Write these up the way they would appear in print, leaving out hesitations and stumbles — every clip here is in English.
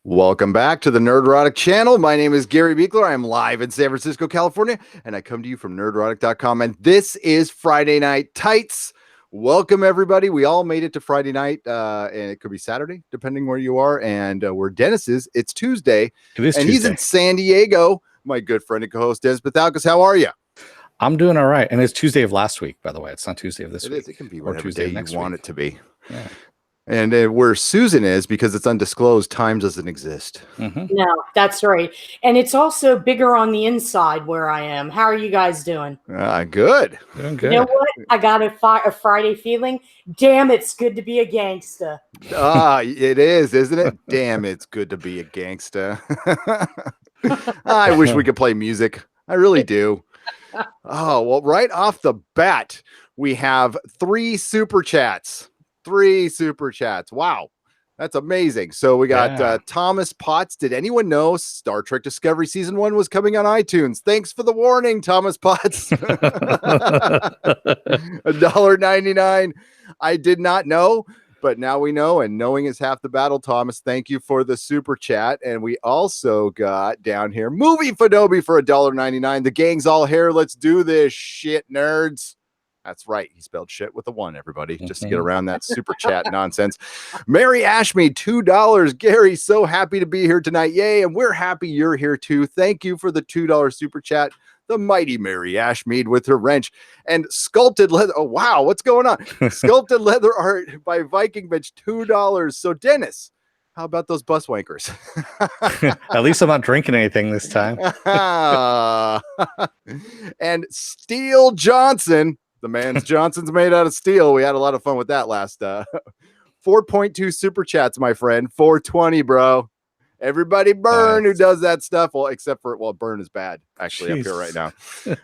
Welcome back to the Nerdrotic channel. My name is Gary Beekler. I'm live in San Francisco, California, and I come to you from nerdrotic.com. And this is Friday Night Tights. Welcome, everybody. We all made it to Friday night, and it could be Saturday, depending where you are. And where Dennis is, it's Tuesday. It is and Tuesday. He's in San Diego. My good friend and co-host, Dennis Pathalkas. How are you? I'm doing all right. And it's Tuesday of last week, by the way. It's not Tuesday of this week. It is. It can be whatever Tuesday day you next want week. it to be. Yeah. And where Susan is, because it's undisclosed, time doesn't exist. Mm-hmm. No, that's right. And it's also bigger on the inside where I am. How are you guys doing? Good. Doing good. You know what? I got a Friday feeling. Damn, it's good to be a gangster. It is, isn't it? Damn, it's good to be a gangsta. I wish we could play music. I really do. Oh, well, right off the bat, we have three super chats. Wow. That's amazing. So we got Thomas Potts. Did anyone know Star Trek Discovery Season 1 was coming on iTunes? Thanks for the warning, Thomas Potts. $1.99. I did not know, but now we know, and knowing is half the battle, Thomas. Thank you for the super chat. And we also got down here Movie Fadobi for $1.99. The gang's all here. Let's do this shit, nerds. That's right. He spelled shit with a 1, everybody, just to get around that super chat nonsense. Mary Ashmead, $2. Gary, so happy to be here tonight. Yay. And we're happy you're here too. Thank you for the $2 super chat. The mighty Mary Ashmead with her wrench and sculpted leather. Oh, wow. What's going on? Sculpted leather art by Viking Bench, $2. So, Dennis, how about those bus wankers? At least I'm not drinking anything this time. And Steel Johnson. The man's Johnson's made out of steel. We had a lot of fun with that last 4.2 super chats, my friend. 420, bro. Everybody burn who does that stuff. Well, except for, burn is bad actually up here right now.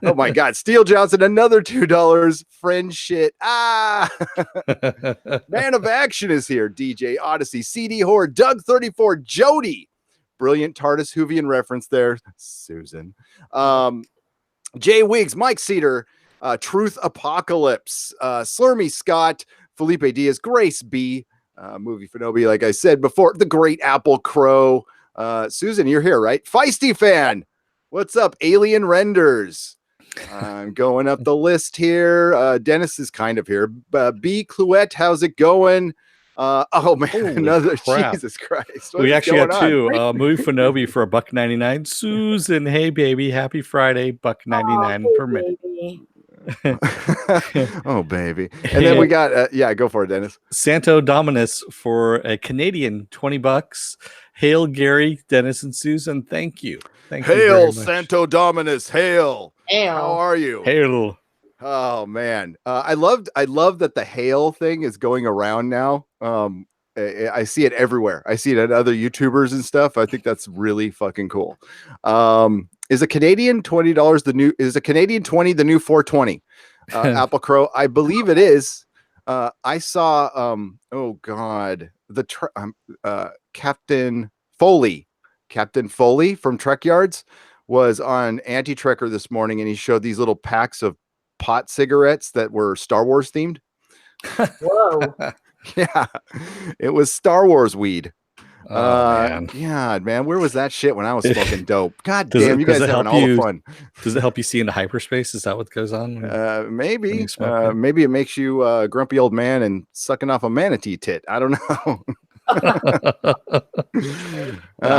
Oh my God. Steel Johnson, another $2. Friend shit. Man of Action is here. DJ Odyssey, CD Horde, Doug 34, Jody. Brilliant TARDIS Whovian reference there. Susan. Jay Wiggs, Mike Cedar, Truth Apocalypse, Slurmy Scott, Felipe Diaz, Grace B, Movie Fanobi, like I said before, the Great Apple Crow. Susan, you're here, right? Feisty Fan, what's up? Alien Renders. I'm going up the list here. Dennis is kind of here. B. Cluette, how's it going? Oh man, Holy another crap. Jesus Christ. We actually got two. Movie Fanobi for $1.99. Susan, hey baby, happy Friday, $1.99 per minute. Oh baby. And then we got go for it, Dennis. Santo Dominus for a Canadian $20. Hail Gary, Dennis, and Susan. Thank you. Thank you very much. Santo Dominus. Hail. Hail. How are you? Hail. Oh man. I love that the hail thing is going around now. I see it everywhere. I see it at other YouTubers and stuff. I think that's really fucking cool. Is a Canadian $20 is a Canadian 20 the new 420? Apple Crow, I believe it is. I saw Captain Foley from Trek Yards was on Anti-Trekker this morning, and he showed these little packs of pot cigarettes that were Star Wars themed. Whoa. Yeah, it was Star Wars weed. Man. Yeah, man, where was that shit when I was smoking dope? God damn, you guys having all the fun. Does it help you see into hyperspace? Is that what goes on? Maybe. Maybe it makes you a grumpy old man and sucking off a manatee tit. I don't know. I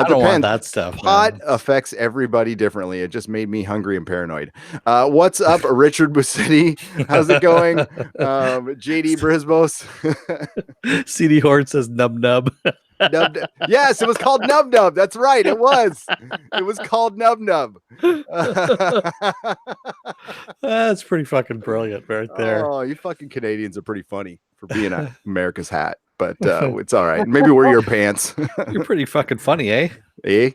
don't want that stuff. Pot affects everybody differently. It just made me hungry and paranoid. What's up, Richard Busetti? How's it going? JD Brisbos. CD Horde says nub nub. Yes, it was called Nub Nub. That's right. It was called Nub Nub. That's pretty fucking brilliant right there. Oh, you fucking Canadians are pretty funny for being America's hat, but it's all right. Maybe wear your pants. You're pretty fucking funny, eh? Eh?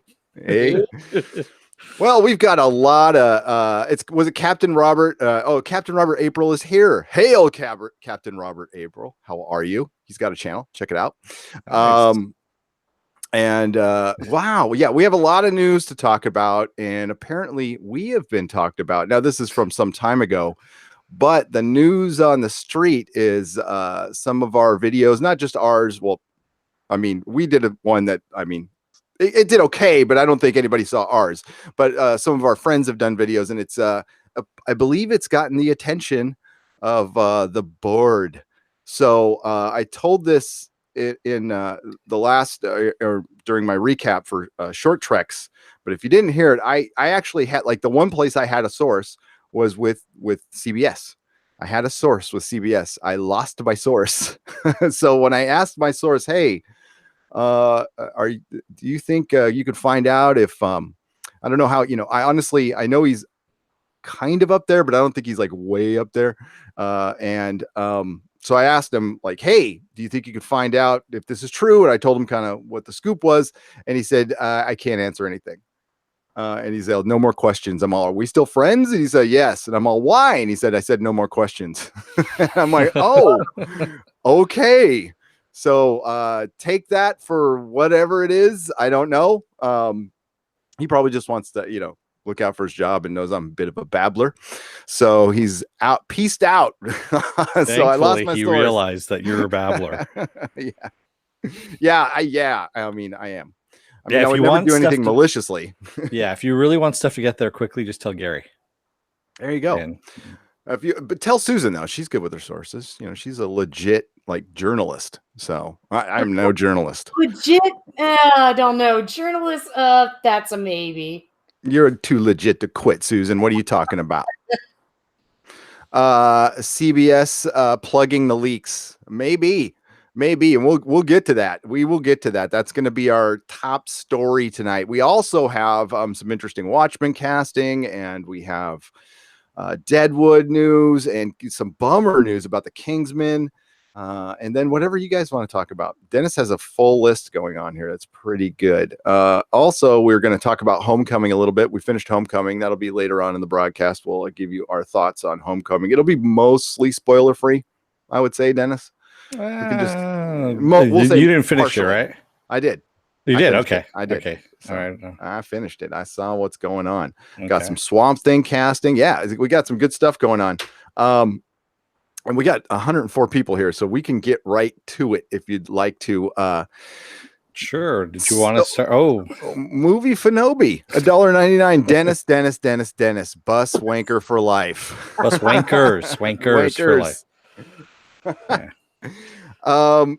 Well, we've got a lot of was it Captain Robert? Captain Robert April is here. Hail, Captain Robert April. How are you? He's got a channel. Check it out. Nice. Wow, yeah, we have a lot of news to talk about, and apparently we have been talked about. Now, this is from some time ago, but the news on the street is some of our videos, not just ours. Well, I mean, we did one that, it did okay, but I don't think anybody saw ours. But some of our friends have done videos, and it's I believe it's gotten the attention of the board. So I told this in the last or during my recap for short treks. But if you didn't hear it, I actually had, like, the one place I had a source was with CBS. I had a source with CBS. I lost my source. So when I asked my source, hey, do you think you could find out if I don't know how, I know he's kind of up there, but I don't think he's like way up there. So I asked him, like, hey, do you think you could find out if this is true? And I told him kind of what the scoop was, and he said, I can't answer anything. And he said, no more questions. I'm all, are we still friends? And he said, yes. And I'm all, why? And he said, I said, no more questions. I'm like, oh, okay. So take that for whatever it is. I don't know. He probably just wants to, look out for his job and knows I'm a bit of a babbler. So he's pieced out. So I lost my he source. realized that you're a babbler. Yeah. I mean, I am. I mean, Yeah, I would never do anything maliciously. Yeah, if you really want stuff to get there quickly, just tell Gary. There you go. And but tell Susan, though, she's good with her sources. She's a legit journalist. So I'm no journalist. Legit? I don't know. Journalist? That's a maybe. You're too legit to quit, Susan. What are you talking about? CBS plugging the leaks. Maybe, and we'll get to that. We will get to that. That's going to be our top story tonight. We also have some interesting Watchmen casting, and we have Deadwood news and some bummer news about the Kingsman. And then whatever you guys want to talk about. Dennis has a full list going on here. That's pretty good. Also, we're going to talk about Homecoming a little bit. We finished Homecoming. That'll be later on in the broadcast. We'll give you our thoughts on Homecoming. It'll be mostly spoiler free, I would say, Dennis. We can just we'll say you didn't finish partially. It, right? I did. You did? Okay. I did. Okay. So all right. I finished it. I saw what's going on. Okay. Got some Swamp Thing casting. Yeah, we got some good stuff going on. And we got 104 people here, so we can get right to it if you'd like to. Sure. Did you want to start? Oh, movie Fanobi, $1.99. Dennis, bus wanker for life. Bus wankers for life. Yeah.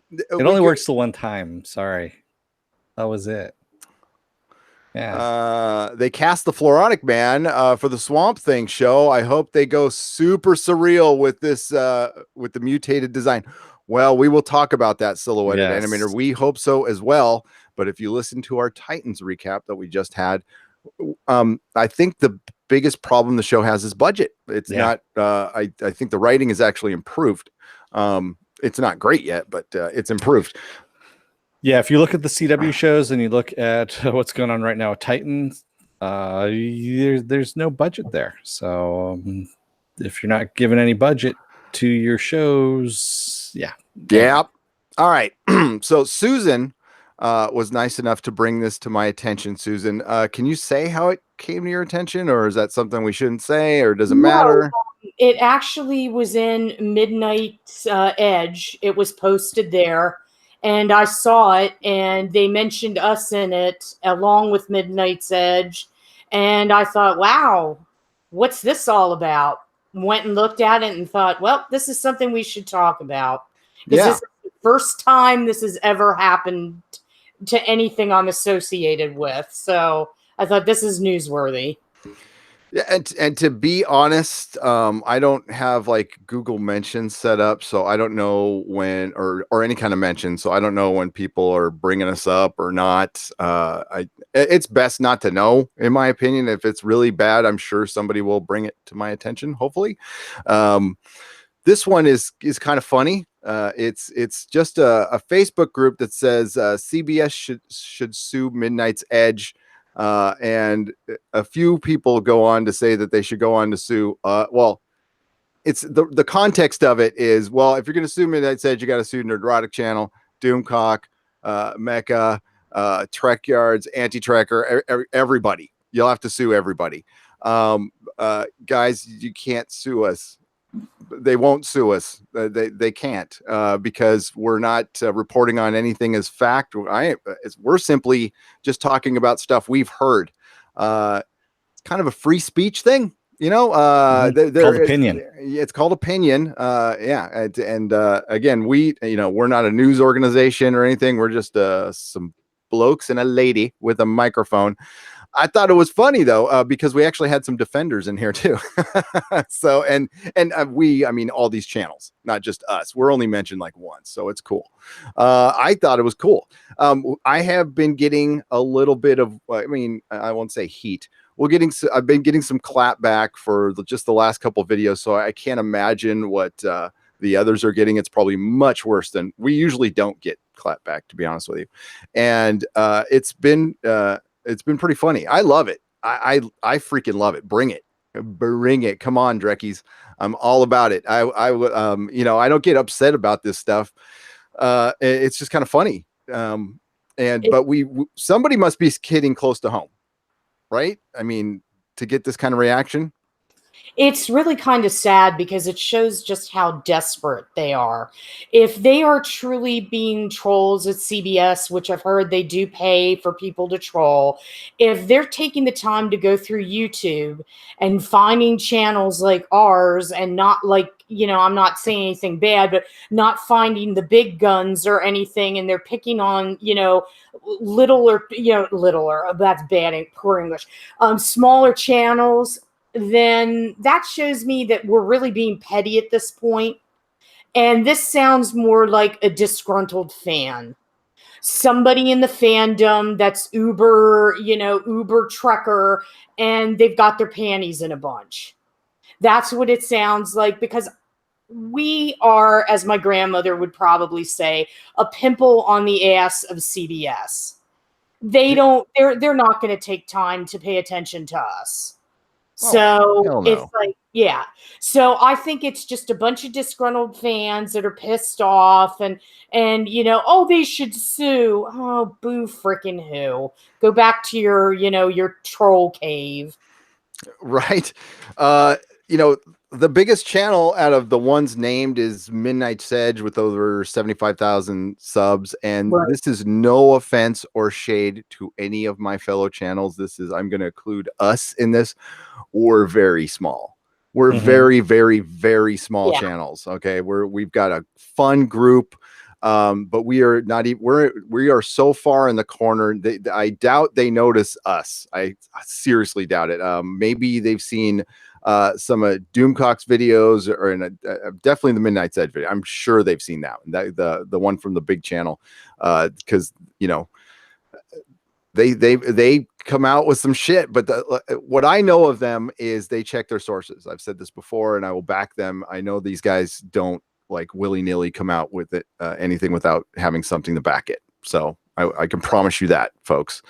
It only works the one time. Sorry, that was it. Yeah. They cast the Floronic Man for the Swamp Thing show. I hope they go super surreal with this with the mutated design. Well, we will talk about that silhouetted animator. We hope so as well. But if you listen to our Titans recap that we just had, I think the biggest problem the show has is budget. It's not. I think the writing is actually improved. It's not great yet, but it's improved. Yeah, if you look at the CW shows and you look at what's going on right now with Titans, there's no budget there. So if you're not giving any budget to your shows, yeah. All right. So Susan was nice enough to bring this to my attention. Susan, can you say how it came to your attention, or is that something we shouldn't say, or does it matter? It actually was in Midnight's Edge. It was posted there. And I saw it, and they mentioned us in it along with Midnight's Edge. And I thought, wow, what's this all about? Went and looked at it and thought, well, this is something we should talk about. This is the first time this has ever happened to anything I'm associated with. So I thought this is newsworthy. Yeah, and to be honest, I don't have like Google mentions set up, so I don't know when or any kind of mention. So I don't know when people are bringing us up or not. It's best not to know, in my opinion. If it's really bad, I'm sure somebody will bring it to my attention. Hopefully, this one is kind of funny. It's just a Facebook group that says CBS should sue Midnight's Edge. And a few people go on to say that they should go on to sue. Well, it's the context of it is, well, if you're going to sue Midnight's Edge, you got to sue Nerdrotic Channel, Doomcock, Mecha, Trek Yards, Anti-Trekker, everybody. You'll have to sue everybody. Guys, you can't sue us. they won't sue us. They can't because we're not reporting on anything as fact. We're simply just talking about stuff we've heard. It's kind of a free speech thing, you know. Called opinion. It's called opinion. Yeah, and again, we're not a news organization or anything. We're just some blokes and a lady with a microphone. I thought it was funny though, because we actually had some defenders in here too. So, and we, I mean, all these channels, not just us, we're only mentioned like once. So it's cool. I thought it was cool. I have been getting a little bit of, I mean, I won't say heat. I've been getting some clap back for just the last couple of videos. So I can't imagine what the others are getting. It's probably much worse than we usually don't get clap back, to be honest with you. And it's been pretty funny. I love it. I freaking love it. Bring it. Come on, Dreckies. I'm all about it. I don't get upset about this stuff. It's just kind of funny. But somebody must be hitting close to home, right? I mean, to get this kind of reaction. It's really kind of sad because it shows just how desperate they are. If they are truly being trolls at CBS, which I've heard they do pay for people to troll, if they're taking the time to go through YouTube and finding channels like ours and not like, I'm not saying anything bad, but not finding the big guns or anything, and they're picking on, littler, that's bad in poor English, smaller channels, then that shows me that we're really being petty at this point. And this sounds more like a disgruntled fan. Somebody in the fandom that's uber Trekker, and they've got their panties in a bunch. That's what it sounds like, because we are, as my grandmother would probably say, a pimple on the ass of CBS. They're not going to take time to pay attention to us. So it's like, yeah. So I think it's just a bunch of disgruntled fans that are pissed off and they should sue. Oh, boo freaking who. Go back to your troll cave. Right. The biggest channel out of the ones named is Midnight Sedge with over 75,000 subs. And This is no offense or shade to any of my fellow channels. I'm going to include us in this. We're very small. We're very, very, very small channels. Okay. We've got a fun group. But we are not even, we are so far in the corner. I doubt they notice us. I seriously doubt it. Maybe they've seen some Doomcock's videos, or definitely the Midnight Edge video. I'm sure they've seen that the one from the big channel, because they come out with some shit. But what I know of them is they check their sources. I've said this before, and I will back them. I know these guys don't like willy-nilly come out with it anything without having something to back it. So I can promise you that, folks.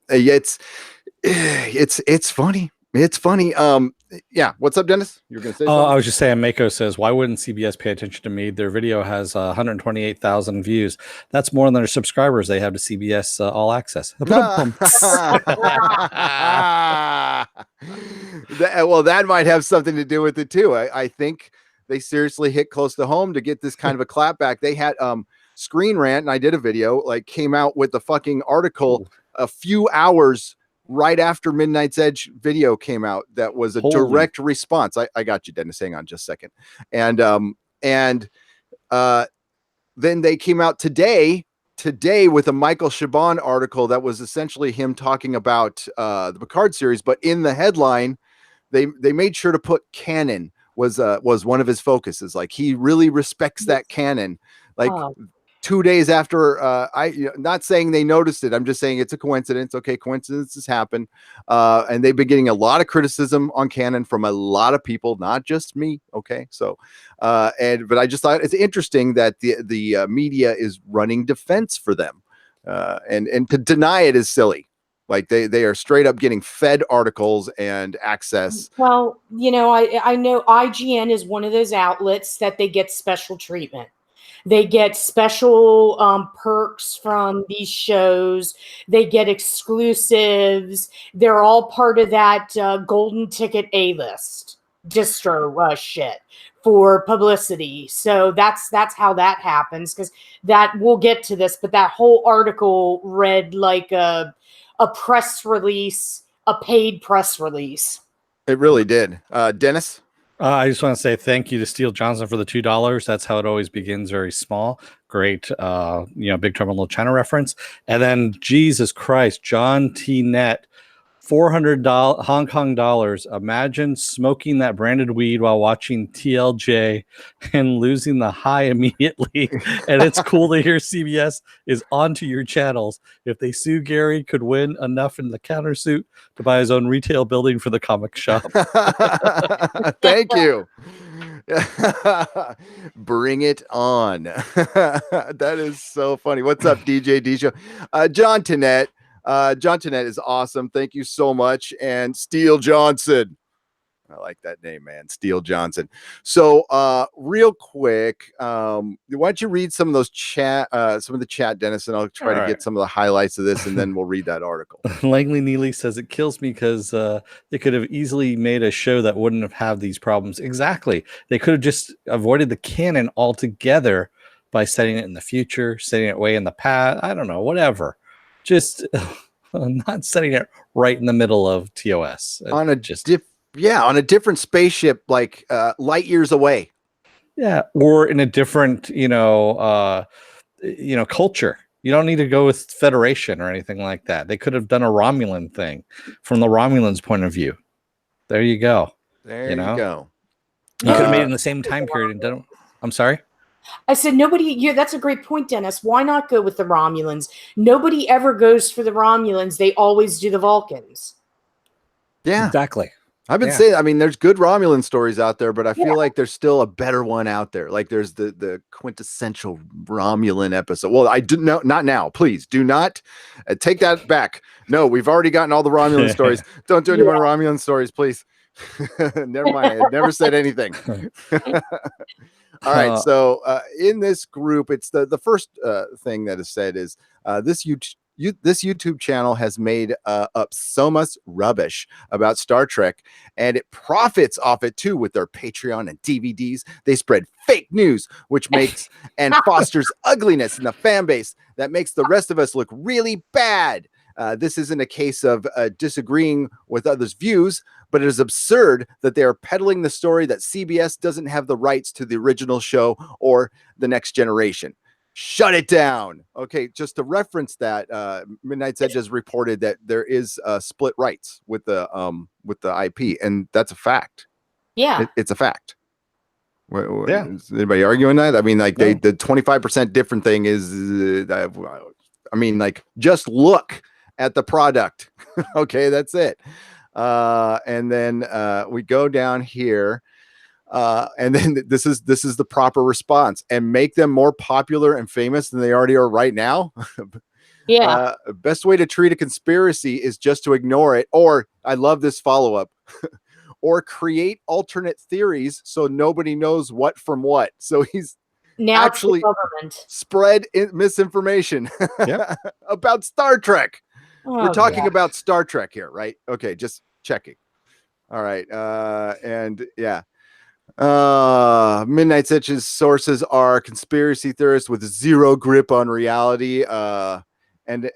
It's funny. It's funny. Yeah. What's up, Dennis? You're going to say something? I was just saying, Mako says, why wouldn't CBS pay attention to me? Their video has 128,000 views. That's more than their subscribers they have to CBS All Access. Well, that might have something to do with it too. I think they seriously hit close to home to get this kind of a clapback. They had Screen Rant, and I did a video, came out with the fucking article a few hours right after Midnight's Edge video came out. That was a direct response. I got you, Dennis. Hang on just a second. And then they came out today with a Michael Chabon article that was essentially him talking about the Picard series, but in the headline, they made sure to put canon was one of his focuses. Like, he really respects that canon. 2 days after, not saying they noticed it. I'm just saying it's a coincidence. Okay, coincidences happen. And they've been getting a lot of criticism on canon from a lot of people, not just me. Okay, so, but I just thought it's interesting that the media is running defense for them, and to deny it is silly. Like, they are straight up getting fed articles and access. Well, I know IGN is one of those outlets that they get special treatment. They get special perks from these shows. They get exclusives. They're all part of that golden ticket A-list. distro shit for publicity. So that's how that happens, because that we'll get to this, but that whole article read like a press release, a paid press release. It really did. Dennis? I just want to say thank you to Steele Johnson for the $2. That's how it always begins, very small. Great, Big Trouble in Little China reference. And then, Jesus Christ, John T. Net, $400 Hong Kong dollars. Imagine smoking that branded weed while watching TLJ and losing the high immediately. And it's cool to hear CBS is onto your channels. If they sue Gary, could win enough in the countersuit to buy his own retail building for the comic shop. Thank you. Bring it on. That is so funny. What's up, DJ Dejo? John Tennette. John Tennette is awesome. Thank you so much. And Steele Johnson. I like that name, man. Steele Johnson. So real quick, why don't you read some of those some of the chat, Dennis, and I'll try to get some of the highlights of this, and then we'll read that article. Langley Neely says it kills me because they could have easily made a show that wouldn't have had these problems. Exactly. They could have just avoided the canon altogether by setting it in the future, setting it way in the past. I don't know, whatever. Just not setting it right in the middle of TOS. On a on a different spaceship, like light years away. Yeah, or in a different, culture. You don't need to go with Federation or anything like that. They could have done a Romulan thing from the Romulans' point of view. There you go. There you go. You could have made it in the same time period and done. I'm sorry. I said that's a great point, Dennis. Why not go with the Romulans? Nobody ever goes for the Romulans. They always do the Vulcans. Yeah, exactly. I've been saying, I mean, there's good Romulan stories out there, but I feel like there's still a better one out there. Like there's the quintessential Romulan episode. Well, I didn't know, not now. Please do not take that back. No, we've already gotten all the Romulan stories. Don't do any more Romulan stories, please. Never mind. I never said anything. All right. So in this group, it's the first thing that is said is this YouTube channel has made up so much rubbish about Star Trek, and it profits off it too with their Patreon and DVDs. They spread fake news, which makes and fosters ugliness in the fan base that makes the rest of us look really bad. This isn't a case of disagreeing with others' views, but it is absurd that they are peddling the story that CBS doesn't have the rights to the original show or the next generation. Shut it down. Okay, just to reference that, Midnight's Edge has reported that there is split rights with the IP, and that's a fact. Yeah, it's a fact. Yeah. Is anybody arguing that? I mean, like the 25% different thing is, I mean, like just look at the product. Okay, that's it. And then we go down here. And then this is the proper response, and make them more popular and famous than they already are right now. Yeah. Best way to treat a conspiracy is just to ignore it. Or I love this follow-up or create alternate theories so nobody knows what from what. So he's now actually spread misinformation about Star Trek. We're talking about Star Trek here, right? Okay, just checking. All right. And yeah. Midnight Itch's sources are conspiracy theorists with zero grip on reality, and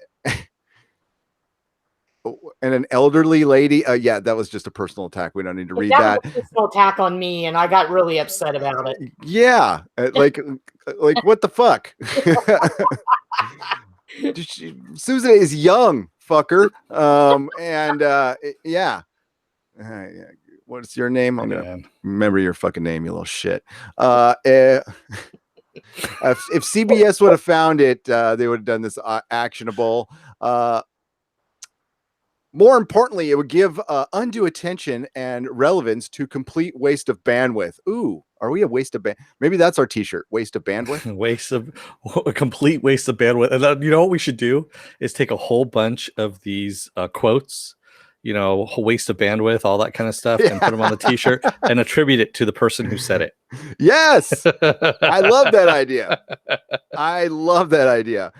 an elderly lady. Yeah, that was just a personal attack. We don't need to read that. Was a personal attack on me, and I got really upset about it. Yeah, like what the fuck? Susan is young, fucker. Yeah. What's your name? I'm gonna remember your fucking name, you little shit. If CBS would have found it, they would have done this actionable. More importantly, it would give undue attention and relevance to complete waste of bandwidth. Ooh, are we a waste of bandwidth? Maybe that's our t-shirt, waste of bandwidth. A complete waste of bandwidth. And then, you know what we should do is take a whole bunch of these quotes, waste of bandwidth, all that kind of stuff, and put them on the t-shirt and attribute it to the person who said it. Yes. I love that idea. I love that idea.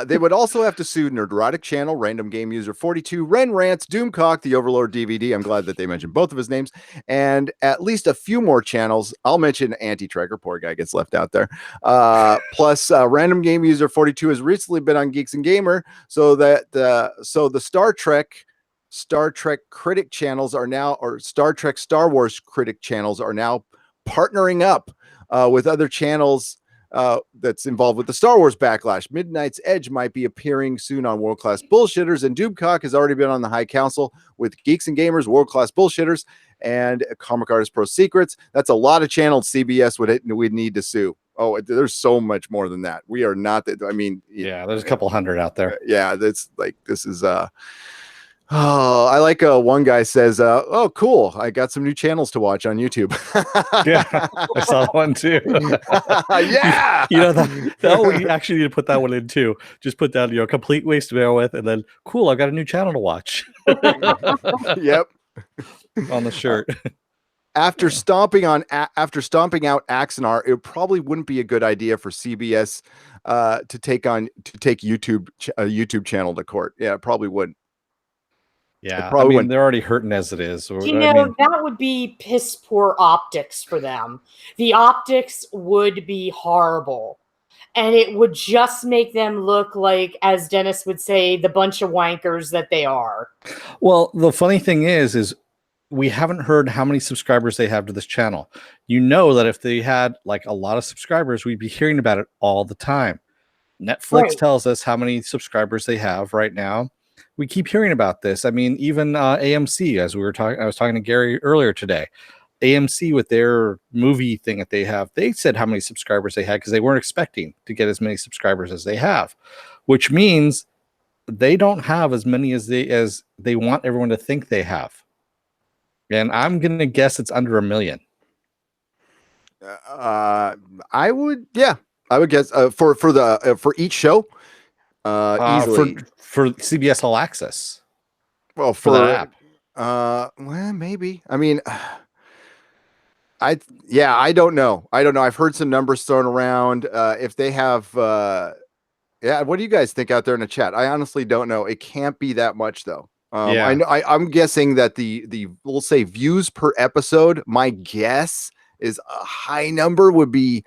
They would also have to sue Nerdrotic Channel, Random Game User 42, Ren Rants, Doomcock, the Overlord DVD. I'm glad that they mentioned both of his names, and at least a few more channels. I'll mention Anti-Trekker. Poor guy gets left out there. Plus, Random Game User 42 has recently been on Geeks and Gamer, so the Star Trek critic channels are now, or Star Trek Star Wars critic channels are now partnering up with other channels that's involved with the Star Wars backlash. Midnight's Edge might be appearing soon on World Class Bullshitters, and Doomcock has already been on the High Council with Geeks and Gamers, World Class Bullshitters, and Comic Artist Pro Secrets. That's a lot of channels CBS would need to sue. Oh, there's so much more than that. We are not that. I mean, there's a couple hundred out there. Yeah, that's like, this is oh, I like one guy says, oh, cool, I got some new channels to watch on YouTube. Yeah, I saw one too. Yeah. We actually need to put that one in too. Just put down, complete waste of bandwidth, and then, cool, I got a new channel to watch. Yep. On the shirt. After stomping out Axanar, it probably wouldn't be a good idea for CBS to take YouTube channel to court. Yeah, it probably wouldn't. Yeah, they're already hurting as it is. That would be piss poor optics for them. The optics would be horrible. And it would just make them look like, as Dennis would say, the bunch of wankers that they are. Well, the funny thing is we haven't heard how many subscribers they have to this channel. That if they had like a lot of subscribers, we'd be hearing about it all the time. Netflix tells us how many subscribers they have right now. We keep hearing about this. I mean, even AMC, as I was talking to Gary earlier today, AMC with their movie thing that they have, they said how many subscribers they had because they weren't expecting to get as many subscribers as they have, which means they don't have as many as they want everyone to think they have. And I'm going to guess it's under 1 million. I would guess for each show, easily for CBS All Access. Well, for that app, maybe. I mean, I don't know. I've heard some numbers thrown around. If they have, what do you guys think out there in the chat? I honestly don't know. It can't be that much though. I know. I'm guessing that the we'll say views per episode. My guess is a high number would be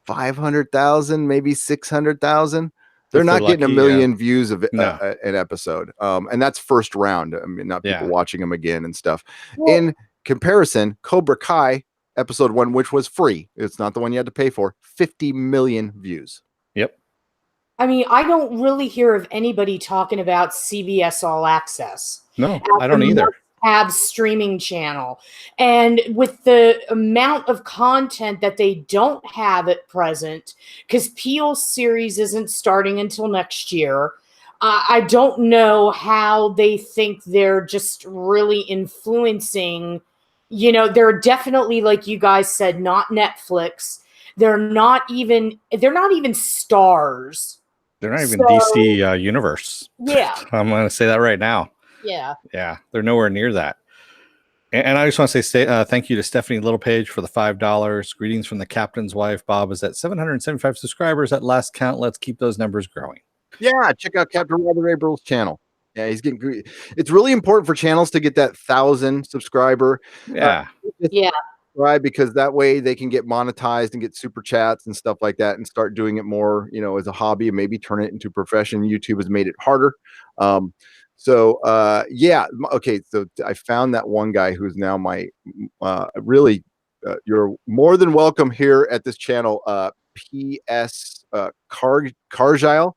500,000, maybe 600,000. They're not getting 1 million views of an episode. And that's first round. I mean, not people watching them again and stuff. Well, in comparison, Cobra Kai episode 1, which was free, it's not the one you had to pay for, 50 million views. Yep. I mean, I don't really hear of anybody talking about CBS All Access. No, I don't either. Have streaming channel, and with the amount of content that they don't have at present, because Peele's series isn't starting until next year, I don't know how they think they're just really influencing. They're definitely, like you guys said, not Netflix. They're not even stars. They're not even DC Universe. Yeah, I'm going to say that right now. Yeah, they're nowhere near that. And I just want to say thank you to Stephanie Littlepage for the $5. Greetings from the captain's wife. Bob is at 775 subscribers at last count. Let's keep those numbers growing. Yeah, check out Captain Robert Abrams' channel. Yeah, he's getting. It's really important for channels to get that 1,000 subscriber. Yeah. Because that way they can get monetized and get super chats and stuff like that, and start doing it more, as a hobby, and maybe turn it into a profession. YouTube has made it harder. So I found that one guy who's now my really you're more than welcome here at this channel. PS Cargile.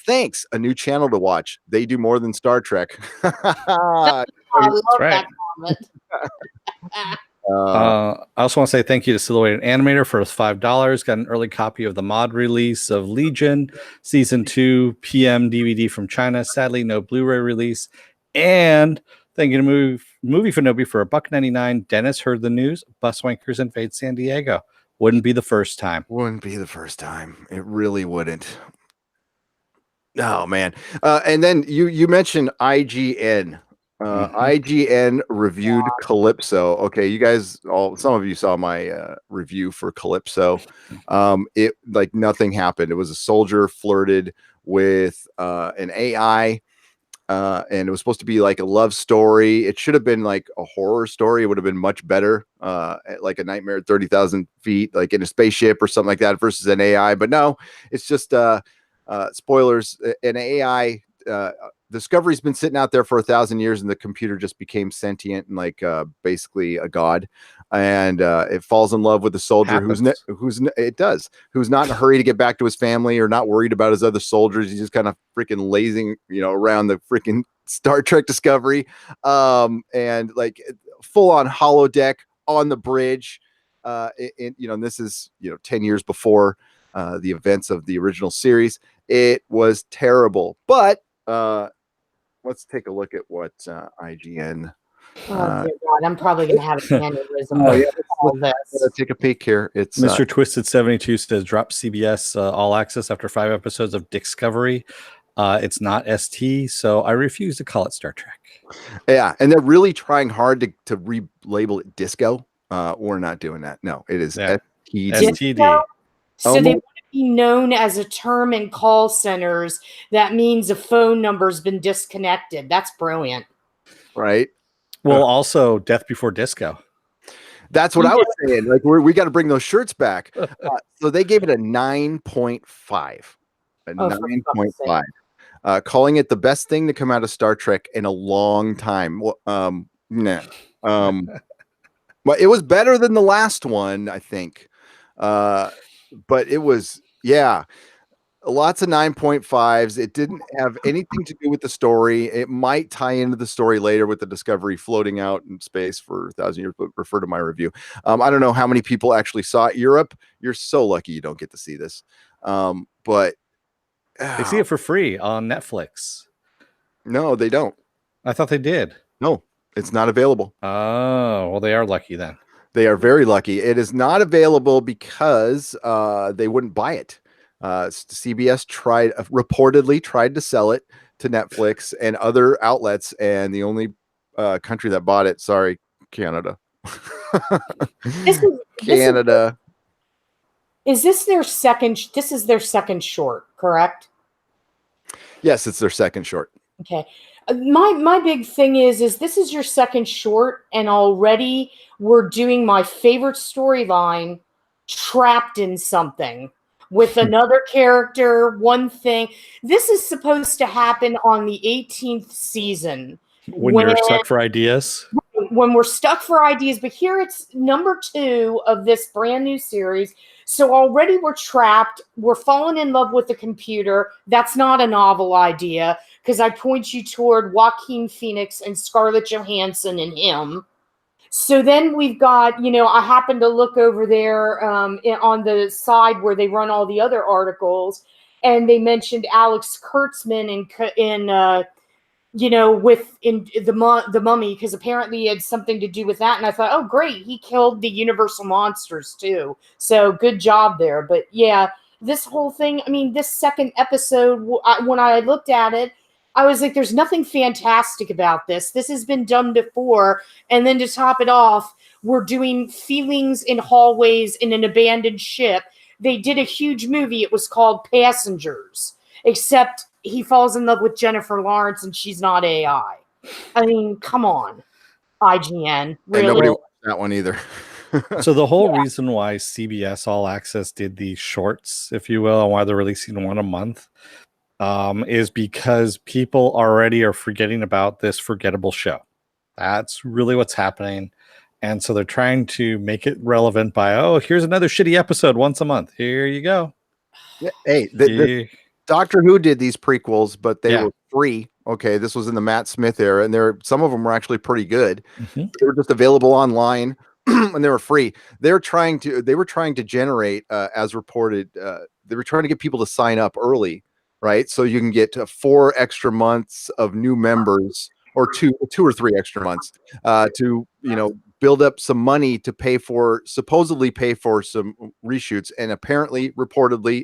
Thanks, a new channel to watch. They do more than Star Trek. I love that comment. I also want to say thank you to Silhouetted Animator for his $5. Got an early copy of the mod release of Legion Season 2 PM DVD from China. Sadly, no Blu-ray release. And thank you to Movie Fanobi for $1.99. Dennis heard the news. Buswankers invade San Diego. Wouldn't be the first time. Wouldn't be the first time. It really wouldn't. Oh man. And then you mentioned IGN. IGN reviewed Calypso. Okay, you guys, some of you saw my review for Calypso. It like nothing happened. It was a soldier flirted with an AI, and it was supposed to be like a love story. It should have been like a horror story. It would have been much better, like a Nightmare at 30,000 feet, like in a spaceship or something like that, versus an AI. But no, it's just spoilers. An AI. Discovery's been sitting out there for 1,000 years, and the computer just became sentient and like basically a god, and it falls in love with the soldier who's not in a hurry to get back to his family or not worried about his other soldiers. He's just kind of freaking lazing, around the freaking Star Trek Discovery, and like full on holodeck on the bridge. And this is 10 years before the events of the original series. It was terrible, but let's take a look at what IGN. Oh dear God, I'm probably gonna have an aneurysm. Let's take a peek here. It's Mr. Twisted 72 says drop CBS All Access after 5 episodes of Discovery. It's not ST, so I refuse to call it Star Trek. Yeah, and they're really trying hard to relabel it Disco. We're not doing that. No, it is STD. So they want to be known as a term in call centers. That means a phone number's been disconnected. That's brilliant. Right. Well, also Death Before Disco. That's what I was saying. Like we got to bring those shirts back. So they gave it a 9.5. A 9.5. Calling it the best thing to come out of Star Trek in a long time. Well, it was better than the last one, I think. But it was, lots of 9.5s. It didn't have anything to do with the story. It might tie into the story later with the Discovery floating out in space for 1,000 years, but refer to my review. I don't know how many people actually saw it. Europe, you're so lucky you don't get to see this. But they see it for free on Netflix. No, they don't. I thought they did. No, it's not available. Oh, well, they are lucky then. They are very lucky. It is not available because they wouldn't buy it. CBS reportedly tried to sell it to Netflix and other outlets, and the only country that bought it, sorry, Canada. Canada. Is this their second? This is their second short, correct? Yes, it's their second short. Okay. My big thing is this is your second short, and already we're doing my favorite storyline, trapped in something with another character, one thing. This is supposed to happen on the 18th season. When you're stuck for ideas? When we're stuck for ideas, but here it's number 2 of this brand new series. So already we're trapped. We're falling in love with the computer. That's not a novel idea, because I point you toward Joaquin Phoenix and Scarlett Johansson and him. So then we've got, I happen to look over there on the side where they run all the other articles, and they mentioned Alex Kurtzman in the Mummy, because apparently he had something to do with that. And I thought, oh, great, he killed the Universal monsters too. So good job there. But yeah, this whole thing, this second episode, when I looked at it, I was like, there's nothing fantastic about this. This has been done before. And then to top it off, we're doing feelings in hallways in an abandoned ship. They did a huge movie. It was called Passengers, except he falls in love with Jennifer Lawrence and she's not AI. Come on, IGN. Really? And nobody watched that one either. So the whole reason why CBS All Access did these shorts, if you will, and why they're releasing one a month, is because people already are forgetting about this forgettable show. That's really what's happening. And so they're trying to make it relevant by, here's another shitty episode once a month. Here you go. Yeah, hey, the Doctor Who did these prequels, but they were free. Okay, this was in the Matt Smith era, and some of them were actually pretty good. Mm-hmm. They were just available online, and they were free. They were trying to generate, as reported, they were trying to get people to sign up early, right? So you can get 4 extra months of new members, or two or 3 extra months, to build up some money to supposedly pay for some reshoots. And apparently, reportedly,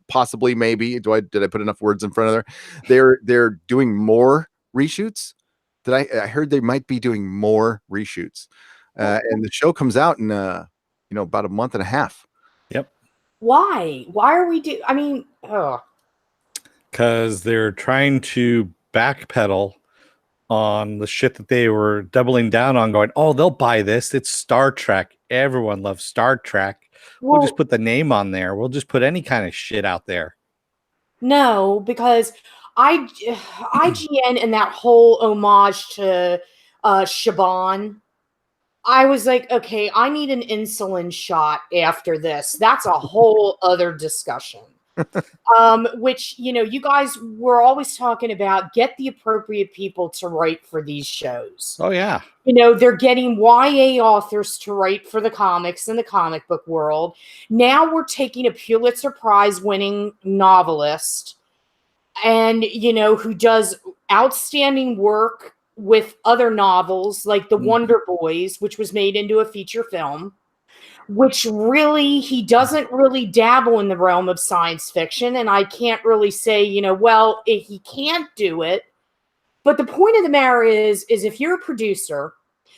possibly, maybe, did I put enough words in front of there? They're doing more reshoots that I heard they might be doing more reshoots, and the show comes out in about a month and a half. Yep. Why? Why are we I mean, Because they're trying to backpedal on the shit that they were doubling down on, going, oh, they'll buy this. It's Star Trek. Everyone loves Star Trek. We'll just put the name on there. We'll just put any kind of shit out there. No, because IGN and that whole homage to Shaban, I was like, okay, I need an insulin shot after this. That's a whole other discussion. Which, you guys were always talking about, get the appropriate people to write for these shows. Oh, yeah. They're getting YA authors to write for the comics in the comic book world. Now we're taking a Pulitzer Prize winning novelist and, who does outstanding work with other novels like The Wonder Boys, which was made into a feature film, which really, he doesn't really dabble in the realm of science fiction. And I can't really say, he can't do it. But the point of the matter is if you're a producer,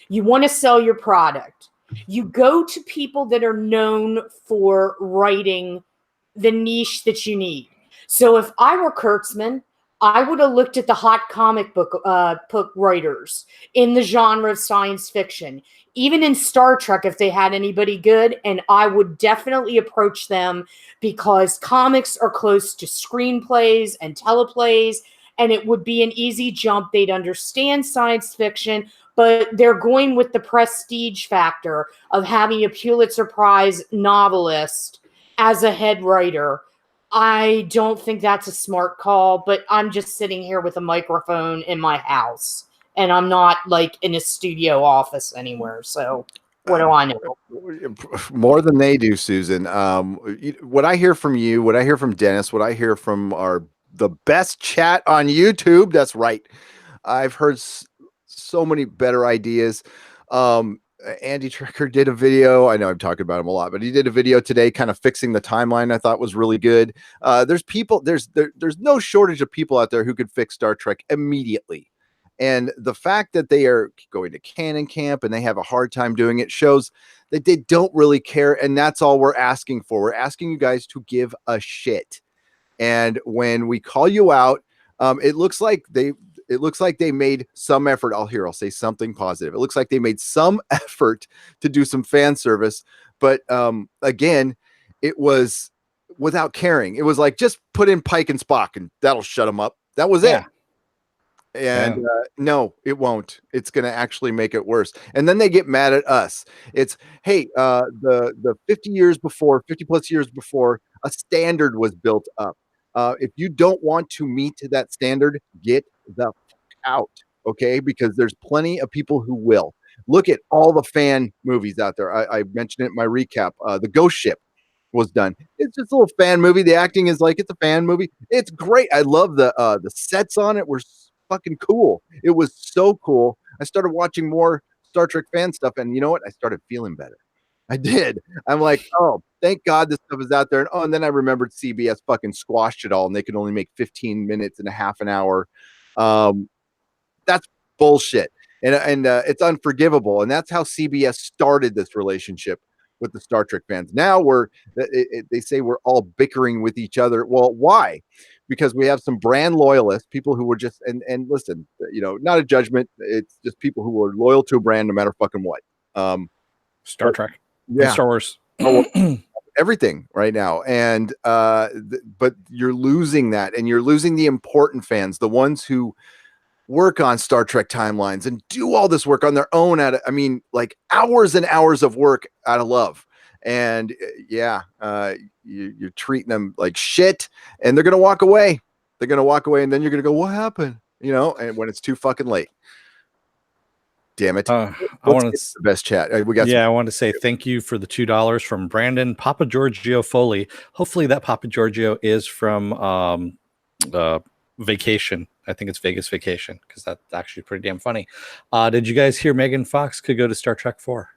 you want to sell your product, you go to people that are known for writing the niche that you need. So if I were Kurtzman, I would have looked at the hot comic book writers in the genre of science fiction, even in Star Trek, if they had anybody good, and I would definitely approach them because comics are close to screenplays and teleplays, and it would be an easy jump. They'd understand science fiction, but they're going with the prestige factor of having a Pulitzer Prize novelist as a head writer. I don't think that's a smart call, but I'm just sitting here with a microphone in my house, and I'm not like in a studio office anywhere. So what do I know? More than they do, Susan. What I hear from you, what I hear from Dennis, what I hear from the best chat on YouTube. That's right. I've heard so many better ideas. Andy Trekker did a video. I know I'm talking about him a lot, but he did a video today kind of fixing the timeline. I thought was really good. There's no shortage of people out there who could fix Star Trek immediately. And the fact that they are going to Canon Camp and they have a hard time doing it shows that they don't really care. And that's all we're asking for. We're asking you guys to give a shit. And when we call you out, it looks like they made some effort. I'll say something positive. It looks like they made some effort to do some fan service, but again, it was without caring. It was like, just put in Pike and Spock and that'll shut them up. That was it. And no, it won't. It's going to actually make it worse. And then they get mad at us. It's, hey, the 50 plus years before, a standard was built up. If you don't want to meet that standard, get the fuck out, okay? Because there's plenty of people who will. Look at all the fan movies out there. I mentioned it in my recap. The Ghost Ship was done. It's just a little fan movie. The acting is like it's a fan movie. It's great. I love the sets on it were fucking cool. It was so cool. I started watching more Star Trek fan stuff, and you know what? I started feeling better. I did. I'm like, oh, thank God this stuff is out there. And then I remembered CBS fucking squashed it all, and they could only make 15 minutes and a half an hour. That's bullshit, and it's unforgivable. And that's how CBS started this relationship with the Star Trek fans. Now they say we're all bickering with each other. Well, why? Because we have some brand loyalists, people who were just and listen, not a judgment. It's just people who were loyal to a brand no matter fucking what. Star Trek, Star Wars, everything right now. And but you're losing that, and you're losing the important fans, the ones who work on Star Trek timelines and do all this work on their own like hours and hours of work out of love. And you're treating them like shit, and they're gonna walk away. And then you're gonna go, what happened? And when it's too fucking late. Damn it. I want to the best chat. I want to say thank you for the $2 from Brandon Papa Giorgio Foley. Hopefully that Papa Giorgio is from Vacation. I think it's Vegas Vacation, because that's actually pretty damn funny. Did you guys hear Megan Fox could go to Star Trek 4?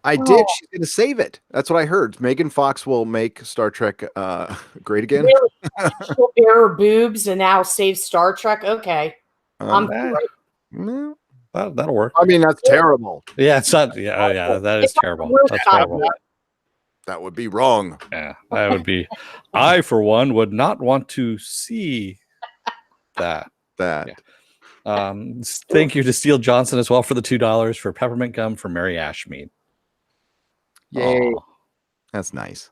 I did. She's going to save it. That's what I heard. Megan Fox will make Star Trek great again. Really? She'll bare her boobs and now save Star Trek? Okay. I'm right. Mm, That'll work. I mean, that's terrible. Yeah, it's not. Yeah, that is terrible. That's horrible. That would be wrong. Yeah, that would be. I, for one, would not want to see that. That. Yeah. Thank you to Steele Johnson as well for the $2 for peppermint gum for Mary Ashmead. Yay. Aw. That's nice.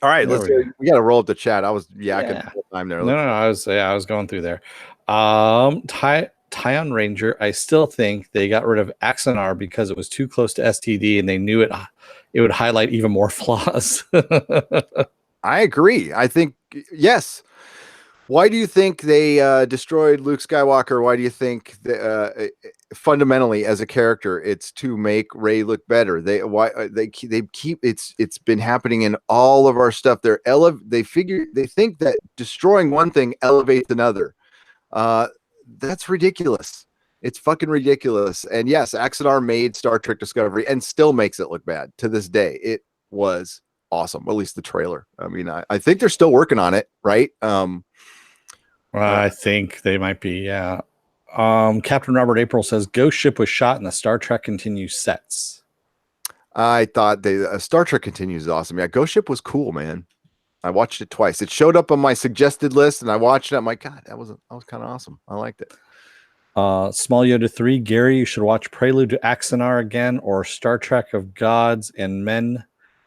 All right, There let's we go. go. We got to roll up the chat. I was yakking Yeah. the whole time there. No, I was going through there. Tyon Ranger, I still think they got rid of Axonar because it was too close to STD and they knew it would highlight even more flaws. I agree. I think, yes. Why do you think they destroyed Luke Skywalker? Why do you think fundamentally as a character, it's to make Rey look better? They keep it's been happening in all of our stuff. They think that destroying one thing elevates another. That's ridiculous. It's fucking ridiculous. And yes, Axonar made Star Trek Discovery and still makes it look bad to this day. It was awesome, at least the trailer. I mean, I think they're still working on it, right? I think they might be, yeah. Captain Robert April says Ghost Ship was shot in the Star Trek Continues sets. I thought Star Trek Continues is awesome. Yeah, Ghost Ship was cool, man. I watched it twice. It showed up on my suggested list, and I watched it. I'm like, God, that was kind of awesome. I liked it. Small Yoda 3, Gary, you should watch Prelude to Axonar again, or Star Trek of Gods and Men,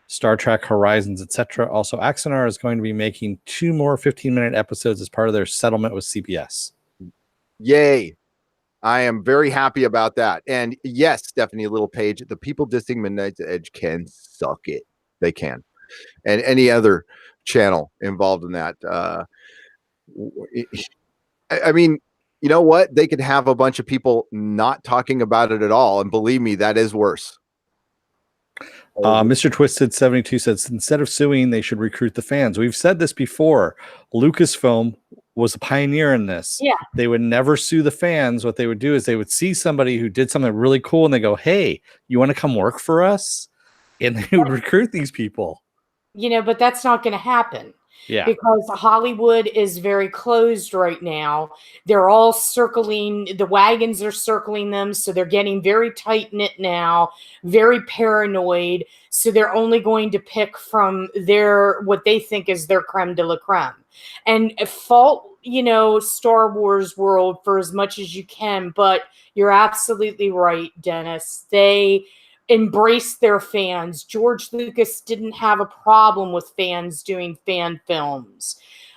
Star Trek Horizons, etc. Also, Axonar is going to be making 2 more 15-minute episodes as part of their settlement with CBS. Yay. I am very happy about that. And yes, Stephanie Little Page, the people dissing Midnight's Edge can suck it. They can. And any other channel involved in that. I mean, you know what? They could have a bunch of people not talking about it at all. And believe me, that is worse. Mr. Twisted 72 says, instead of suing, they should recruit the fans. We've said this before. Lucasfilm was a pioneer in this. Yeah. They would never sue the fans. What they would do is they would see somebody who did something really cool and they go, hey, you want to come work for us? And they would recruit these people. But that's not going to happen. Yeah. Because Hollywood is very closed right now. They're all circling, the wagons are circling them. So they're getting very tight knit now, very paranoid. So they're only going to pick from what they think is their creme de la creme. And fault, Star Wars world for as much as you can. But you're absolutely right, Dennis. They embrace their fans. George Lucas didn't have a problem with fans doing fan films.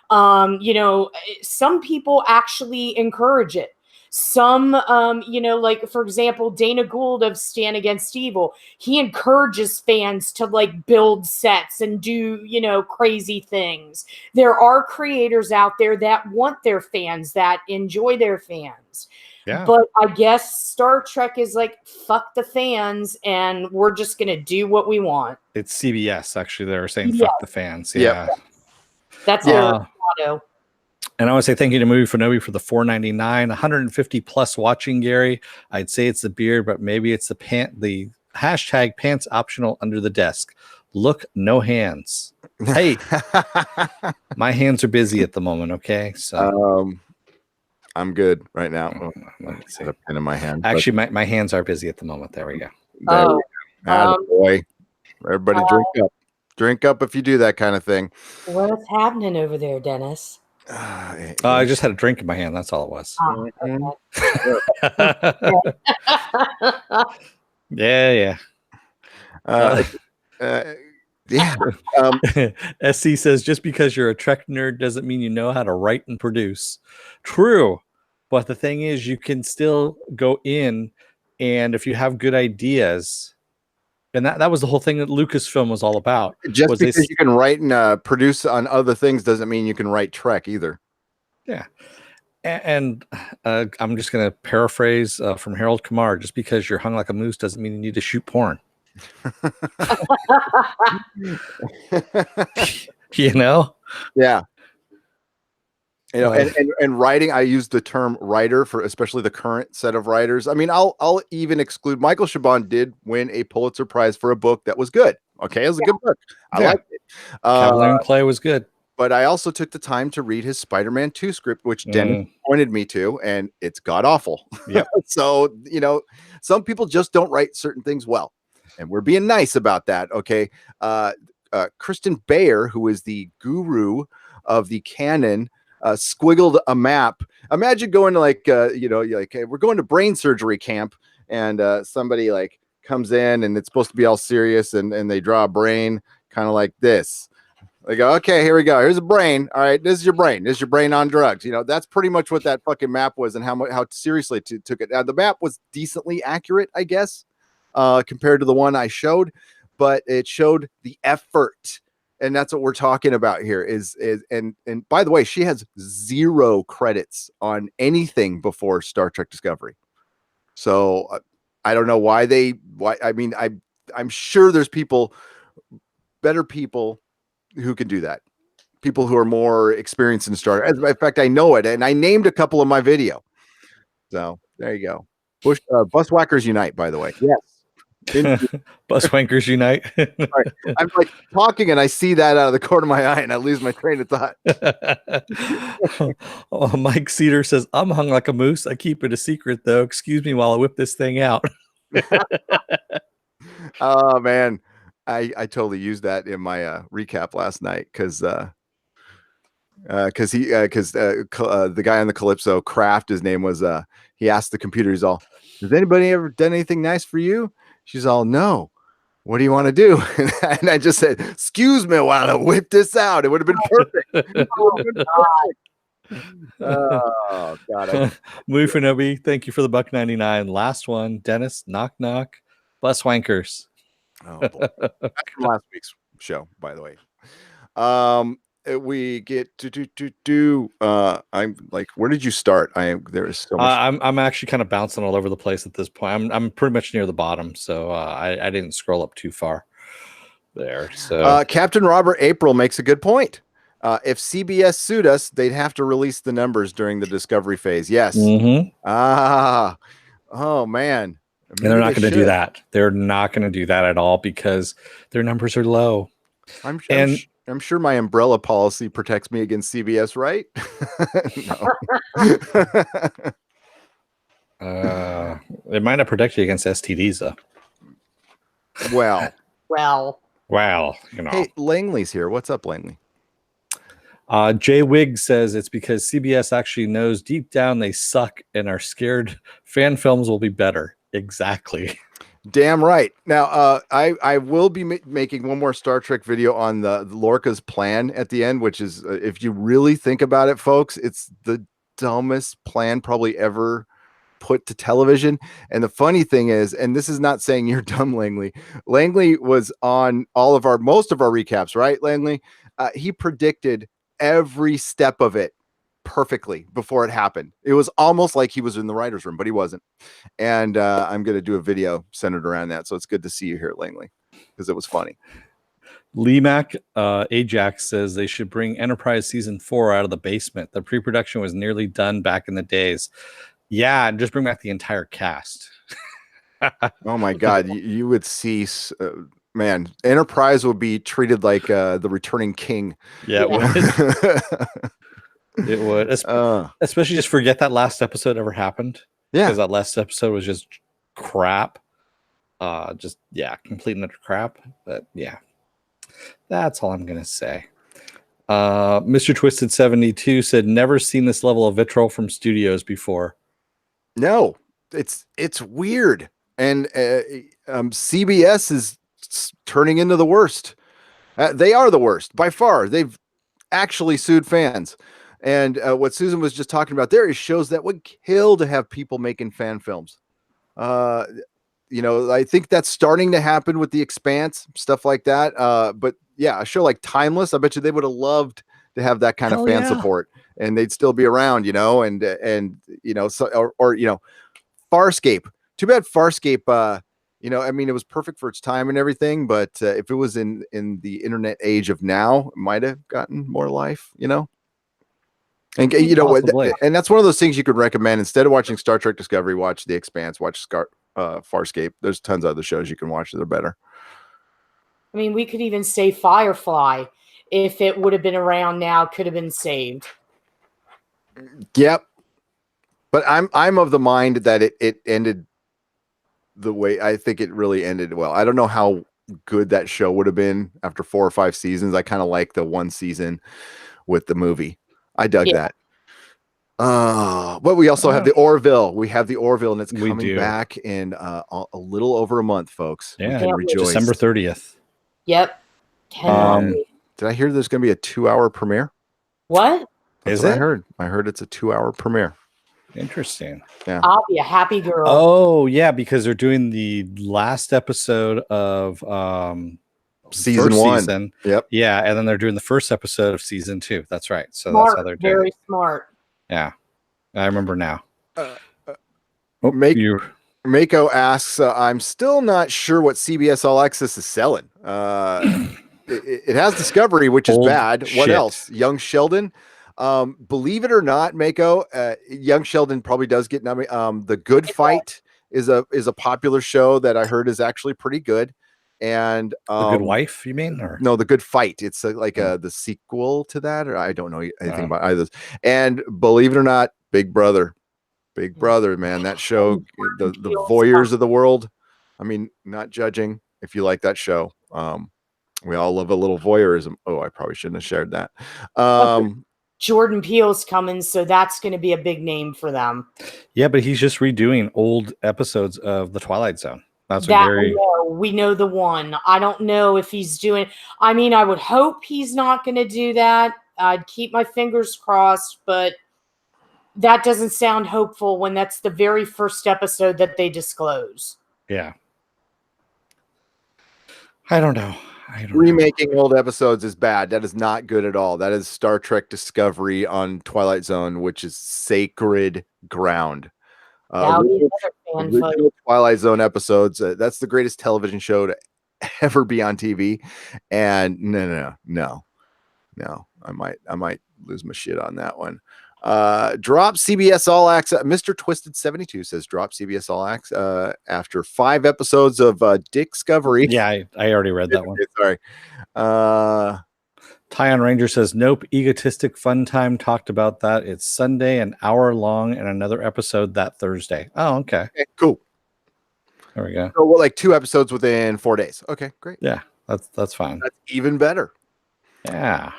Some people actually encourage it. Some, like, for example, Dana Gould of Stand Against Evil, he encourages fans to build sets and do, crazy things. There are creators out there that want their fans, that enjoy their fans. Yeah. But I guess Star Trek is fuck the fans, and we're just going to do what we want. It's CBS, actually. They were saying fuck the fans. Yeah. Yep. That's their motto. And I want to say thank you to Movie for Nobi for the $4.99, 150 plus watching, Gary. I'd say it's the beard, but maybe it's the hashtag pants optional under the desk. Look, no hands. Hey, my hands are busy at the moment. Okay. So, I'm good right now. Let me see. A pen in my hand. Actually, my hands are busy at the moment. There we go. Boy. Everybody drink up. Drink up if you do that kind of thing. What's happening over there, Dennis? I just had a drink in my hand. That's all it was. Yeah. Yeah. SC says, just because you're a Trek nerd doesn't mean you know how to write and produce. True. But the thing is, you can still go in, and if you have good ideas, and that was the whole thing that Lucasfilm was all about. Just because you can write and produce on other things doesn't mean you can write Trek either. Yeah. And I'm just going to paraphrase from Harold Kumar. Just because you're hung like a moose doesn't mean you need to shoot porn. Yeah. And writing, I use the term writer for especially the current set of writers. I mean, I'll even exclude Michael Chabon did win a Pulitzer Prize for a book that was good. Okay, it was a good book. I liked it. Cavalier and Clay was good. but I also took the time to read his Spider-Man 2 script, which Dennis pointed me to, and it's god awful. Yep. So, some people just don't write certain things well, and we're being nice about that. Okay. Kristen Bayer, who is the guru of the canon, squiggled a map. Imagine going to you're like, hey, we're going to brain surgery camp, and somebody like comes in and it's supposed to be all serious, and they draw a brain kind of like this. They go, okay, here we go. Here's a brain. All right, this is your brain. This is your brain on drugs. That's pretty much what that fucking map was, and how seriously took it. The map was decently accurate, I guess, compared to the one I showed, but it showed the effort, and that's what we're talking about here. And by the way, she has 0 credits on anything before Star Trek Discovery. So I don't know why. I mean, I'm sure there's better people who can do that. People who are more experienced in Star Trek. As a matter of fact, I know it, and I named a couple of my video. So there you go. Buswhackers Unite, by the way. Yes. Buswankers Unite. Right. I'm like talking and I see that out of the corner of my eye and I lose my train of thought. Mike Cedar says, I'm hung like a moose. I keep it a secret though. Excuse me while I whip this thing out. Oh man. I totally used that in my recap last night because the guy on the Calypso, Kraft, his name was, he asked the computer, he's all, has anybody ever done anything nice for you? She's all, no. What do you want to do? And I just said, excuse me while I whip this out. It would have been perfect. Oh, God. Mufinobi, thank you for the $1.99. Last one, Dennis, knock, knock. Buswankers. Oh, boy. That's from last week's show, by the way. We get to I'm like, where did you start? There is so much. I'm actually kind of bouncing all over the place at this point. I'm pretty much near the bottom, so I didn't scroll up too far there. So Captain Robert April makes a good point. If CBS sued us, they'd have to release the numbers during the discovery phase. Yes. Oh man. And they're not going to do that. They're not going to do that at all because their numbers are low. I'm sure my umbrella policy protects me against CBS, right? It might not protect you against STDs, though. Well. Hey, Langley's here. What's up, Langley? Jay Wigg says it's because CBS actually knows deep down they suck and are scared fan films will be better. Exactly. Damn right. Now, I will be making one more Star Trek video on the Lorca's plan at the end, which is, if you really think about it, folks, it's the dumbest plan probably ever put to television. And the funny thing is, and this is not saying you're dumb, Langley. Langley was on most of our recaps, right, Langley? He predicted every step of it perfectly before it happened. It was almost like he was in the writer's room, but he wasn't. And I'm going to do a video centered around that. So it's good to see you here, Langley, because it was funny. Lee Mac Ajax says they should bring Enterprise Season 4 out of the basement. The pre-production was nearly done back in the days. Yeah, and just bring back the entire cast. Oh my God. You would see... man, Enterprise would be treated like the returning king. Yeah, it would. It would. Especially just forget that last episode ever happened. Yeah. Because that last episode was just crap. Complete and utter crap. But yeah. That's all I'm going to say. Mr. Twisted 72 said, never seen this level of vitriol from studios before. No, it's weird. And CBS is turning into the worst. They are the worst by far. They've actually sued fans. And what Susan was just talking about there is shows that would kill to have people making fan films. I think that's starting to happen with The Expanse, stuff like that. But yeah, a show like Timeless, I bet you they would have loved to have that kind of fan support, and they'd still be around, and Farscape. Too bad Farscape, it was perfect for its time and everything, but if it was in the internet age of now, it might have gotten more life, And and that's one of those things you could recommend. Instead of watching Star Trek Discovery, watch The Expanse, watch Farscape. There's tons of other shows you can watch that are better. I mean, we could even say Firefly. if it would have been around now, could have been saved. Yep. But I'm of the mind that it ended the way I think it really ended well. I don't know how good that show would have been after 4 or 5 seasons. I kind of like the one season with the movie. I dug that. But we also have the Orville. We have the Orville, and it's coming back in a little over a month, folks. Yeah, we can rejoice. December 30th. Yep. Did I hear there's going to be a 2-hour premiere? What? That's what I heard. I heard it's a 2-hour premiere. Interesting. Yeah. I'll be a happy girl. Oh, yeah, because they're doing the last episode of season 1. Yep. Yeah, and then they're doing the first episode of season 2. That's right. So smart, that's how they're doing very it. smart. Yeah. I remember now. Mako asks, I'm still not sure what CBS All Access is selling. It has Discovery, which is bad. What else? Young Sheldon. Believe it or not, Mako, Young Sheldon probably does get nominated. The Good Fight is a popular show that I heard is actually pretty good. And The Good Wife, you mean? Or no, The Good Fight. It's the sequel to that, or I don't know anything about either. And believe it or not, Big Brother, man, that show, the voyeurs of the world. I mean, not judging if you like that show. We all love a little voyeurism. Oh, I probably shouldn't have shared that. Jordan Peele's coming, so that's going to be a big name for them. Yeah, but he's just redoing old episodes of The Twilight Zone. That's what Gary... we know the one. I don't know if he's doing. I mean, I would hope he's not going to do that. I'd keep my fingers crossed, but that doesn't sound hopeful when that's the very first episode that they disclose. Yeah. I don't know. Remaking old episodes is bad. That is not good at all. That is Star Trek Discovery on Twilight Zone, which is sacred ground. Original Twilight Zone episodes. That's the greatest television show to ever be on TV. And no. I might lose my shit on that one. Drop CBS All Access. Mr. Twisted 72 says drop CBS All Access after 5 episodes of Discovery. Yeah, I already read that one. Sorry. Tyon Ranger says nope. Egotistic Fun Time talked about that. It's Sunday, an hour long, and another episode that Thursday. Oh, okay. Cool. There we go. So we're 2 episodes within 4 days. Okay, great. Yeah, that's fine. That's even better. Yeah.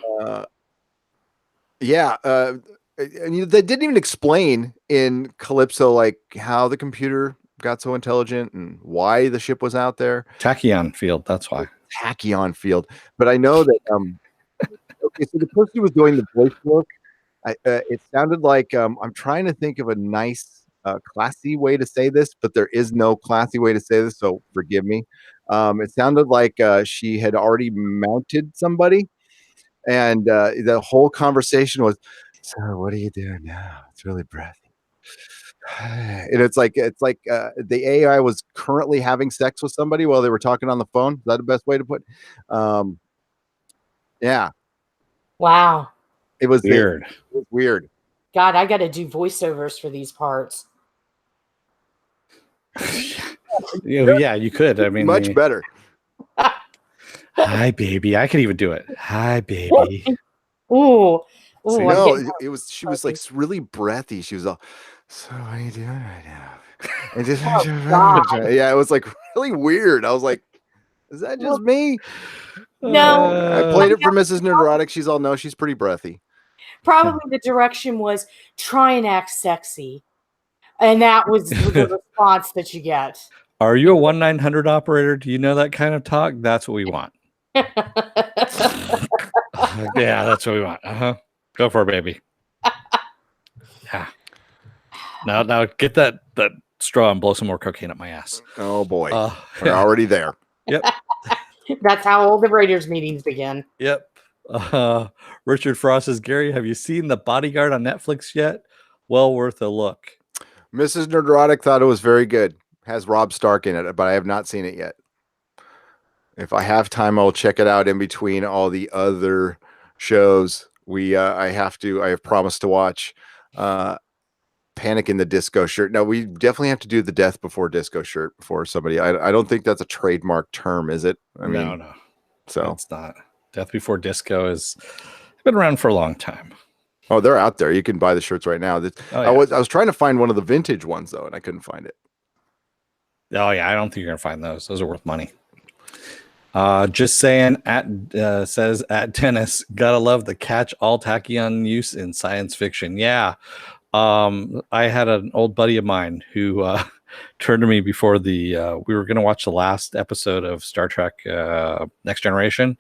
And they didn't even explain in Calypso how the computer got so intelligent and why the ship was out there. Tachyon field, that's why. Tachyon field. But I know that okay, so the person who was doing the voice work, it sounded like I'm trying to think of a nice classy way to say this, but there is no classy way to say this, so forgive me. It sounded like she had already mounted somebody, and the whole conversation was, so what are you doing now? It's really breathy. And it's like the AI was currently having sex with somebody while they were talking on the phone. Is that the best way to put it? Yeah. Wow. It was weird. It was weird. God, I got to do voiceovers for these parts. Yeah, you could. I mean, much better. Hi, baby. I could even do it. Hi, baby. Ooh. See, no, it was. She was really breathy. She was all. So what are you doing right now? And just, yeah, it was really weird. I was like, is that just me? No. I played it for Mrs. Nerdrotic. She's all, no, she's pretty breathy. Probably the direction was try and act sexy. And that was the response that you get. Are you a 1-900 operator? Do you know that kind of talk? That's what we want. Yeah, that's what we want. Go for it, baby. Yeah. Now get that straw and blow some more cocaine up my ass. Oh boy. We're already there. Yep. That's how all the Raiders meetings begin. Yep. Richard Frost says, Gary, have you seen The Bodyguard on Netflix yet? Well worth a look. Mrs. Nerdrotic thought it was very good. Has Rob Stark in it, but I have not seen it yet. If I have time, I'll check it out in between all the other shows. I have promised to watch Panic in the Disco Shirt. Now we definitely have to do the Death Before Disco Shirt before somebody. I don't think that's a trademark term, is it? I mean, no. So it's not. Death Before Disco has been around for a long time. Oh, they're out there. You can buy the shirts right now. I was trying to find one of the vintage ones though, and I couldn't find it. Oh yeah, I don't think you're gonna find those. Those are worth money. Just saying. Says at Dennis, gotta love the catch-all tachyon use in science fiction. Yeah, I had an old buddy of mine who turned to me before we were gonna watch the last episode of Star Trek Next Generation,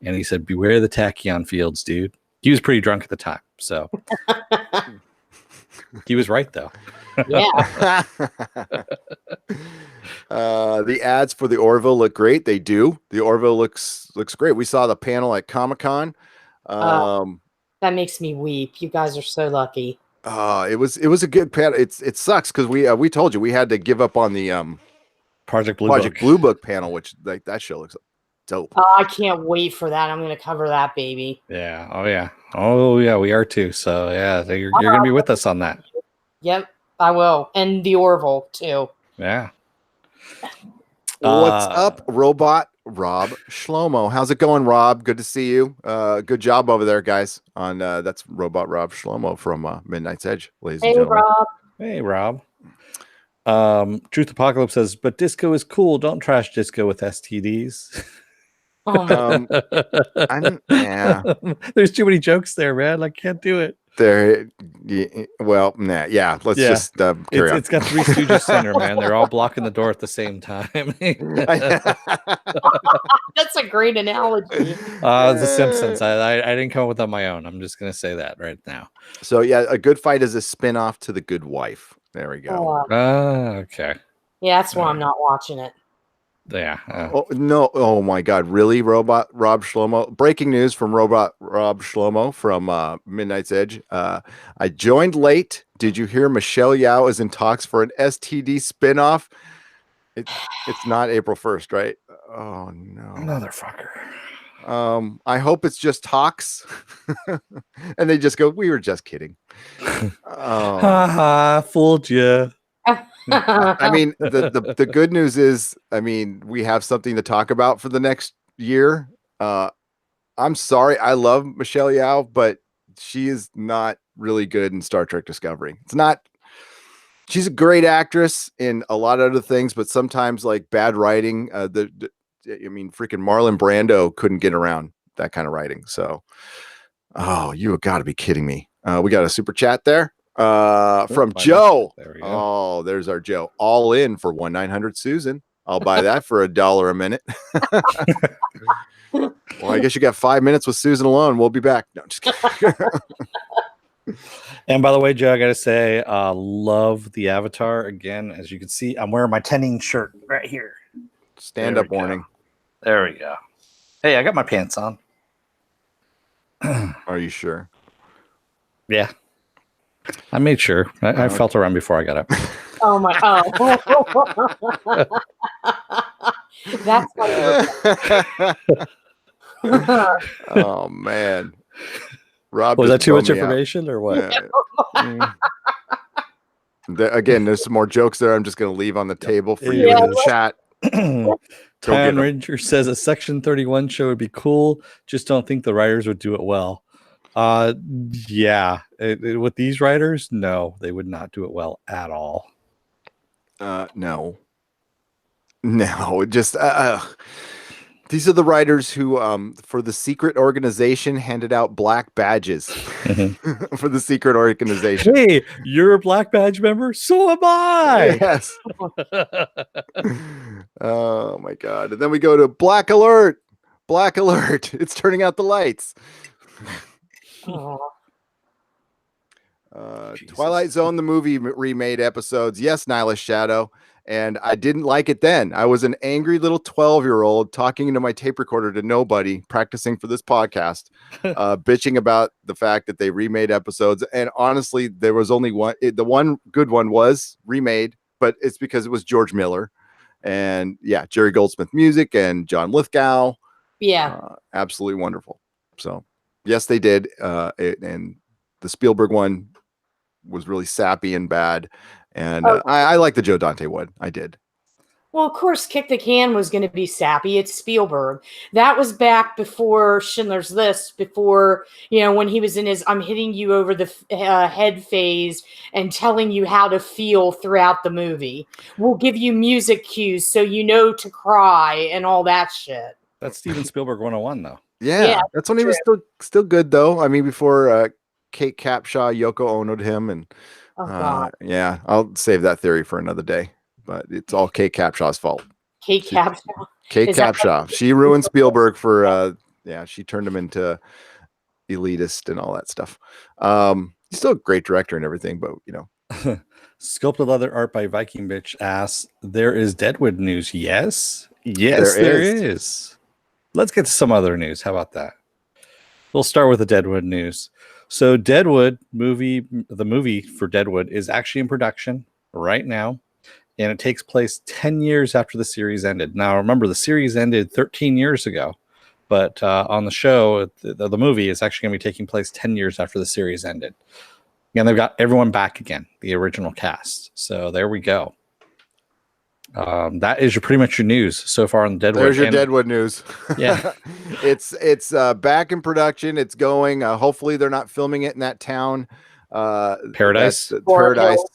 and he said, "Beware the tachyon fields, dude." He was pretty drunk at the time, so he was right though. Yeah. The ads for the Orville look great. They do. The Orville looks great. We saw the panel at Comic-Con. That makes me weep. You guys are so lucky. It was a good panel. It sucks because we told you we had to give up on the Project Blue Book panel, which like that show looks dope. I can't wait for that. I'm going to cover that baby. Yeah. Oh yeah. We are too. So yeah, you're gonna be with us on that. Yep, I will, and the Orville too. Yeah. What's up, Robot Rob Shlomo? How's it going, Rob? Good to see you. Good job over there, guys. On that's Robot Rob Shlomo from Midnight's Edge, ladies and gentlemen. Rob. Hey, Rob. Truth Apocalypse says, but disco is cool. Don't trash disco with STDs. Yeah. There's too many jokes there, man. I can't do it. Let's just carry on. It's got Three Stooges Center, man. They're all blocking the door at the same time. That's a great analogy. The Simpsons. I didn't come up with on my own. I'm just gonna say that right now. So yeah, A Good Fight is a spin-off to The Good Wife. There we go. Okay. Yeah, that's why I'm not watching it. Yeah. Oh no! Oh my God! Really, Robot Rob Shlomo? Breaking news from Robot Rob Shlomo from Midnight's Edge. I joined late. Did you hear Michelle Yeoh is in talks for an STD spinoff? It's not April 1st, right? Oh no! Another fucker. I hope it's just talks, and they just go, "We were just kidding." Fooled you. I mean, the good news is, I mean, we have something to talk about for the next year. I'm sorry, I love Michelle Yeoh, but she is not really good in Star Trek Discovery. She's a great actress in a lot of other things, but sometimes like bad writing. Freaking Marlon Brando couldn't get around that kind of writing. So, you have got to be kidding me. We got a super chat there. From Joe. There we go. Oh, there's our Joe. All in for 1-900 Susan. I'll buy that for $1 a minute. Well, I guess you got 5 minutes with Susan alone. We'll be back. No, just kidding. And by the way, Joe, I gotta say, love the avatar again. As you can see, I'm wearing my Tenning shirt right here. Stand up warning. There we go. Hey, I got my pants on. Are you sure? Yeah. I made sure. I felt around before I got up. Oh my! That's Oh man, Rob, was that too much information or what? Again, there's some more jokes there. I'm just going to leave on the table for you in the chat. Time Ranger says a Section 31 show would be cool. Just don't think the writers would do it well. With these writers, no, they would not do it well at all. No, just these are the writers who for the secret organization handed out black badges for the secret organization. Hey, you're a black badge member, so am I. Yes. Oh my God. And then we go to Black Alert, it's turning out the lights. Twilight Zone, the movie remade episodes. Yes, Nihilist Shadow. And I didn't like it then. I was an angry little 12-year-old talking into my tape recorder to nobody, practicing for this podcast, bitching about the fact that they remade episodes. And honestly, there was only one. The one good one was remade, but it's because it was George Miller. And yeah, Jerry Goldsmith music and John Lithgow. Yeah. Absolutely wonderful. So yes, they did. And the Spielberg one was really sappy and bad. And I like the Joe Dante one. I did. Well, of course, Kick the Can was going to be sappy. It's Spielberg. That was back before Schindler's List, before, when he was in his I'm hitting you over the head phase and telling you how to feel throughout the movie. We'll give you music cues so you know to cry and all that shit. That's Steven Spielberg 101, though. Yeah, that's when he was still good, though. I mean, before Kate Capshaw, Yoko Ono'd him. And yeah, I'll save that theory for another day. But it's all Kate Capshaw's fault. Kate Capshaw. Kate Capshaw. She ruined Spielberg for, she turned him into elitist and all that stuff. He's still a great director and everything, but, Sculpted leather art by Viking Bitch asks, there is Deadwood news. Yes, there is. Let's get to some other news. How about that? We'll start with the Deadwood news. So Deadwood the movie for Deadwood is actually in production right now. And it takes place 10 years after the series ended. Now, remember, the series ended 13 years ago. But on the show, the movie is actually going to be taking place 10 years after the series ended. And they've got everyone back again, the original cast. So there we go. That is pretty much your news so far on Deadwood. There's your Deadwood news. Yeah. It's back in production. It's going. Hopefully, they're not filming it in that town. Paradise. Paradise.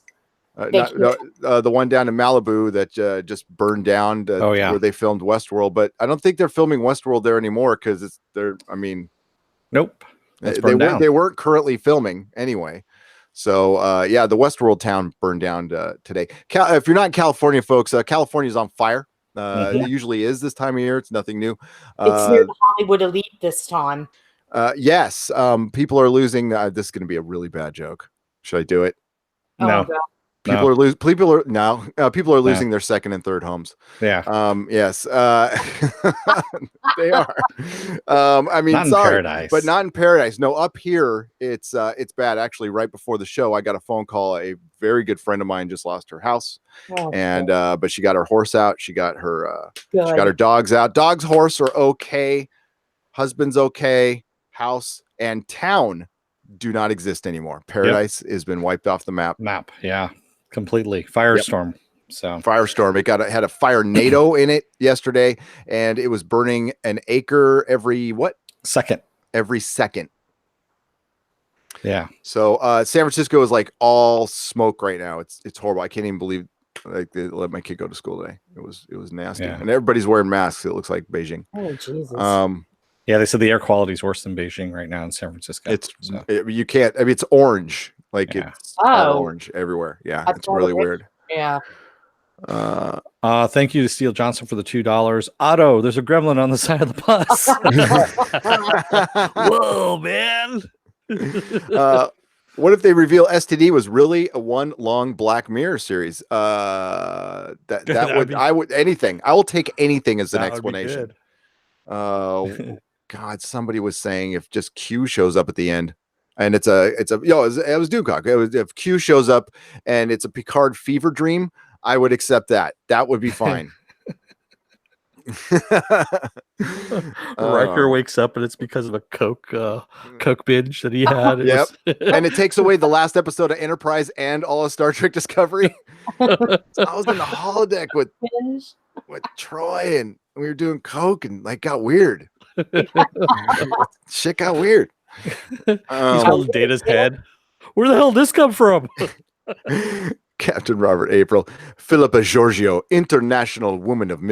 The one down in Malibu that just burned down where they filmed Westworld, but I don't think they're filming Westworld there anymore because nope, they weren't currently filming anyway. So the Westworld town burned down today. If you're not in California, folks, California's on fire. It usually is this time of year. It's nothing new. It's near the Hollywood elite this time. Yes, people are losing. This is going to be a really bad joke. Should I do it? No. People are losing their second and third homes. Yeah. Yes. They are. I mean, not in Paradise. But not in Paradise. No, up here it's bad. Actually, right before the show, I got a phone call. A very good friend of mine just lost her house, but she got her horse out. She got her dogs out. Dogs, horse are okay. Husband's okay. House and town do not exist anymore. Paradise has been wiped off the map. Yeah. Completely firestorm. So firestorm. It had a fire NATO in it yesterday, and it was burning an acre every second. Every second. Yeah. So San Francisco is like all smoke right now. It's horrible. I can't even believe they let my kid go to school today. It was nasty, and everybody's wearing masks. It looks like Beijing. Oh Jesus. Yeah, they said the air quality is worse than Beijing right now in San Francisco. You can't. I mean, it's orange. Like it's orange everywhere. Yeah, it's really weird. Yeah. Thank you to Steele Johnson for the $2. Otto, there's a gremlin on the side of the bus. Whoa, man. What if they reveal STD was really a one long Black Mirror series? I would anything. I will take anything as an explanation. God, somebody was saying if just Q shows up at the end. And it was Dewcock. If Q shows up and it's a Picard fever dream, I would accept that. That would be fine. Riker wakes up and it's because of a Coke binge that he had. And it takes away the last episode of Enterprise and all of Star Trek Discovery. So I was in the holodeck with Troy and we were doing Coke and got weird. Shit got weird. He's holding Data's head. Where the hell did this come from? Captain Robert April, Philippa Giorgio, interdimensional woman of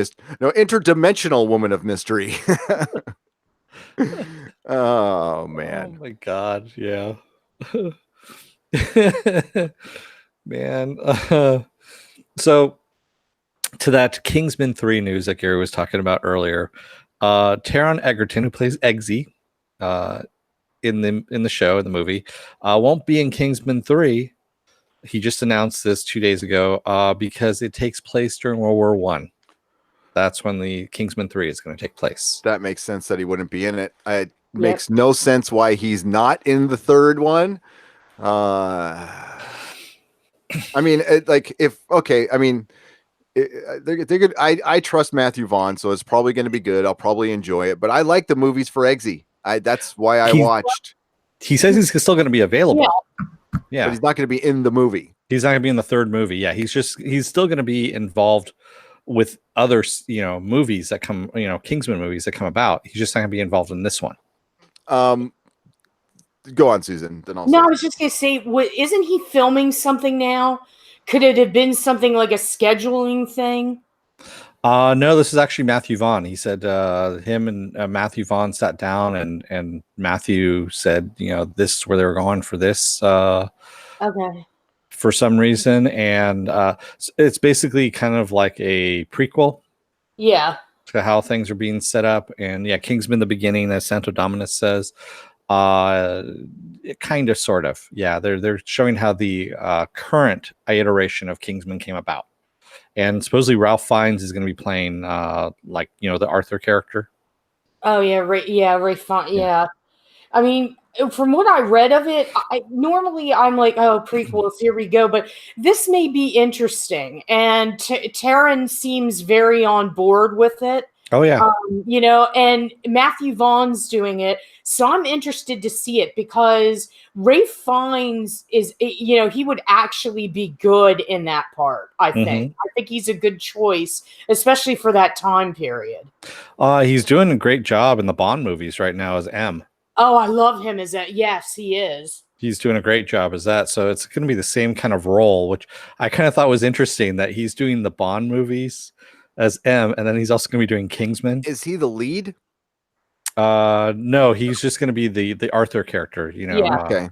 mystery. Oh man! Oh my God! Yeah, man. So to that Kingsman 3 news that Gary was talking about earlier, Taron Egerton, who plays Eggsy, in the show, in the movie, won't be in Kingsman 3. He just announced this 2 days ago because it takes place during World War One. That's when the Kingsman 3 is going to take place. That makes sense that he wouldn't be in it. It makes no sense why he's not in the third one. I mean, they're good. I trust Matthew Vaughn, so it's probably going to be good. I'll probably enjoy it. But I like the movies for Eggsy. That's why I watched. He says he's still going to be available. Yeah, but he's not going to be in the movie. He's not going to be in the third movie. Yeah, he's still going to be involved with other, movies that come, Kingsman movies that come about. He's just not going to be involved in this one. Go on, Susan. Then I'll No, say. I was just going to say, isn't he filming something now? Could it have been something like a scheduling thing? No, this is actually Matthew Vaughn. He said him and Matthew Vaughn sat down and Matthew said, this is where they were going for this Okay. for some reason. And it's basically kind of like a prequel Yeah. to how things are being set up. And yeah, Kingsman, the beginning, as Santo Dominus says, kind of, sort of. Yeah, they're showing how the current iteration of Kingsman came about. And supposedly Ralph Fiennes is going to be playing, the Arthur character. Oh yeah, Ray Fiennes. Yeah. I mean, from what I read of it, normally I'm like, oh, prequels, here we go. But this may be interesting, and Taron seems very on board with it. Oh yeah, and Matthew Vaughn's doing it, so I'm interested to see it because Ray Fiennes is, he would actually be good in that part. I think he's a good choice, especially for that time period. He's doing a great job in the Bond movies right now as M. Oh, I love him as that. Yes, he is. He's doing a great job as that. So it's going to be the same kind of role, which I kind of thought was interesting that he's doing the Bond movies as M, and then he's also going to be doing Kingsman. Is he the lead? No, he's just going to be the Arthur character. Yeah. Okay.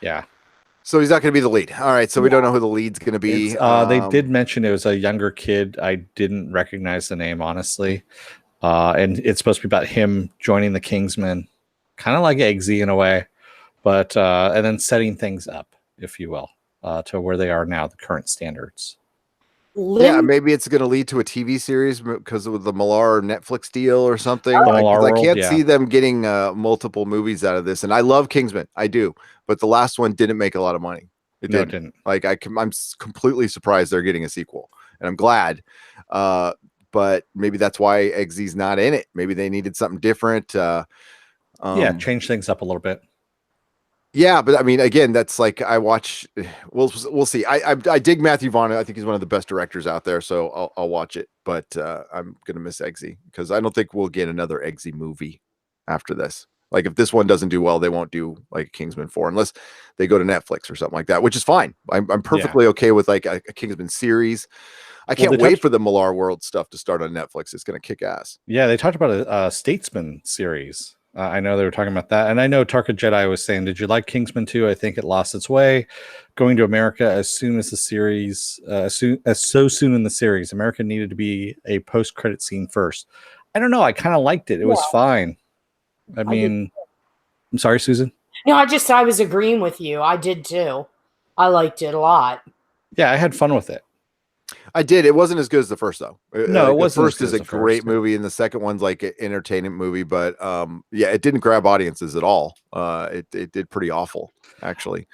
Yeah. So he's not going to be the lead. All right. So we don't know who the lead's going to be. They did mention it was a younger kid. I didn't recognize the name, honestly. And it's supposed to be about him joining the Kingsmen, kind of like Eggsy in a way, but and then setting things up, if you will, to where they are now, the current standards. Yeah, maybe it's going to lead to a TV series because of the Millar Netflix deal or something. I can't see them getting multiple movies out of this. And I love Kingsman, I do, but the last one didn't make a lot of money. It didn't. I'm completely surprised they're getting a sequel, and I'm glad. But maybe that's why Eggsy's not in it. Maybe they needed something different. Change things up a little bit. Yeah, but I mean, again, that's like I watch. We'll see. I dig Matthew Vaughn. I think he's one of the best directors out there. So I'll watch it. But I'm gonna miss Eggsy because I don't think we'll get another Eggsy movie after this. Like if this one doesn't do well, they won't do like Kingsman 4 unless they go to Netflix or something like that, which is fine. I'm perfectly okay with like a Kingsman series. I can't wait for the Millar World stuff to start on Netflix. It's gonna kick ass. Yeah, they talked about a Statesman series. I know they were talking about that. And I know Tarka Jedi was saying, did you like Kingsman 2? I think it lost its way. Going to America as soon as the series, so soon in the series, America needed to be a post-credit scene first. I don't know. I kind of liked it. It was fine. I mean, I'm sorry, Susan. No, I was agreeing with you. I did too. I liked it a lot. Yeah, I had fun with it. I did. It wasn't as good as the first, though. No, it wasn't. The first is a great movie, and the second one's like an entertainment movie. But it didn't grab audiences at all. It did pretty awful, actually.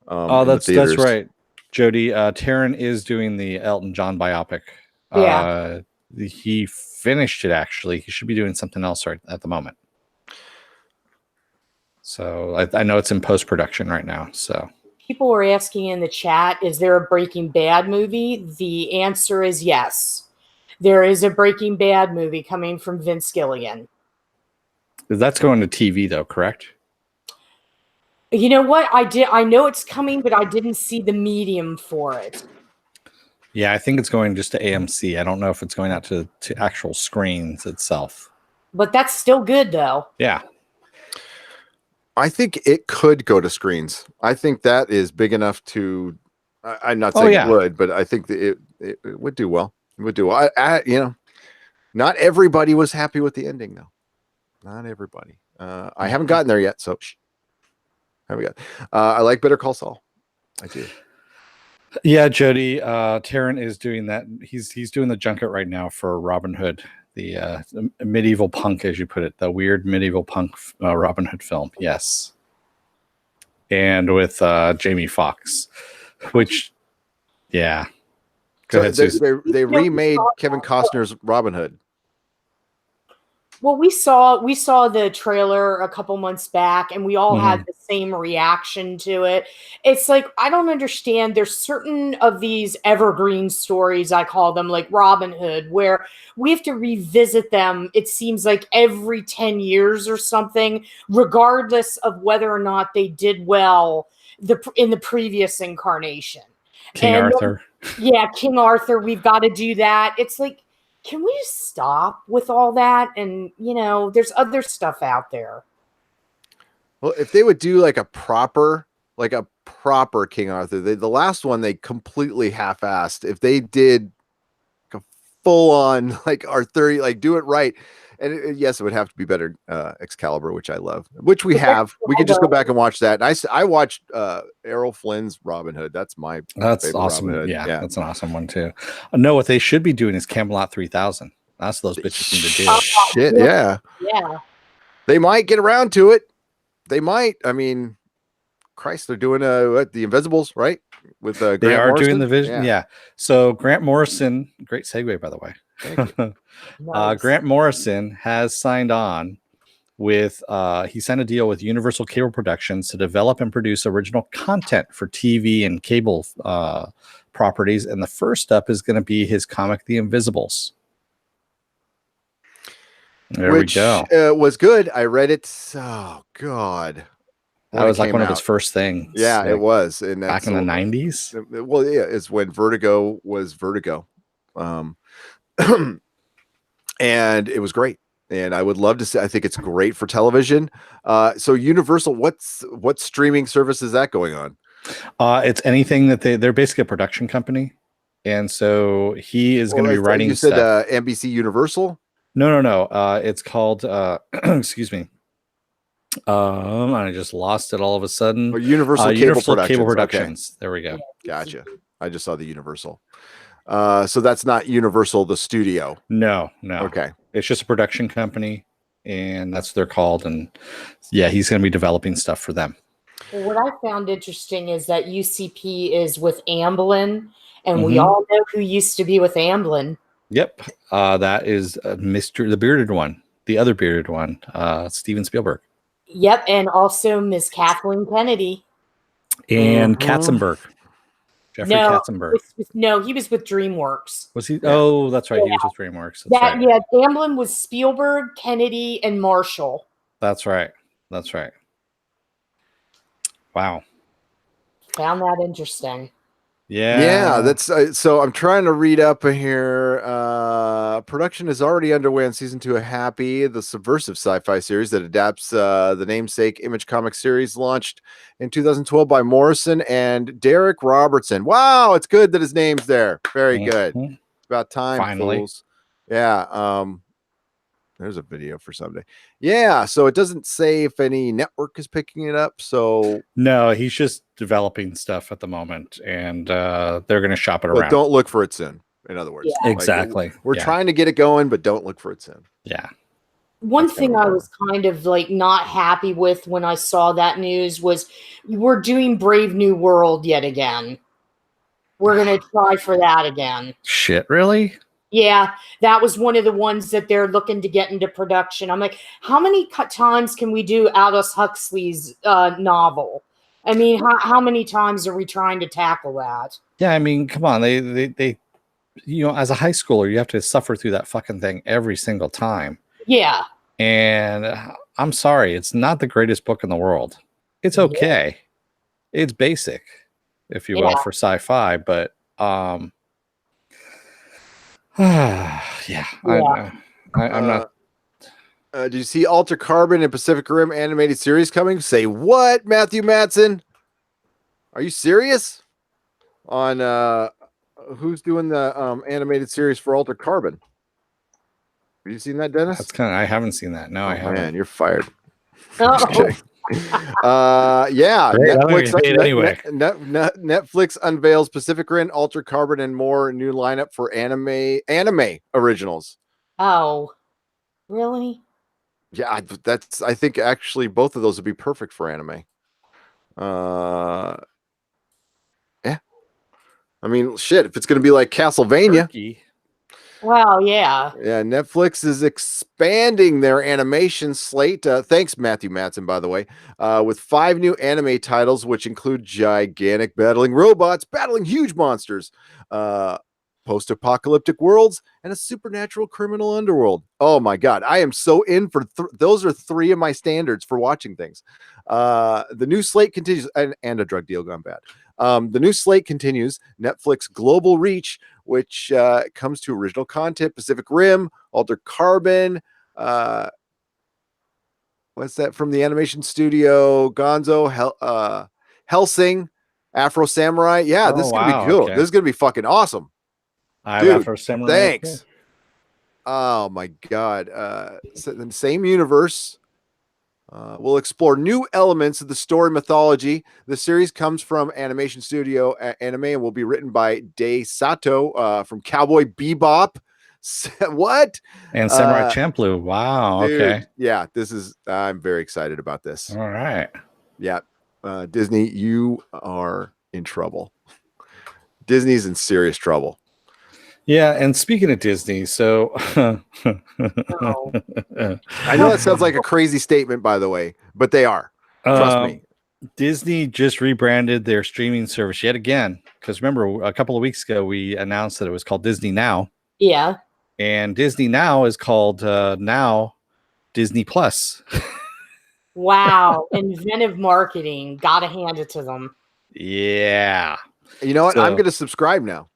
That's right, Jody. Taron is doing the Elton John biopic. Yeah, he finished it. Actually, he should be doing something else right at the moment. So I know it's in post production right now. So. People were asking in the chat, is there a Breaking Bad movie? The answer is yes. There is a Breaking Bad movie coming from Vince Gilligan. That's going to TV though, correct? You know what? I know it's coming, but I didn't see the medium for it. Yeah, I think it's going just to AMC. I don't know if it's going out to actual screens itself. But that's still good though. Yeah. I think it could go to screens. I think that is big enough to. I'm not saying it would, but I think that it would do well. It would do well. Not everybody was happy with the ending, though. Not everybody. I haven't gotten there yet, so haven't got. I like Better Call Saul. I do. Yeah, Jody. Taron is doing that. He's doing the junket right now for Robin Hood. The medieval punk, as you put it, the weird medieval punk Robin Hood film. Yes. And with Jamie Foxx, which, yeah. Go ahead, Susan. They remade Kevin Costner's Robin Hood. Well, we saw the trailer a couple months back, and we all had the same reaction to it. It's like, I don't understand. There's certain of these evergreen stories, I call them, like Robin Hood, where we have to revisit them. It seems like every 10 years or something, regardless of whether or not they did well in the previous incarnation. King Arthur. Yeah, King Arthur. We've got to do that. It's like, can we just stop with all that? And, there's other stuff out there. Well, if they would do like a proper King Arthur, the last one, they completely half-assed. If they did a full-on, like, Arthur, like, do it right. And yes, it would have to be better Excalibur, which I love, which we have. We could just go back and watch that. And I watched Errol Flynn's Robin Hood. That's awesome. Robin Hood. Yeah, that's an awesome one too. No, what they should be doing is Camelot 3000. That's what those bitches need to do. Shit, yeah. They might get around to it. They might. I mean, Christ, they're doing the Invisibles, right? With Grant Morrison? Doing the vision. Yeah. So Grant Morrison, great segue, by the way. Nice. Grant Morrison has signed on with he signed a deal with Universal Cable Productions to develop and produce original content for TV and cable properties, and the first up is going to be his comic The Invisibles. Which was good. I read it. Oh God, that was like one of his first things. Yeah, like, it was. And back in the 90s. Well, yeah, it's when Vertigo was Vertigo. And it was great. And I would love to see. I think it's great for television. So Universal, what streaming service is that going on? It's anything that they're basically a production company, and so he is going to be writing. You said NBC Universal. No. It's called. Excuse me. I just lost it all of a sudden. Universal Cable Productions. Okay. There we go. Gotcha. I just saw the Universal. So that's not Universal, the studio. No. Okay. It's just a production company, and that's what they're called. And yeah, he's going to be developing stuff for them. Well, what I found interesting is that UCP is with Amblin, and we all know who used to be with Amblin. Yep. That is the bearded one, the other bearded one, Steven Spielberg. Yep. And also Miss Kathleen Kennedy. And Katzenberg. Jeffrey Katzenberg. No, he was with DreamWorks. Was he? Oh, that's right. Yeah. He was with DreamWorks. Right. Yeah, Amblin was Spielberg, Kennedy, and Marshall. That's right. Wow. Found that interesting. Yeah, that's so I'm trying to read up here. Production is already underway on season 2 of Happy, the subversive sci-fi series that adapts the namesake Image comic series launched in 2012 by Morrison and Derek Robertson. Wow, it's good that his name's there. Very good. It's about time, finally. Fools. Yeah. There's a video for someday. Yeah, so it doesn't say if any network is picking it up. So no, he's just developing stuff at the moment, and they're going to shop it around. But don't look for it soon. In other words, exactly. We're trying to get it going, but don't look for it soon. Yeah. One thing I was kind of like not happy with when I saw that news was we're doing Brave New World yet again. We're going to try for that again. Shit, really? Yeah, that was one of the ones that they're looking to get into production. I'm like, how many times can we do Aldous Huxley's novel? I mean, how many times are we trying to tackle that? Yeah, I mean, come on. They as a high schooler, you have to suffer through that fucking thing every single time. Yeah. And I'm sorry, it's not the greatest book in the world. It's okay. Yeah. It's basic, if you will, for sci-fi, but I'm not. Did you see Alter Carbon and Pacific Rim animated series coming? Say what, Matthew Matson? Are you serious? On who's doing the animated series for Alter Carbon? Have you seen that, Dennis? That's I haven't seen that. No, I haven't. Man, you're fired. Oh. Yeah. Netflix, Netflix unveils Pacific Rim, Alter Carbon, and more new lineup for anime originals. Oh, really? Yeah, I think actually both of those would be perfect for anime. Yeah. I mean, shit, if it's going to be like Castlevania. Wow, yeah. Yeah, Netflix is expanding their animation slate. Thanks, Matthew Matson, by the way, with 5 new anime titles, which include gigantic battling robots, battling huge monsters, post-apocalyptic worlds, and a supernatural criminal underworld. Oh my God, I am so in for those are 3 of my standards for watching things. The new slate continues, and a drug deal gone bad. The new slate continues. Netflix global reach, which comes to original content, Pacific Rim, Altered Carbon. What's that from the animation studio? Gonzo, Helsing, Afro Samurai. Yeah, this is gonna be cool. Okay. This is gonna be fucking awesome. I have Dude, Afro Samurai. thanks. Oh my God. The same universe. We'll explore new elements of the story mythology. The series comes from animation studio Anime and will be written by Dei Sato from Cowboy Bebop. What? And Samurai Champloo. Wow. Dude, Okay. yeah, I'm very excited about this. All right. Yeah. Disney, you are in trouble. Disney's in serious trouble. Yeah, and speaking of Disney, so Oh. I know that sounds like a crazy statement, by the way, but they are. Trust me. Disney just rebranded their streaming service yet again. Because remember, a couple of weeks ago, we announced that it was called Disney Now. Yeah. And Disney Now is called now Disney Plus. Wow. Inventive marketing. Gotta hand it to them. Yeah. You know what? So- I'm going to subscribe now.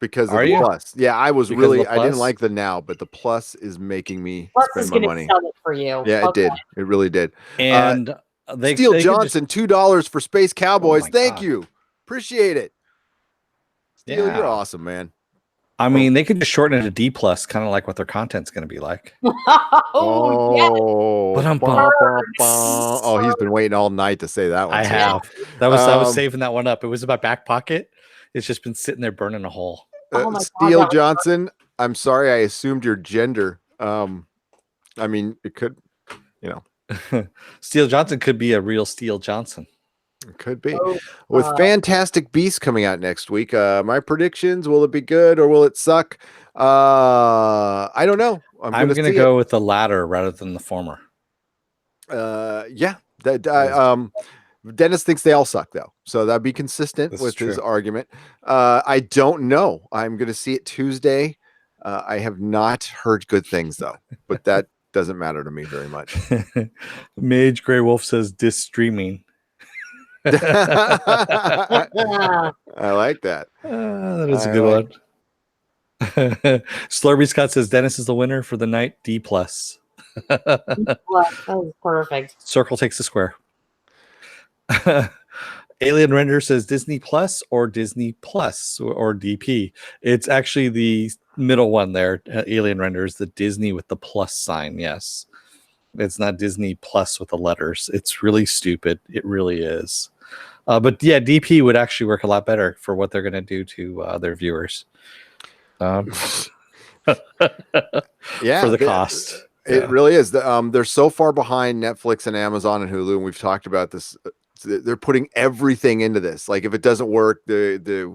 Because of Are the you? plus. Yeah, I was Because of really the I didn't plus? like the Now, but the plus is making me Plus spend is my gonna money. sell it for you. Yeah, it did. It really did. And Steel they could Johnson, $2 for Space Cowboys. my Thank God. you. Appreciate it. Steel, Yeah. you're awesome, man. I mean, they could just shorten it to D plus, kind of like what their content's going to be like. Oh, yes. Oh, he's been waiting all night to say that one. I too. have. I was Um, saving that one up. It was in my back pocket. It's just been sitting there burning a hole. Oh my God, Steel that was Johnson, I'm sorry I assumed your gender. I mean, it could, Steel Johnson could be a real Steel Johnson. it could be. Oh, With Fantastic Beasts coming out next week, my predictions, will it be good or will it suck? I don't know. I'm I'm going going to go with the latter rather than the former. Yeah. Dennis thinks they all suck, though. So that'd be consistent This with is his true. argument. I don't know. I'm going to see it Tuesday. I have not heard good things, though, but that doesn't matter to me very much. Mage Grey Wolf says dis streaming. I like that. That is a I good like- one. Slurby Scott says Dennis is the winner for the night. D plus. that was perfect. Circle takes the square. Alien Render says Disney Plus or Disney Plus or DP. It's actually the middle one there. Alien Render is the Disney with the plus sign. Yes. It's not Disney Plus with the letters. It's really stupid. It really is. But yeah, DP would actually work a lot better for what they're going to do to their viewers. Yeah. For the cost. It really is. They're so far behind Netflix and Amazon and Hulu, and we've talked about this. They're putting everything into this. Like if it doesn't work, they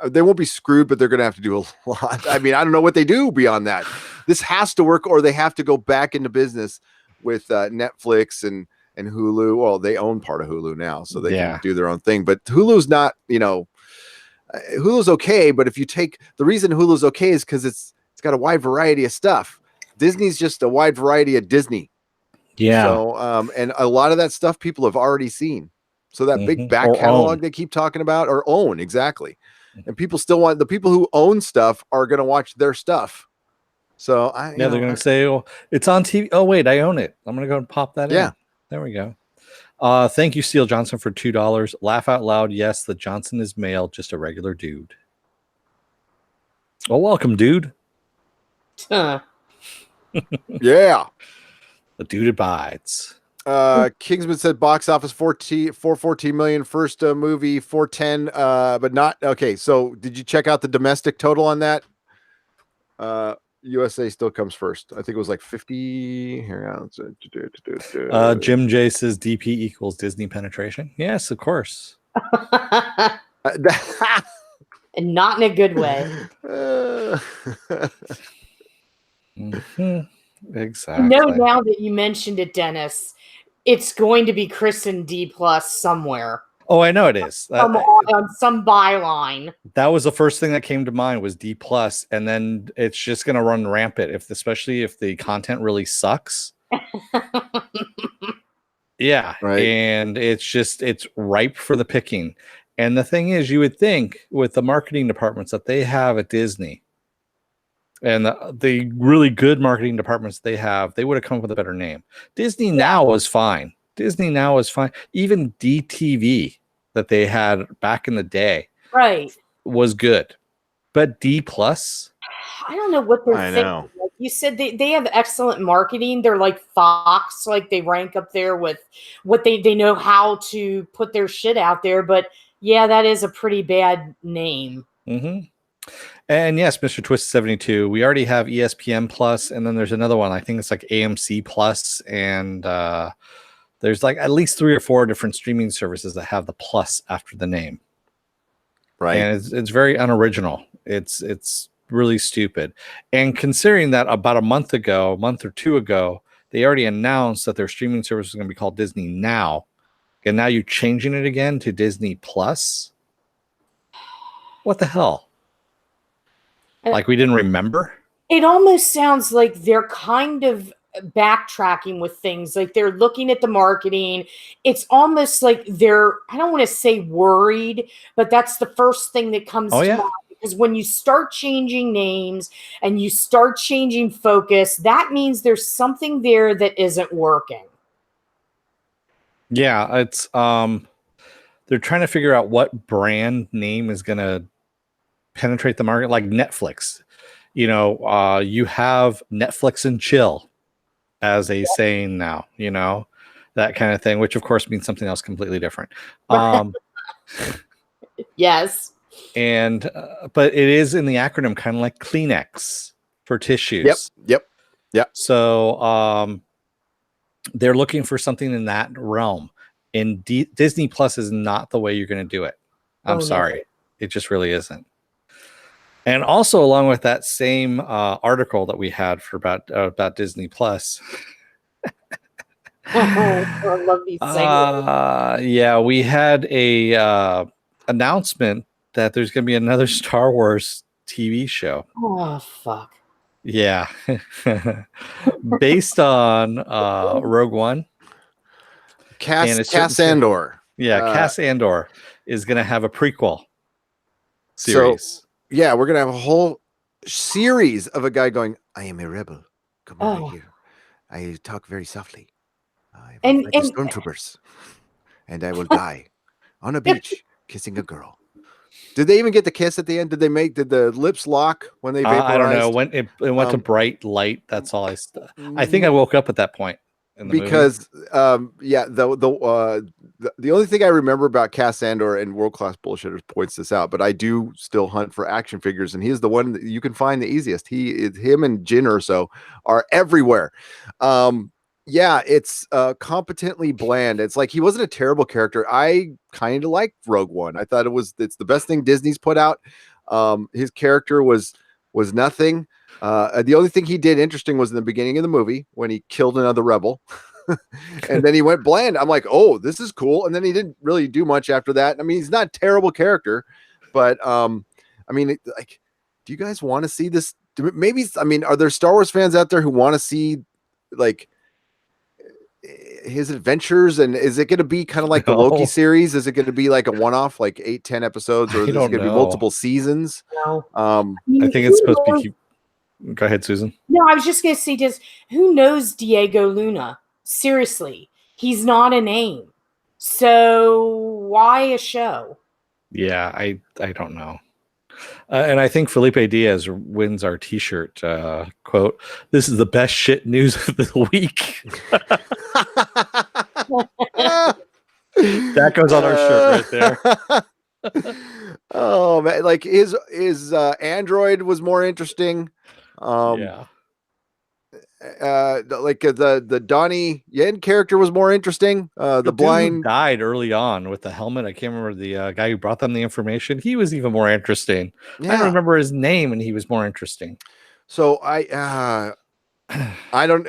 won't be screwed, but they're going to have to do a lot. I mean, I don't know what they do beyond that. This has to work, or they have to go back into business with Netflix and Hulu. Well, they own part of Hulu now, so they can do their own thing. But Hulu's not, Hulu's okay. But if you take the reason Hulu's okay is because it's got a wide variety of stuff. Disney's just a wide variety of Disney. Yeah. So, and a lot of that stuff people have already seen. So that big back Or catalog own. they keep talking about, or own, exactly. And people still want, the people who own stuff are going to watch their stuff. So they're going to say, "Oh, it's on TV. Oh, wait, I own it. I'm going to go and pop that in." There we go. Thank you, Steel Johnson, for $2. Laugh out loud. Yes, the Johnson is male, just a regular dude. Well, welcome, dude. Huh. Yeah. The dude abides. Kingsman said box office 414 million, first movie 410, but not okay. So did you check out the domestic total on that? USA still comes first. I think it was like 50. Here, Jim J says DP equals Disney penetration. Yes, of course. And not in a good way. Mhm. I Exactly. know now that you mentioned it, Dennis, it's going to be christened D+ somewhere. Oh, I know it is. Some byline. That was the first thing that came to mind was D+, and then it's just going to run rampant, especially if the content really sucks. Yeah, Right. and it's ripe for the picking. And the thing is, you would think with the marketing departments that they have at Disney and the really good marketing departments they have, they would have come up with a better name. Disney Now was fine. Disney Now is fine. Even DTV that they had back in the day Right. was good. But D+, I don't know what they're I thinking. know. Like you said, they have excellent marketing. They're like Fox, like they rank up there with what they know how to put their shit out there. But yeah, that is a pretty bad name. mm-hmm. And yes, Mr. Twist 72. We already have ESPN Plus, and then there's another one. I think it's like AMC Plus, and there's like at least 3 or 4 different streaming services that have the plus after the name. Right. And it's very unoriginal. It's really stupid. And considering that about a month or 2 ago, they already announced that their streaming service is going to be called Disney Now, and now you're changing it again to Disney Plus. What the hell? Like we didn't remember? It almost sounds like they're kind of backtracking with things. Like they're looking at the marketing. It's almost like they're, I don't want to say worried, but that's the first thing that comes to mind. Because when you start changing names and you start changing focus, that means there's something there that isn't working. Yeah, it's they're trying to figure out what brand name is going to penetrate the market, like Netflix. You know, you have Netflix and chill as a saying now, you know, that kind of thing, which of course means something else completely different. Yes. And but it is in the acronym kind of like Kleenex for tissues. Yep. So they're looking for something in that realm, and Disney Plus is not the way you're going to do it. I'm sorry. No. It just really isn't. And also, along with that same article that we had for about Disney Plus, I love these segues. Yeah, we had a announcement that there's going to be another Star Wars TV show. Oh fuck! Yeah, based on Rogue One. Cass Andor. Yeah, Cass Andor is going to have a prequel series. So, yeah, we're going to have a whole series of a guy going, I am a rebel. Come over here. I talk very softly. I will fight the stormtroopers. And I will die on a beach kissing a girl. Did they even get the kiss at the end? Did the lips lock when they vaporized? I don't know. When it went to bright light, that's all I think I woke up at that point. Because the only thing I remember about Cass Andor, and World Class Bullshitters points this out, but I do still hunt for action figures, and he is the one that you can find the easiest. Him and Jin Urso are everywhere. It's competently bland. It's like he wasn't a terrible character. I kind of liked Rogue One. I thought it's the best thing Disney's put out. His character was nothing. The only thing he did interesting was in the beginning of the movie when he killed another rebel. And then he went bland. I'm like, oh, this is cool. And then he didn't really do much after that. I mean, he's not a terrible character, but do you guys want to see this? Maybe, are there Star Wars fans out there who want to see like his adventures? And is it going to be kind of like the Loki series? Is it going to be like a one-off, like 8-10 episodes, or is it going to be multiple seasons? No. I think it's supposed to be. Go ahead, Susan. No, I was just going to say, who knows Diego Luna? Seriously, he's not a name. So why a show? Yeah, I don't know. And I think Felipe Diaz wins our T-shirt. Quote: "This is the best shit news of the week." That goes on our shirt right there. Oh man, like his Android was more interesting. the Donnie Yen character was more interesting. The dude blind who died early on with the helmet. I can't remember the guy who brought them the information. He was even more interesting. I don't remember his name, and he was more interesting. So I don't.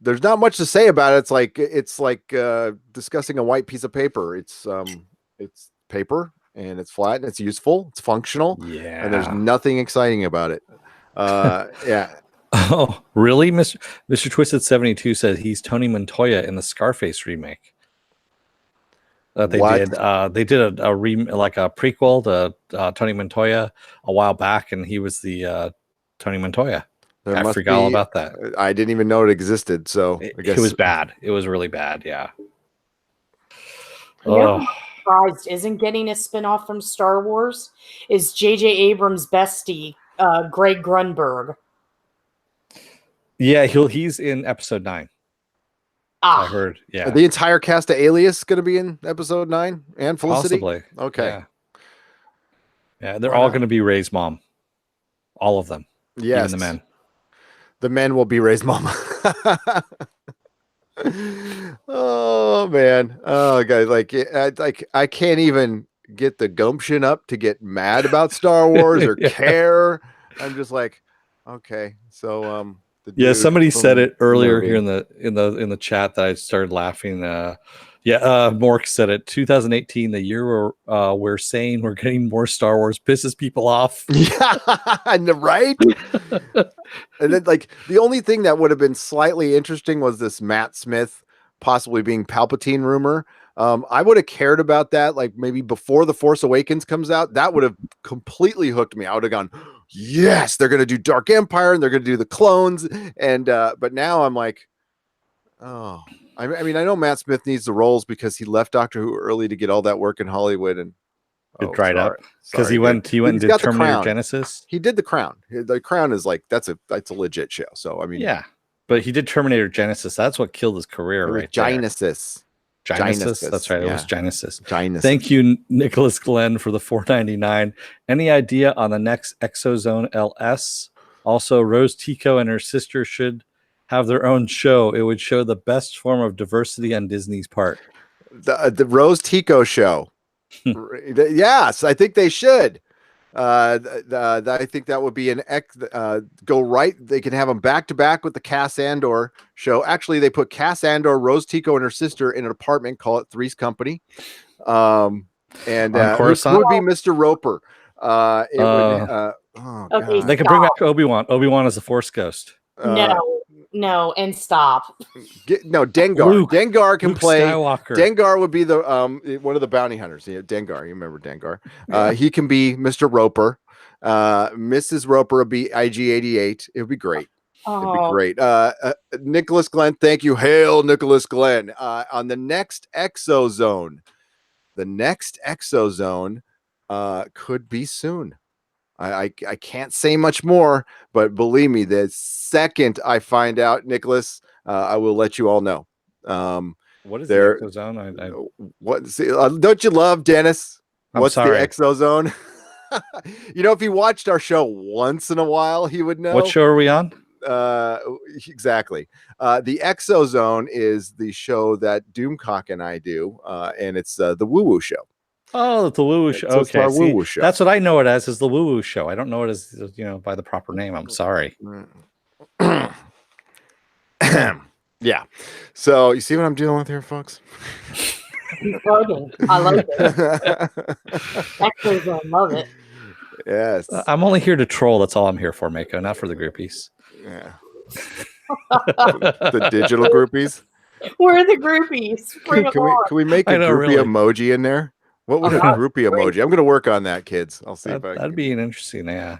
There's not much to say about it. It's like discussing a white piece of paper. It's paper, and it's flat, and it's useful. It's functional. Yeah. And there's nothing exciting about it. Yeah. Oh, really? Mr. Twisted 72 said he's Tony Montoya in the Scarface remake. They did a prequel to Tony Montoya a while back, and he was the Tony Montoya. I forgot all about that. I didn't even know it existed. So I guess it was bad. It was really bad. Yeah. Surprised isn't getting a spinoff from Star Wars is J.J. Abrams' bestie, Greg Grunberg. Yeah, he's in episode 9. I heard. Yeah. Are the entire cast of Alias going to be in episode 9 and Felicity? Possibly. Okay. Yeah, they're all going to be Ray's mom. All of them. Yes. Even the men. The men will be Ray's mom. Oh man. Oh guys, I can't even get the gumption up to get mad about Star Wars or care. I'm just like, okay. So somebody said it earlier here in the chat that I started laughing. Mork said it. 2018, the year we're saying we're getting more Star Wars, pisses people off. Yeah, right. And then the only thing that would have been slightly interesting was this Matt Smith possibly being Palpatine rumor. I would have cared about that, maybe before The Force Awakens comes out. That would have completely hooked me. I would have gone, yes, they're going to do Dark Empire and they're going to do the clones. And but now I'm like, oh, I mean, I know Matt Smith needs the roles because he left Doctor Who early to get all that work in Hollywood and it dried up because he went and did Terminator Genesis. He did The Crown. The Crown is that's a legit show. So I mean, yeah, but he did Terminator Genesis. That's what killed his career, right? Genesis. That's right. It was Genesis. Genesis. Thank you, Nicholas Glenn, for the $4.99. Any idea on the next Exozone LS? Also, Rose Tico and her sister should have their own show. It would show the best form of diversity on Disney's part. The Rose Tico show. Yes, I think they should. I think that would be go right. They can have them back to back with the Cass Andor show. Actually, they put Cass Andor, Rose Tico, and her sister in an apartment. Call it Three's Company. And it would be Mr. Roper. Okay, they can bring back Obi-Wan. Obi-Wan is a Force ghost. No, and stop. Dengar. Luke, Dengar can Luke play. Skywalker. Dengar would be the one of the bounty hunters. Yeah, Dengar. You remember Dengar? He can be Mr. Roper. Mrs. Roper would be IG-88. It would be great. It'd be great. Nicholas Glenn, thank you. Hail Nicholas Glenn. On the next Exozone. The next Exozone could be soon. I can't say much more, but believe me, the second I find out, Nicholas, I will let you all know. What is the Exozone? Don't you love Dennis? What's the Exozone? If he watched our show once in a while, he would know. What show are we on? Exactly. The Exozone is the show that Doomcock and I do, and it's the Woo Woo Show. Oh, the Woo Woo Show. Okay, our Woo Woo Show. That's what I know it as, is the Woo Woo Show. I don't know it as by the proper name. I'm sorry. Yeah. So you see what I'm dealing with here, folks? I love it. Actually, I love it. Yes. I'm only here to troll. That's all I'm here for, Mako, not for the groupies. Yeah. the digital groupies. We're the groupies. Can we make a groupie emoji in there? What would a groupie emoji? I'm going to work on that, kids. I'll see if I can. That'd be an interesting, yeah.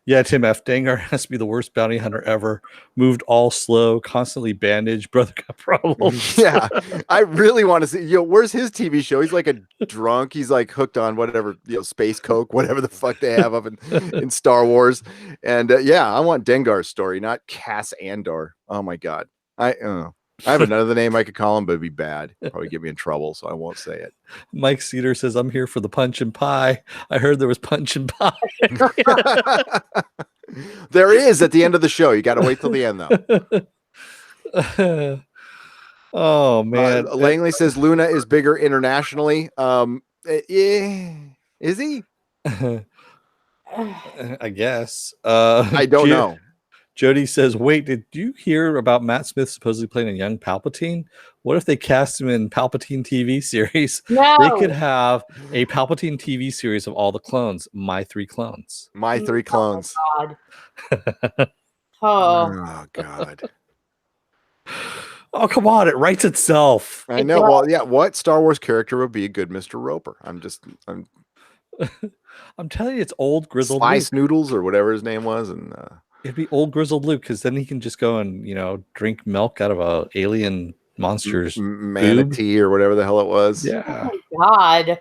Yeah, Tim F. Dengar has to be the worst bounty hunter ever. Moved all slow, constantly bandaged. Brother got problems. Yeah, I really want to see. Where's his TV show? He's like a drunk. He's like hooked on whatever, space coke, whatever the fuck they have up in Star Wars. And I want Dengar's story, not Cass Andor. Oh my god, I have another name I could call him, but it'd be bad. Probably get me in trouble, so I won't say it. Mike Cedar says, I'm here for the punch and pie. I heard there was punch and pie. There is at the end of the show. You got to wait till the end, though. Oh man, Langley says Luna is bigger internationally. Is he? I guess. I don't know. Jody says, "Wait, did you hear about Matt Smith supposedly playing a young Palpatine? What if they cast him in Palpatine TV series? No. They could have a Palpatine TV series of all the clones. My three clones. My three clones. God. Oh. Oh God. Oh, come on. It writes itself. I know. Well, yeah. What Star Wars character would be a good Mr. Roper? I'm telling you, it's old grizzled Spice Luke. Noodles or whatever his name was, and it'd be old grizzled Luke, because then he can just go and drink milk out of a alien monster's manatee or whatever the hell it was. Yeah. Oh my God.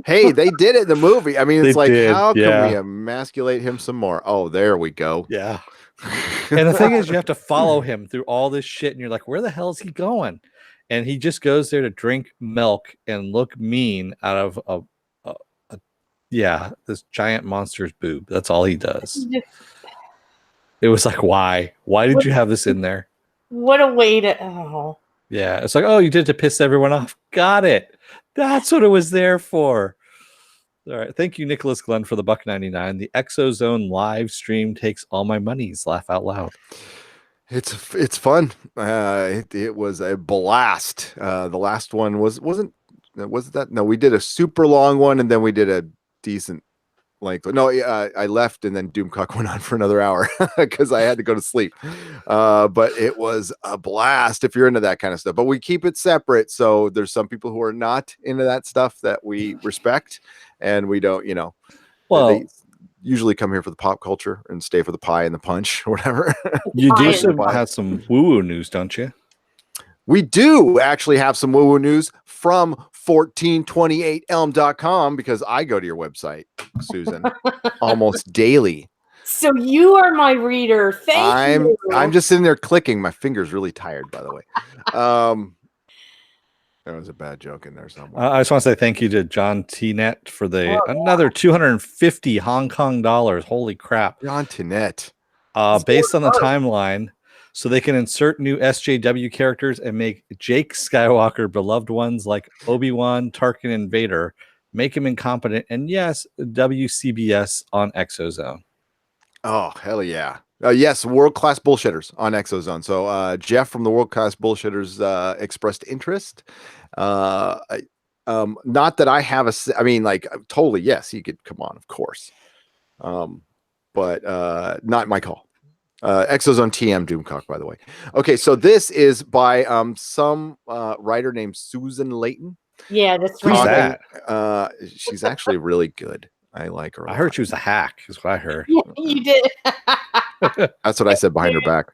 Hey, they did it in the movie. I mean, it's how can yeah. we emasculate him some more? Oh, there we go. Yeah. And the thing is, you have to follow him through all this shit, and you're like, where the hell is he going? And he just goes there to drink milk and look mean out of this giant monster's boob. That's all he does. It was like, why? Why did you have this in there? What a way to... Oh. Yeah, it's like, oh, you did it to piss everyone off. Got it. That's what it was there for. All right. Thank you, Nicholas Glenn, for the $1.99. The Exozone live stream takes all my monies. Laugh out loud. It's fun. It was a blast. The last one was that? No, we did a super long one, and then we did a decent length. No, I left, and then Doomcock went on for another hour because I had to go to sleep. But it was a blast if you're into that kind of stuff. But we keep it separate, so there's some people who are not into that stuff that we respect, and we don't. Well, they usually come here for the pop culture and stay for the pie and the punch or whatever. You do have some woo-woo news, don't you? We do actually have some woo-woo news from 1428elm.com because I go to your website, Susan, almost daily. So you are my reader. Thank you. I'm just sitting there clicking. My finger's really tired, by the way. There was a bad joke in there somewhere. I just want to say thank you to John T-Net for another 250 Hong Kong dollars. Holy crap. John T-Net. Based on the timeline, so they can insert new SJW characters and make Jake Skywalker beloved ones like Obi-Wan, Tarkin, and Vader, make him incompetent, and yes, WCBS on Exozone. Oh, hell yeah. Yes, world-class bullshitters on Exozone. So Jeff from the world-class bullshitters expressed interest. Not that I have totally, yes, he could come on, of course. But not my call. Exozone TM Doomcock, by the way. Okay, so this is by some writer named Susan Layton. Yeah, that's right. Who's that? She's actually really good. I like her. I heard she was a hack, is what I heard. Yeah, you did. That's what I said behind her back.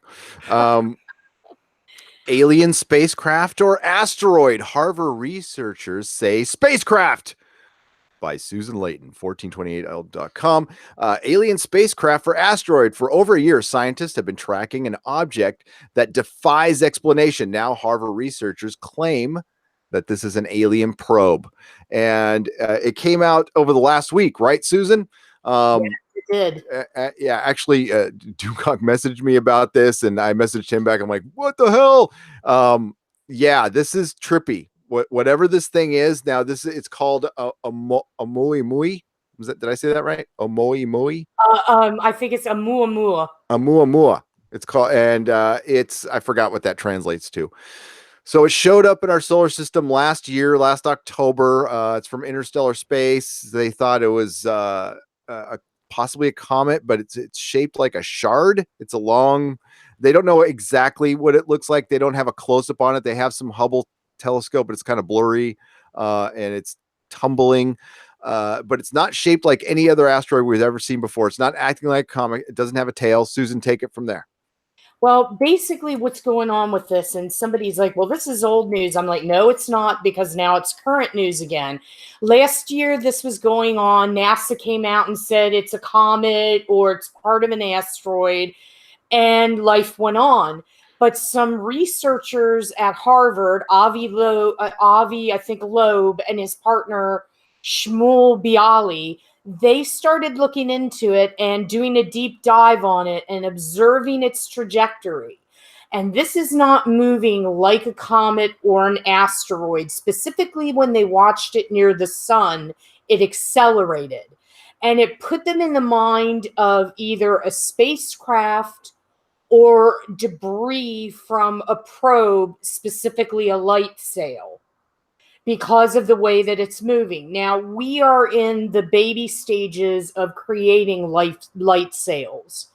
Alien spacecraft or asteroid? Harvard researchers say spacecraft. By Susan Layton, 1428l.com. Alien spacecraft for asteroid. For over a year, scientists have been tracking an object that defies explanation. Now, Harvard researchers claim that this is an alien probe. And it came out over the last week, right, Susan? Yes, it did. Actually, Doomcock messaged me about this, and I messaged him back. I'm like, what the hell? This is trippy. Whatever this thing is now, it's called Oumuamua. Did I say that right? Oumuamua. I think it's Oumuamua. Oumuamua. It's called, and I forgot what that translates to. So it showed up in our solar system last October. It's from interstellar space. They thought it was possibly a comet, but it's shaped like a shard. It's a long. They don't know exactly what it looks like. They don't have a close up on it. They have some Hubble telescope, but it's kind of blurry and it's tumbling, but it's not shaped like any other asteroid we've ever seen before. It's not acting like a comet. It doesn't have a tail. Susan, take it from there. Well, basically what's going on with this, and somebody's like, well, this is old news. I'm like, no, it's not, because now it's current news again. Last year, this was going on. NASA came out and said it's a comet or it's part of an asteroid, and life went on. But some researchers at Harvard, Avi, I think Loeb, and his partner Shmuel Bialy, they started looking into it and doing a deep dive on it and observing its trajectory. And this is not moving like a comet or an asteroid. Specifically, when they watched it near the sun, it accelerated. And it put them in the mind of either a spacecraft or debris from a probe, specifically a light sail, because of the way that it's moving. Now, we are in the baby stages of creating light sails.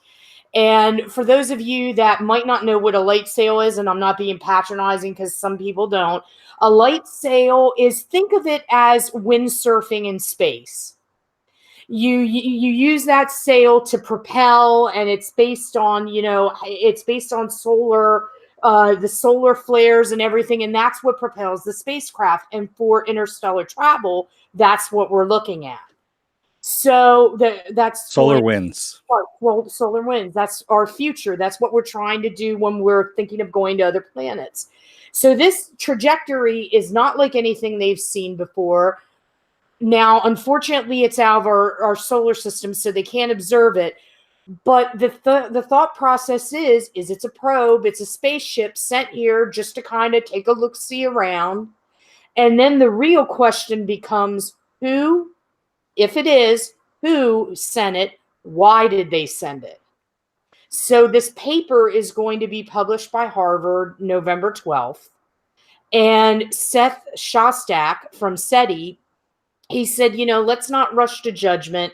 And for those of you that might not know what a light sail is, and I'm not being patronizing because some people don't, a light sail is, think of it as windsurfing in space. You use that sail to propel, and it's based on, it's based on the solar flares and everything, and that's what propels the spacecraft. And for interstellar travel, that's what we're looking at. So that's solar winds. Well, solar winds. That's our future. That's what we're trying to do when we're thinking of going to other planets. So this trajectory is not like anything they've seen before. Now, unfortunately, it's out of our solar system, so they can't observe it. But the thought process is it's a probe, it's a spaceship sent here just to kind of take a look-see around. And then the real question becomes, who, if it is, who sent it? Why did they send it? So this paper is going to be published by Harvard November 12th. And Seth Shostak from SETI, he said, let's not rush to judgment.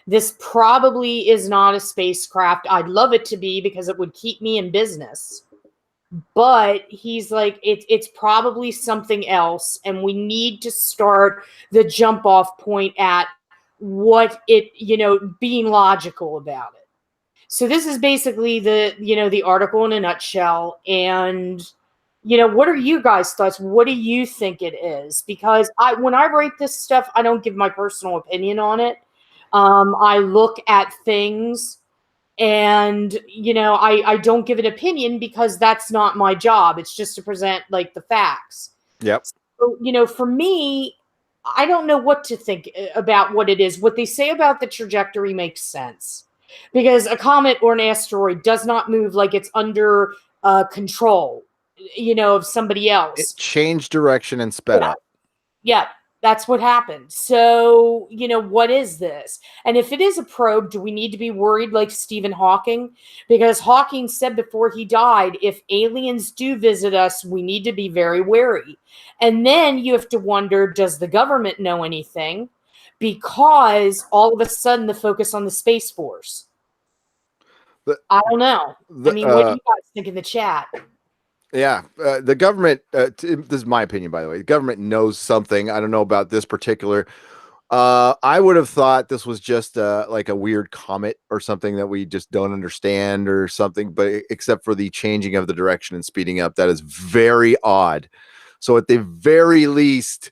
This probably is not a spacecraft. I'd love it to be because it would keep me in business. But he's like, it's probably something else. And we need to start the jump off point at what it, being logical about it. So this is basically the article in a nutshell. And what are you guys' thoughts? What do you think it is? Because when I write this stuff, I don't give my personal opinion on it. I look at things and, I don't give an opinion because that's not my job. It's just to present like the facts. Yep. So, for me, I don't know what to think about what it is. What they say about the trajectory makes sense because a comet or an asteroid does not move like it's under control, of somebody else. It changed direction and sped up. Yeah, that's what happened. So, what is this? And if it is a probe, do we need to be worried like Stephen Hawking? Because Hawking said before he died, if aliens do visit us, we need to be very wary. And then you have to wonder, does the government know anything? Because all of a sudden the focus on the Space Force. I don't know. What do you guys think in the chat? Yeah, the government, this is my opinion, by the way, the government knows something. I don't know about this particular. I would have thought this was just like a weird comet or something that we just don't understand or something, but except for the changing of the direction and speeding up, that is very odd. So at the very least,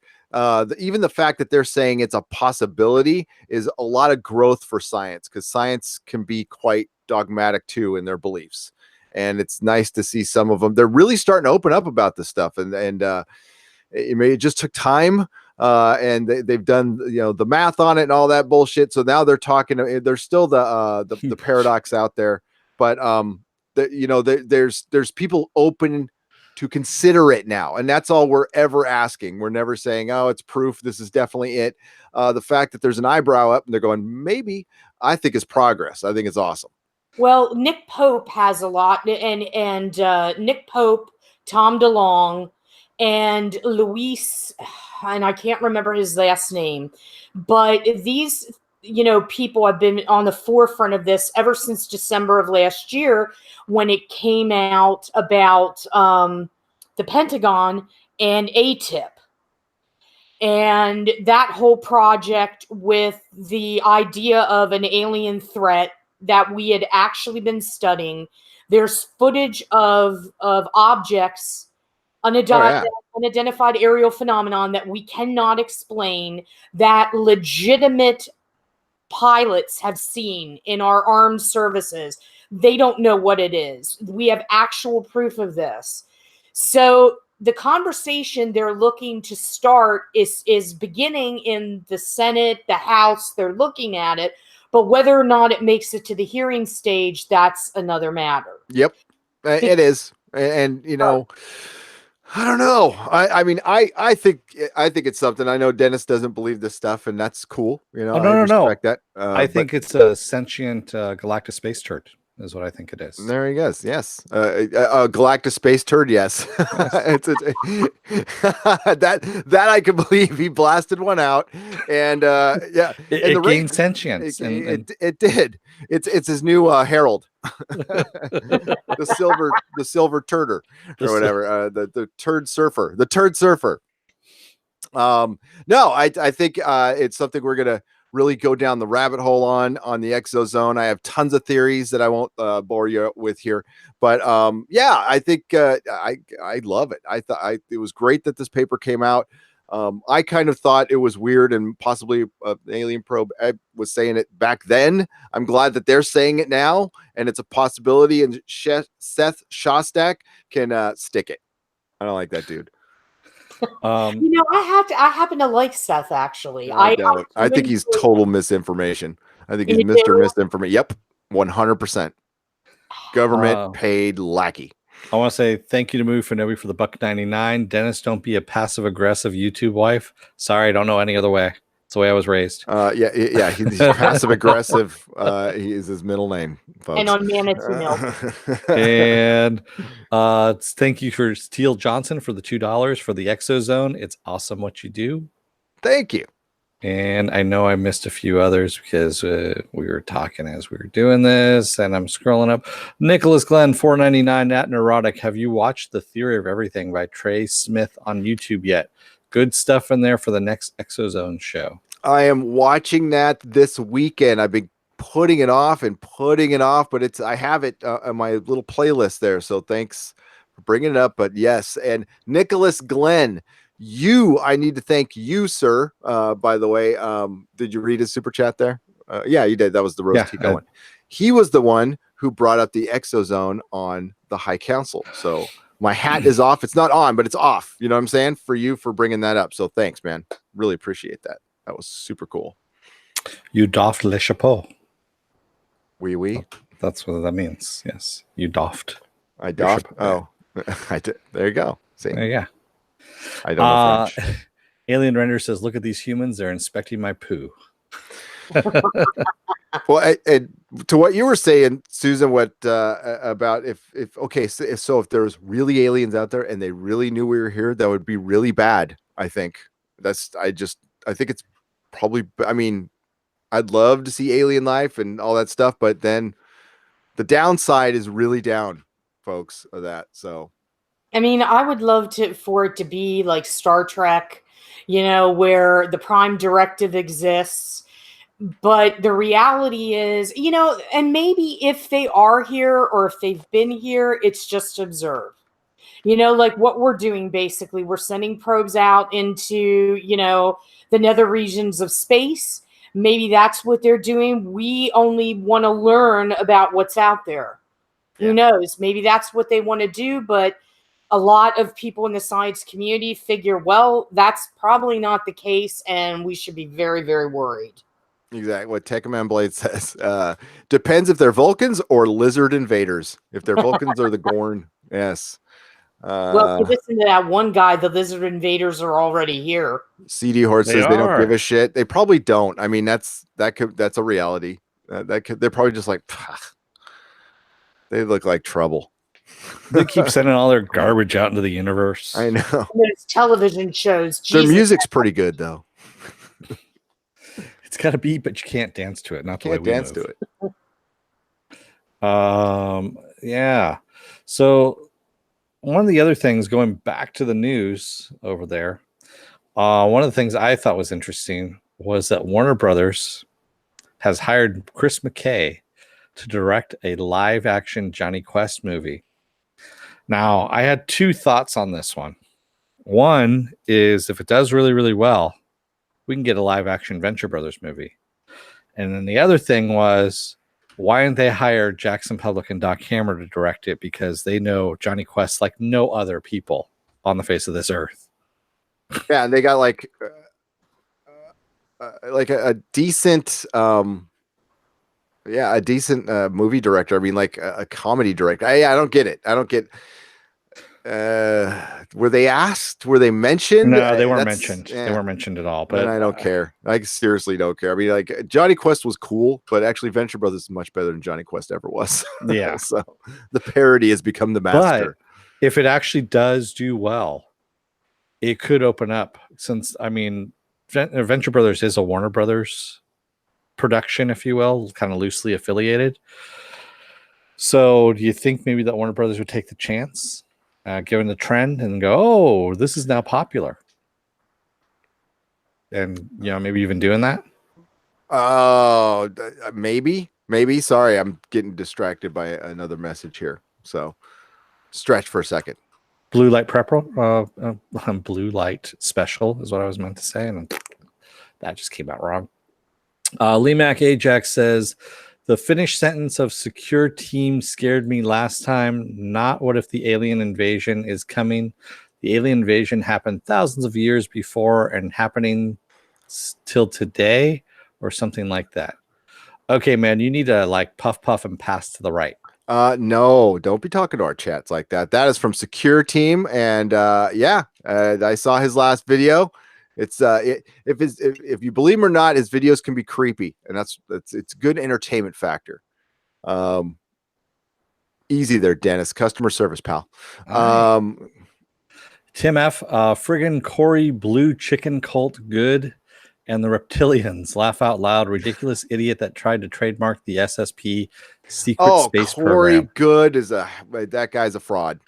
even the fact that they're saying it's a possibility is a lot of growth for science, because science can be quite dogmatic too in their beliefs. And it's nice to see some of them. They're really starting to open up about this stuff, and it just took time, and they've done the math on it and all that bullshit. So now they're talking. There's still the paradox out there, but there's people open to consider it now, and that's all we're ever asking. We're never saying, "Oh, it's proof. This is definitely it." The fact that there's an eyebrow up and they're going, maybe, I think is progress. I think it's awesome. Well, Nick Pope has a lot, and Nick Pope, Tom DeLonge, and Luis, and I can't remember his last name, but these, people have been on the forefront of this ever since December of last year when it came out about the Pentagon and ATIP. And that whole project with the idea of an alien threat that we had actually been studying. There's footage of objects, unidentified aerial phenomenon that we cannot explain, that legitimate pilots have seen in our armed services. They don't know what it is. We have actual proof of this. So the conversation they're looking to start is beginning in the Senate, the House. They're looking at it, but whether or not it makes it to the hearing stage, that's another matter. Yep, it is, and you know, I don't know. I mean, I think it's something. I know Dennis doesn't believe this stuff, and that's cool. You know, Oh, no, I no, respect that. I think it's a sentient galactic space turd, is what I think it is. There he goes. Yes, a galactic space turd. Yes, that I can believe. He blasted one out, and yeah, it gained sentience. It did. It's his new Herald, the silver turder or whatever. The turd surfer. No, I think it's something we're gonna really go down the rabbit hole on the exozone. I have tons of theories that I won't bore you with here, but yeah, I think I love it. I thought it was great that this paper came out. I kind of thought it was weird and possibly an alien probe. I was saying it back then. I'm glad that they're saying it now, and it's a possibility. And Seth Shostak can stick it. I don't like that dude. You know, I happen to like Seth actually. I think he's total misinformation. I think he's Mr. Misinformation. Yep, 100%. Government paid lackey. I want to say thank you to Movie Fanobi for the $1.99. Dennis, don't be a passive aggressive YouTube wife. Sorry, I don't know any other way. It's the way I was raised. Yeah, he's passive aggressive. He is his middle name, folks. And on Manatee Milk. And thank you for Steele Johnson for the $2 for the Exozone. It's awesome what you do. Thank you. And I know I missed a few others because we were talking as we were doing this, and I'm scrolling up. Nicholas Glenn, $4.99 at Nerdrotic. Have you watched The Theory of Everything by Trey Smith on YouTube yet? Good stuff in there for the next Exozone show. I am watching that this weekend. I've been putting it off, but I have it on my little playlist there. So thanks for bringing it up. But yes, and Nicholas Glenn, I need to thank you, sir. By the way, did you read his super chat there? Yeah, you did. That was the roast he going. He was the one who brought up the Exozone on the High Council. So my hat is off. It's not on, but it's off. You know what I'm saying? For you for bringing that up. So thanks, man. Really appreciate that. That was super cool. You doffed le chapeau. Oui. That's what that means. Yes. You doffed. I doffed. Oh, I did. There you go. See? Yeah. I don't know French. Alien Render says, look at these humans. They're inspecting my poo. Well, to what you were saying, Susan, what about if there's really aliens out there and they really knew we were here, that would be really bad. I think I think it's probably, I mean, I'd love to see alien life and all that stuff, but then the downside is really down, folks, of that. So, I mean, I would love for it to be like Star Trek, you know, where the prime directive exists. But the reality is, you know, and maybe if they are here or if they've been here, it's just to observe. You know, like what we're doing, basically, we're sending probes out into, you know, the nether regions of space. Maybe that's what they're doing. We only want to learn about what's out there. Yeah. Who knows? Maybe that's what they want to do. But a lot of people in the science community figure, well, that's probably not the case. And we should be very, very worried. Exactly what Tekkaman Blade says. Depends if they're Vulcans or lizard invaders. If they're Vulcans or the Gorn, yes. Well, if you listen to that one guy, the lizard invaders are already here. CD Horde says they don't give a shit. They probably don't. I mean, that's a reality. They're probably just like, pah. They look like trouble. They keep sending all their garbage out into the universe. I know. There's television shows. Their music's pretty good though. It's got to be, but you can't dance to it. Not the way we dance move. to it. Yeah. So one of the other things, going back to the news over there, one of the things I thought was interesting was that Warner Brothers has hired Chris McKay to direct a live-action Johnny Quest movie. Now, I had two thoughts on this one. One is if it does really, really well, we can get a live-action Venture Brothers movie. And then the other thing was, why didn't they hire Jackson Public and Doc Hammer to direct it? Because they know Johnny Quest like no other people on the face of this earth. Yeah, and they got like a decent a decent movie director. I mean, like a comedy director. I don't get it. I don't get. Were they asked? Were they mentioned? No, they weren't mentioned. Yeah. They weren't mentioned at all. But I don't care. I seriously don't care. I mean, like Johnny Quest was cool, but actually Venture Brothers is much better than Johnny Quest ever was. Yeah. So the parody has become the master. But if it actually does do well, it could open up, since, I mean, Venture Brothers is a Warner Brothers production, if you will, kind of loosely affiliated. So do you think maybe that Warner Brothers would take the chance, given the trend, and go, oh, this is now popular? And, maybe even doing that? Oh, maybe. Sorry, I'm getting distracted by another message here. So stretch for a second. Blue light blue light special is what I was meant to say, and that just came out wrong. Lee Mac Ajax says, the finished sentence of secure team scared me last time. Not what if the alien invasion is coming. The alien invasion happened thousands of years before and happening till today, or something like that. Okay, man, you need to like puff and pass to the right. No, don't be talking to our chats like that. That is from Secure Team, and I saw his last video. It's if you believe him or not, his videos can be creepy, and it's good entertainment factor. Easy there, Dennis. Customer service, pal. Tim F. Friggin' Corey Blue Chicken Cult good, and the Reptilians laugh out loud. Ridiculous idiot that tried to trademark the SSP secret space Corey program. Good is that guy's a fraud.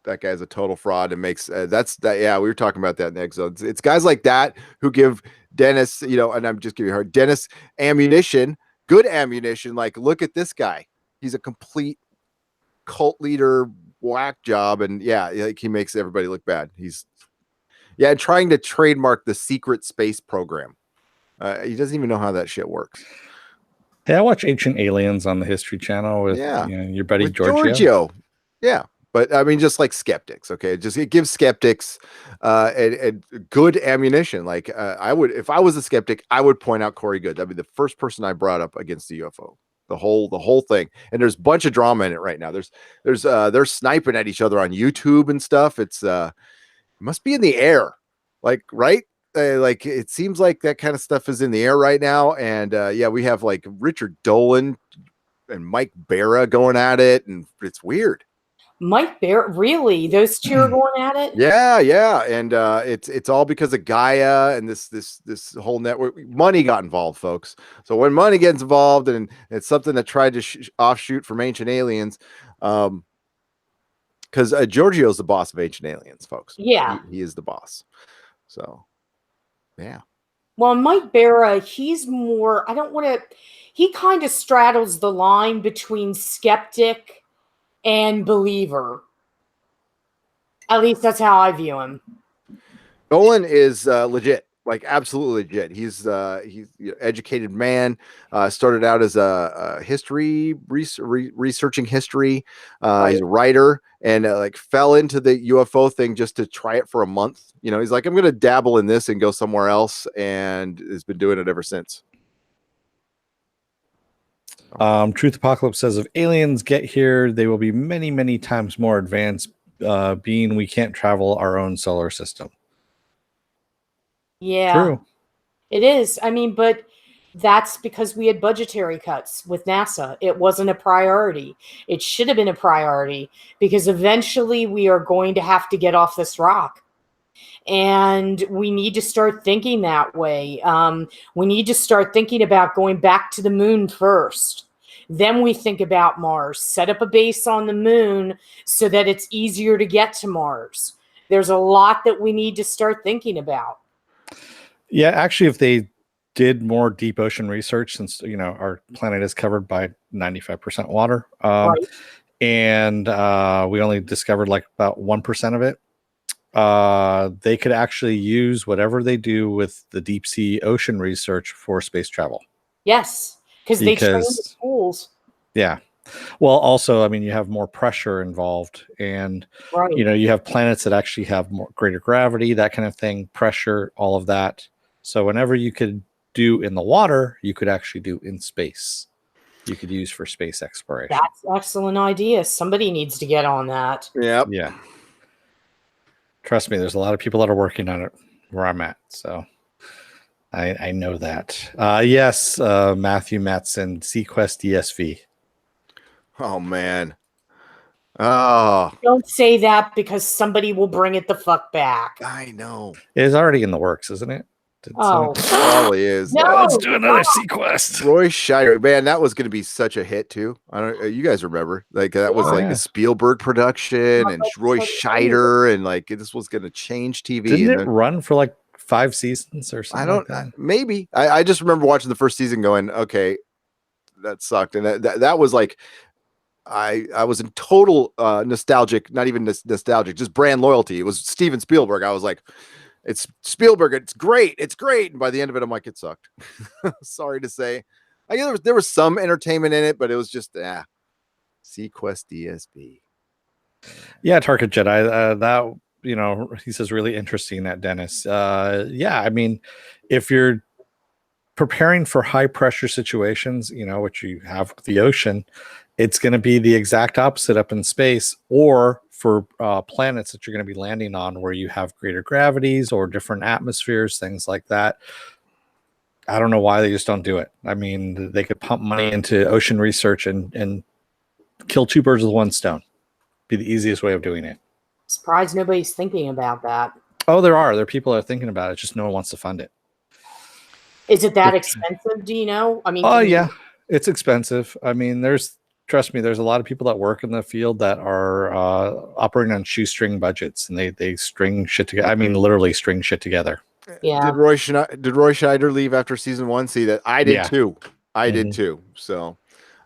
That guy's a total fraud, and makes Yeah, we were talking about that in the episode. It's guys like that who give Dennis, and I'm just giving her Dennis ammunition, good ammunition. Like, look at this guy. He's a complete cult leader, whack job, and like he makes everybody look bad. He's trying to trademark the secret space program. He doesn't even know how that shit works. Hey, I watch Ancient Aliens on the History Channel with your buddy Giorgio. Yeah. But I mean, just like skeptics, okay? It gives skeptics a good ammunition. Like if I was a skeptic, I would point out Corey Good. That'd be the first person I brought up against the UFO. The whole thing. And there's a bunch of drama in it right now. They're sniping at each other on YouTube and stuff. It must be in the air, like, right? Like it seems like that kind of stuff is in the air right now. And we have like Richard Dolan and Mike Barra going at it, and it's weird. Mike Barra, really? Those two are going at it? Yeah, and it's all because of Gaia and this whole network. Money got involved, folks. So when money gets involved, and it's something that tried to offshoot from Ancient Aliens, because Giorgio's the boss of Ancient Aliens, folks. Yeah, he is the boss. So, yeah. Well, Mike Barra, he's more. I don't want to. He kind of straddles the line between skeptic and believer. At least that's how I view him. Nolan is legit, like absolutely legit. He's an educated man. Started out as a history researching history. Right. He's a writer, and like fell into the UFO thing just to try it for a month. He's like, I'm going to dabble in this and go somewhere else, and has been doing it ever since. Truth Apocalypse says, if aliens get here, they will be many, many times more advanced, being we can't travel our own solar system. Yeah, true. It is. I mean, but that's because we had budgetary cuts with NASA. It wasn't a priority. It should have been a priority, because eventually we are going to have to get off this rock. And we need to start thinking that way. We need to start thinking about going back to the moon first. Then we think about Mars. Set up a base on the moon so that it's easier to get to Mars. There's a lot that we need to start thinking about. Yeah, actually, if they did more deep ocean research, since our planet is covered by 95% water, Right. and we only discovered like about 1% of it. They could actually use whatever they do with the deep sea ocean research for space travel. Yes, because they train the schools. Yeah, Well, also, I mean, you have more pressure involved, and Right. you have planets that actually have more greater gravity, that kind of thing, pressure, all of that. So whenever you could do in the water, you could actually do in space. You could use for space exploration. That's an excellent idea. Somebody needs to get on that. Yep. Yeah. Trust me, there's a lot of people that are working on it where I'm at. So I know that. Yes, Matthew Matson, Seaquest DSV. Oh man. Oh, Don't say that because somebody will bring it the fuck back. I know. It is already in the works, isn't it? Oh. Probably is. No. Let's do another Seaquest. Roy Scheider, man, that was going to be such a hit too. I don't. You guys remember? Like that was like Yeah. a Spielberg production, and that's Roy so Scheider, and like this was going to change TV. Didn't and it run for like 5 seasons or something? I don't. like that? Maybe. I just remember watching the first season, going, okay, that sucked, and that was like. I was in total nostalgic, not even nostalgic, just brand loyalty. It was Steven Spielberg. I was like, it's Spielberg. It's great. It's great. And by the end of it, I'm like, it sucked. Sorry to say. I guess there was some entertainment in it, but it was just Seaquest DSV. Yeah, Target Jedi. That he says really interesting. That Dennis. Yeah, I mean, if you're preparing for high pressure situations, which you have with the ocean, it's going to be the exact opposite up in space, or for planets that you're going to be landing on where you have greater gravities or different atmospheres, things like that. I don't know why they just don't do it. I mean, they could pump money into ocean research and kill 2 birds with 1 stone. Be the easiest way of doing it. Surprised nobody's thinking about that. Oh, there are people that are thinking about it. Just no one wants to fund it. Is it that expensive? Do you know? I mean, yeah, it's expensive. I mean, trust me, there's a lot of people that work in the field that are operating on shoestring budgets, and they string shit together. I mean, literally string shit together. Yeah. Did Roy Scheider leave after season 1? See that I did too. I did too. So,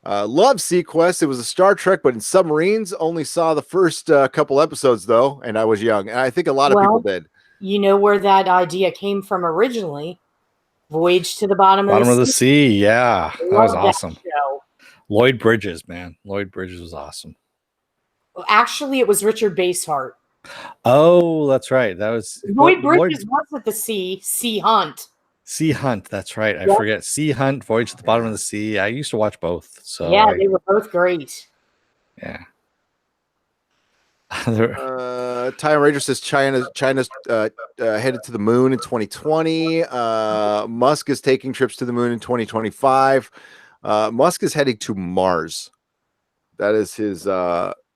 love Seaquest. It was a Star Trek, but in submarines. Only saw the first couple episodes though, and I was young, and I think a lot of people did. You know where that idea came from originally? Voyage to the Bottom of the Sea. Yeah, that was awesome. Show. Lloyd Bridges, man. Lloyd Bridges was awesome. Well, actually, it was Richard Basehart. Oh, that's right. That was Lloyd Bridges was at the Sea Hunt. Sea Hunt, that's right. I forget. Sea Hunt, Voyage to the Bottom of the Sea. I used to watch both. So yeah, they were both great. Yeah. Time Ranger says China's headed to the moon in 2020. Musk is taking trips to the moon in 2025. Musk is heading to Mars. That is his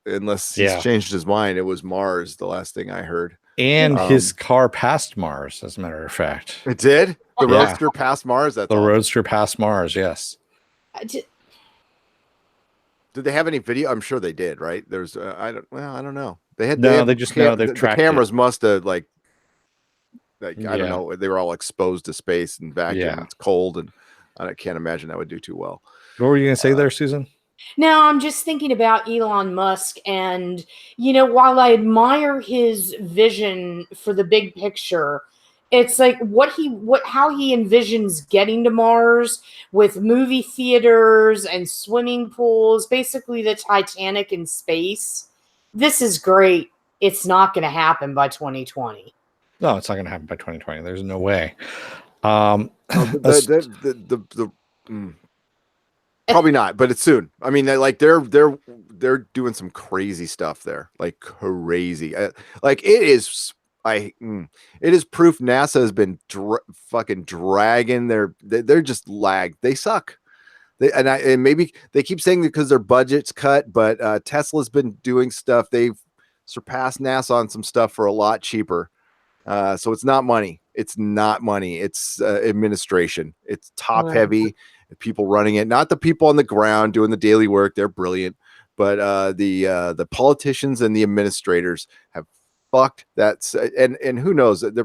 unless he's changed his mind. It was Mars the last thing I heard. And his car passed Mars, as a matter of fact. It did? The Roadster passed Mars? That's awesome. Roadster passed Mars, yes. Did they have any video? I'm sure they did, right? There's I don't know. They had the cameras must have like I don't know. They were all exposed to space and vacuum. Yeah. It's cold, and I can't imagine that would do too well. What were you going to say there, Susan? No, I'm just thinking about Elon Musk, and while I admire his vision for the big picture, it's like how he envisions getting to Mars with movie theaters and swimming pools, basically the Titanic in space. This is great. It's not going to happen by 2020. No, it's not going to happen by 2020. There's no way. Probably not, but it's soon. I mean, they're doing some crazy stuff there, like crazy. Like it is. It is proof NASA has been fucking dragging. They're just lagged. They suck. And maybe they keep saying because their budget's cut, but Tesla's been doing stuff. They've surpassed NASA on some stuff for a lot cheaper. So it's not money. It's not money. It's administration. It's top heavy. People running it, not the people on the ground doing the daily work. They're brilliant, but the politicians and the administrators have fucked that. And who knows? There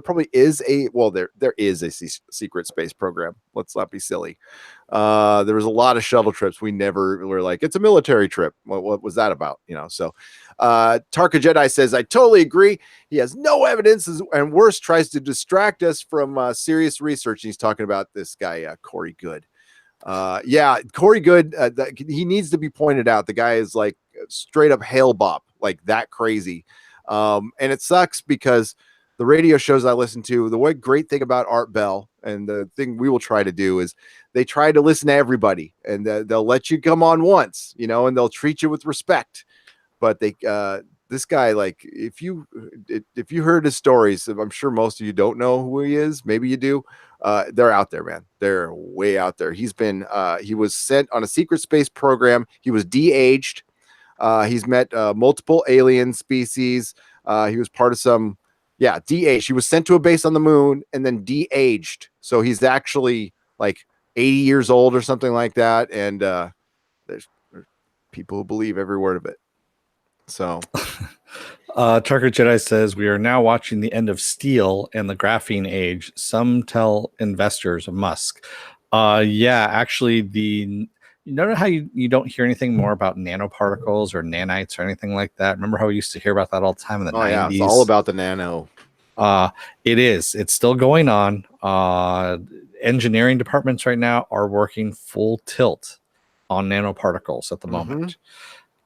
probably is there is a secret space program. Let's not be silly. There was a lot of shuttle trips. We never were like, it's a military trip. What was that about? So Tarka Jedi says, I totally agree. He has no evidence and worse, tries to distract us from serious research. And he's talking about this guy, Corey Good. Yeah, Corey Good, he needs to be pointed out. The guy is like straight up hail bop, like that crazy. And it sucks because the radio shows I listen to, the one great thing about Art Bell, and the thing we will try to do is they try to listen to everybody, and they'll let you come on once, you know, and they'll treat you with respect. But this guy, like, if you heard his stories, I'm sure most of you don't know who he is. Maybe you do. They're out there, man. They're way out there. He was sent on a secret space program. He was de-aged. He's met multiple alien species. He was part of some, de-aged. He was sent to a base on the moon and then de-aged. So he's actually like 80 years old or something like that. And there's people who believe every word of it. So Trucker Jedi says we are now watching the end of Steel and the graphene age. Some tell investors of Musk. Actually, you know how you don't hear anything more about nanoparticles or nanites or anything like that? Remember how we used to hear about that all the time in the 90s? Yeah, it's all about the nano. It is. It's still going on. Engineering departments right now are working full tilt on nanoparticles at the moment.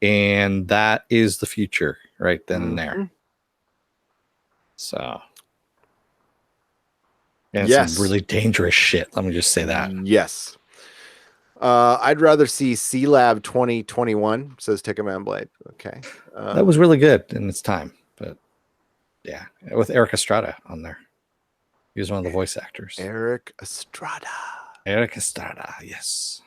And that is the future right then and there. So, and some really dangerous shit. Let me just say that. Yes. I'd rather see C Lab 2021, says Tickerman Blade. Okay. That was really good in its time, but yeah, with Eric Estrada on there. He was one of the voice actors. Eric Estrada, yes.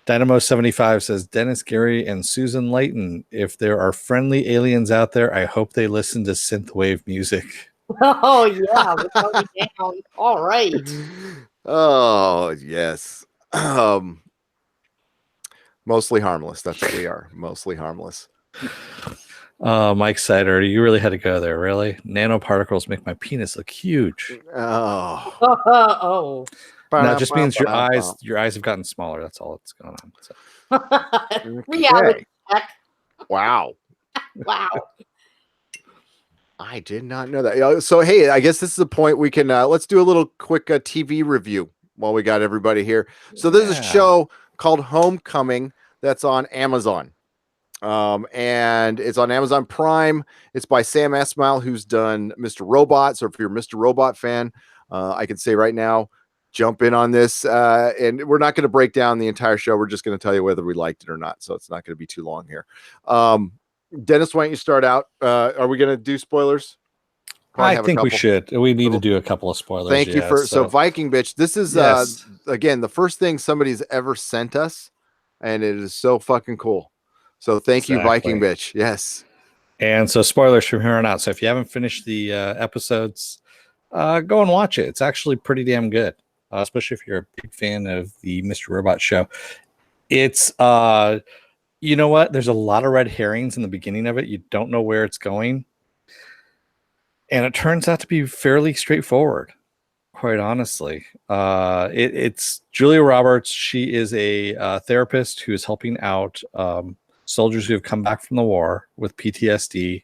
Dynamo75 says Dennis Gary and Susan Layton. If there are friendly aliens out there, I hope they listen to synthwave music. Oh yeah, we're going down. All right. Oh yes. Mostly harmless. That's what we are. Mostly harmless. Mike Sider, you really had to go there, really? Nanoparticles make my penis look huge. Oh. That just means your eyes have gotten smaller. That's all that's going on. So. Reality check. Wow. Wow. I did not know that. So, hey, I guess this is a point we can let's do a little quick TV review while we got everybody here. So there's a show called Homecoming that's on Amazon. And it's on Amazon Prime. It's by Sam Esmail, who's done Mr. Robot. So if you're a Mr. Robot fan, I can say right now, jump in on this. And we're not going to break down the entire show. We're just going to tell you whether we liked it or not. So it's not going to be too long here. Dennis, why don't you start out? Are we going to do spoilers? I think we should. We need to do a couple of spoilers. Thank you for so Viking Bitch. This is again the first thing somebody's ever sent us, and it is so fucking cool. So thank you, Viking Bitch. Yes. And so spoilers from here on out. So if you haven't finished the episodes, go and watch it. It's actually pretty damn good, especially if you're a big fan of the Mr. Robot show. It's you know what? There's a lot of red herrings in the beginning of it. You don't know where it's going. And it turns out to be fairly straightforward, quite honestly. It's Julia Roberts. She is a therapist who is helping out soldiers who have come back from the war with PTSD.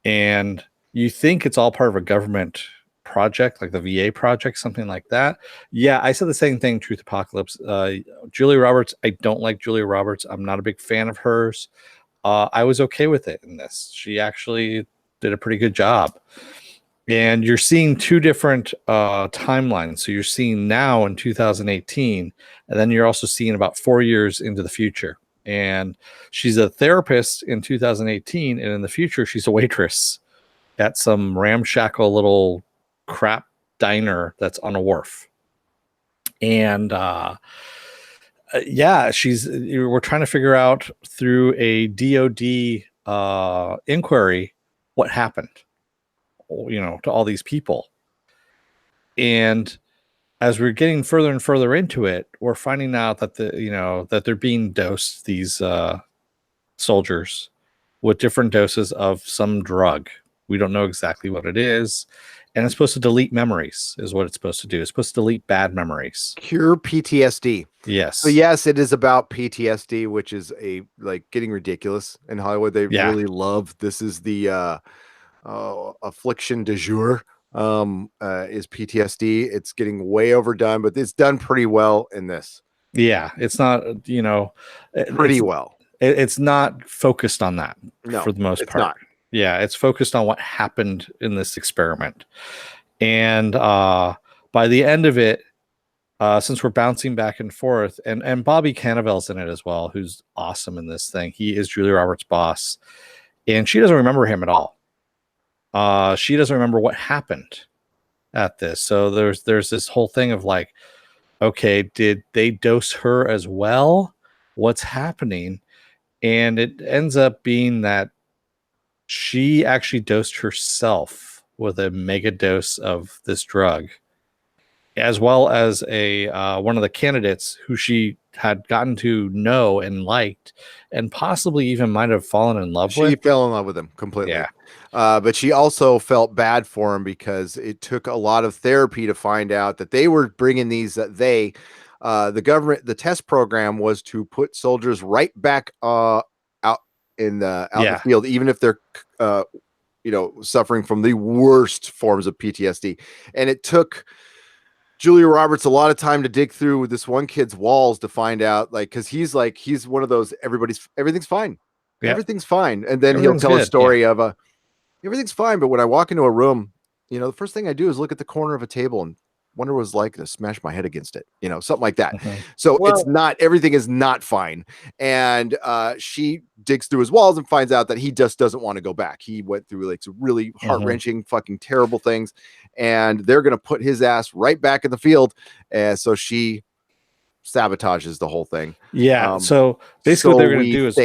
And you think it's all part of a government project, like the VA project, something like that. Yeah, I said the same thing, Truth Apocalypse. Julia Roberts, I don't like Julia Roberts. I'm not a big fan of hers. I was okay with it in this. She actually did a pretty good job. And you're seeing two different timelines. So you're seeing now in 2018, and then you're also seeing about 4 years into the future. And she's a therapist in 2018, and in the future, she's a waitress at some ramshackle little crap diner that's on a wharf. And we're trying to figure out through a DOD inquiry what happened, to all these people. And as we're getting further and further into it, we're finding out that that they're being dosed, these soldiers, with different doses of some drug. We don't know exactly what it is. And it's supposed to delete memories, is what it's supposed to do. It's supposed to delete bad memories. Cure PTSD. Yes. So yes, it is about PTSD, which is getting ridiculous in Hollywood. They really love, this is the affliction du jour. is PTSD. It's getting way overdone, but it's done pretty well in this. Yeah, it's not, Pretty well. It's not focused on that No, for the most it's part. not. Yeah, it's focused on what happened in this experiment. And by the end of it, since we're bouncing back and forth, and Bobby Cannavale's in it as well, who's awesome in this thing. He is Julia Roberts' boss, and she doesn't remember him at all. She doesn't remember what happened at this. So there's this whole thing of like, okay, did they dose her as well? What's happening? And it ends up being that she actually dosed herself with a mega dose of this drug, as well as a one of the candidates who she had gotten to know and liked, and possibly even might have fallen in love with. She fell in love with him completely. Yeah. But she also felt bad for him because it took a lot of therapy to find out that they were bringing these, the government, the test program was to put soldiers right back out in the field, even if they're, suffering from the worst forms of PTSD. And it took Julia Roberts a lot of time to dig through this one kid's walls to find out, like, because he's one of those, everything's fine. Yep. Everything's fine. And then he'll tell a story of everything's fine. But when I walk into a room, the first thing I do is look at the corner of a table and wonder what it was like to smash my head against it, something like that. Mm-hmm. So everything is not fine. And she digs through his walls and finds out that he just doesn't want to go back. He went through like some really heart-wrenching, fucking terrible things. And they're going to put his ass right back in the field. So she sabotages the whole thing. Yeah. So basically what they're going to do is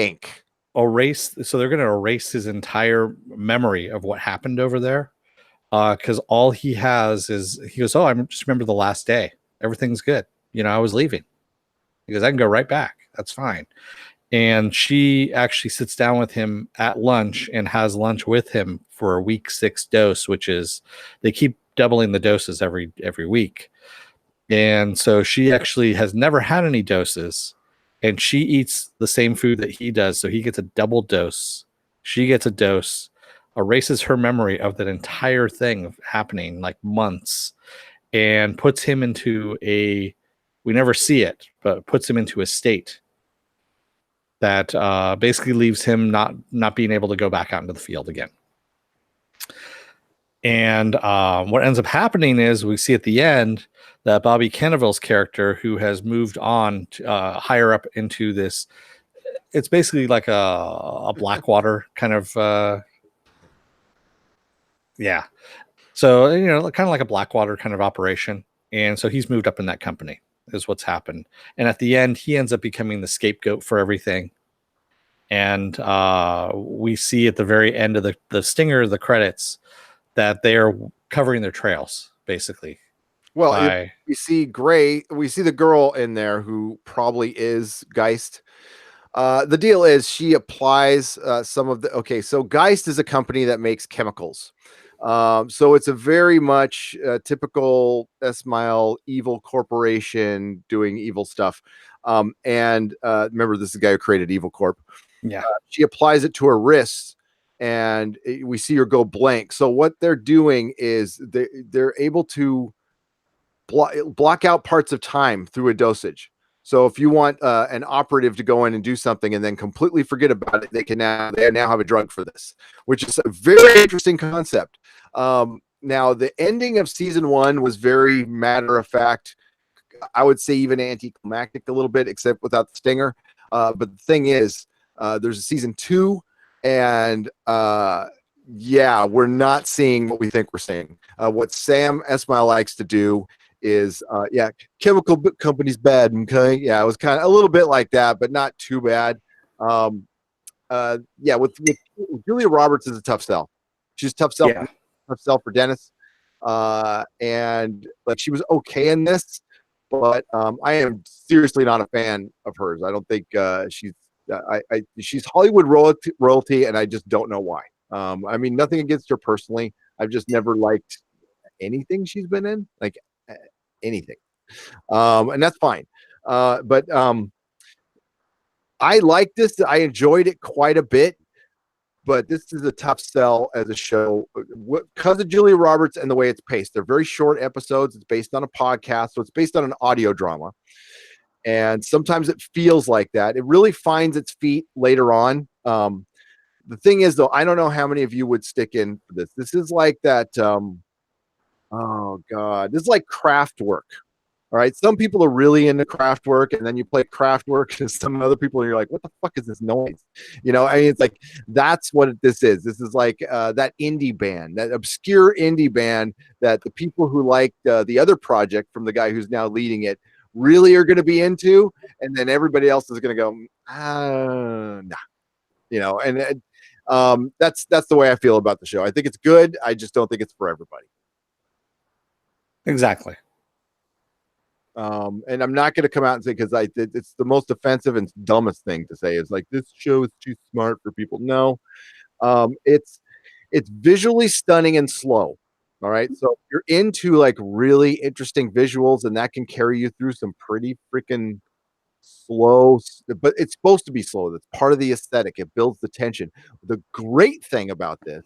erase. So they're going to erase his entire memory of what happened over there. Because all he has is, he goes, oh, I just remember the last day. Everything's good. I was leaving. He goes, I can go right back. That's fine. And she actually sits down with him at lunch and has lunch with him for a week 6 dose, which is, they keep doubling the doses every week. And so she actually has never had any doses, and she eats the same food that he does. So he gets a double dose. She gets a dose, erases her memory of that entire thing happening like months, and puts him into we never see it, but puts him into a state that basically leaves him not being able to go back out into the field again. And what ends up happening is we see at the end that Bobby Cannavale's character, who has moved on to, higher up into this, it's basically like a Blackwater kind of so kind of like a Blackwater kind of operation. And so he's moved up in that company is what's happened. And at the end, he ends up becoming the scapegoat for everything. And we see at the very end of the stinger, the credits, that they are covering their trails, basically. Well, we see the girl in there who probably is Geist. The deal is she applies some of so Geist is a company that makes chemicals. So it's a very much typical S-Mile evil corporation doing evil stuff. And remember, this is the guy who created Evil Corp. Yeah. She applies it to her wrists, and we see her go blank. So what they're doing is they're able to block out parts of time through a dosage. So if you want an operative to go in and do something and then completely forget about it, they now have a drug for this, which is a very interesting concept. Now the ending of season 1 was very matter of fact. I would say even anticlimactic a little bit, except without the stinger. But the thing is, there's a season 2, and we're not seeing what we think we're seeing. What Sam Esmail likes to do is chemical company's bad. Okay. Yeah, it was kind of a little bit like that, but not too bad. With Julia Roberts is a tough sell. She's a tough sell for Dennis. And like she was okay in this, but I am seriously not a fan of hers. I don't think she's Hollywood royalty, and I just don't know why. I mean, nothing against her personally. I've just never liked anything she's been in, like anything. And that's fine. But I like this. I enjoyed it quite a bit. but this is a tough sell as a show because of Julia Roberts and the way it's paced. They're very short episodes. It's based on a podcast, so it's based on an audio drama. And sometimes it feels like that. It really finds its feet later on. The thing is, though, I don't know how many of you would stick in for this. This is like that. Oh God, this is like craft work. All right, some people are really into craft work, and then you play craft work, and some other people are like, "What the fuck is this noise?" You know, I mean, it's like that's what this is. This is like that indie band, that obscure indie band that the people who liked the other project from the guy who's now leading it really are going to be into, and then everybody else is going to go, nah, you know. And that's the way I feel about the show. I think it's good. I just don't think it's for everybody. Exactly. And I'm not going to come out and say, because it's the most offensive and dumbest thing to say is like, this show is too smart for people. No, it's visually stunning and slow. All right. So if you're into like really interesting visuals, and that can carry you through some pretty freaking slow, but it's supposed to be slow. That's part of the aesthetic. It builds the tension. The great thing about this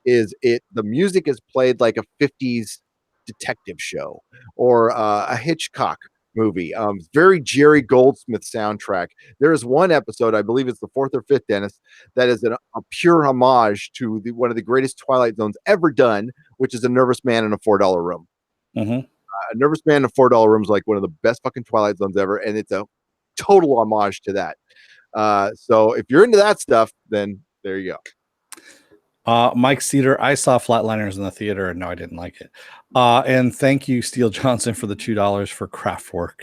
is the music is played like a 50s detective show or a Hitchcock movie. Very Jerry Goldsmith soundtrack. There is one episode, I believe it's the fourth or fifth, Dennis, that is a pure homage to one of the greatest Twilight Zones ever done, which is A Nervous Man in a $4 Room. Mm-hmm. A Nervous Man in a $4 Room is like one of the best fucking Twilight Zones ever, and it's a total homage to that. So if you're into that stuff, then there you go. Mike Cedar, I saw Flatliners in the theater, and no, I didn't like it. And thank you, Steele Johnson, for the $2 for Kraftwerk.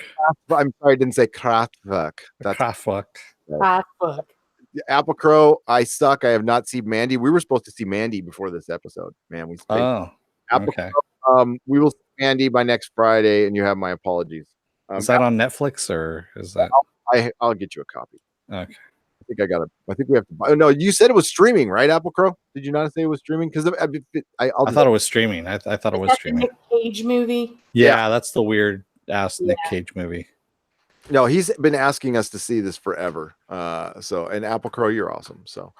I'm sorry, I didn't say Kraftwerk. That's Kraftwerk. Kraftwerk. Apple Crow, I suck. I have not seen Mandy. We were supposed to see Mandy before this episode. Man, we stayed. Oh, Apple okay. Crow, we will see Mandy by next Friday, and you have my apologies. Is that on Netflix, or is that? I'll get you a copy. Okay. I think we have to buy. Oh, no, you said it was streaming, right, Apple Crow? Did you not say it was streaming? Because I thought it was streaming. I thought it was streaming. Nick Cage movie. Yeah, that's the weird ass Nick Cage movie. No, he's been asking us to see this forever. And Apple Crow, you're awesome. So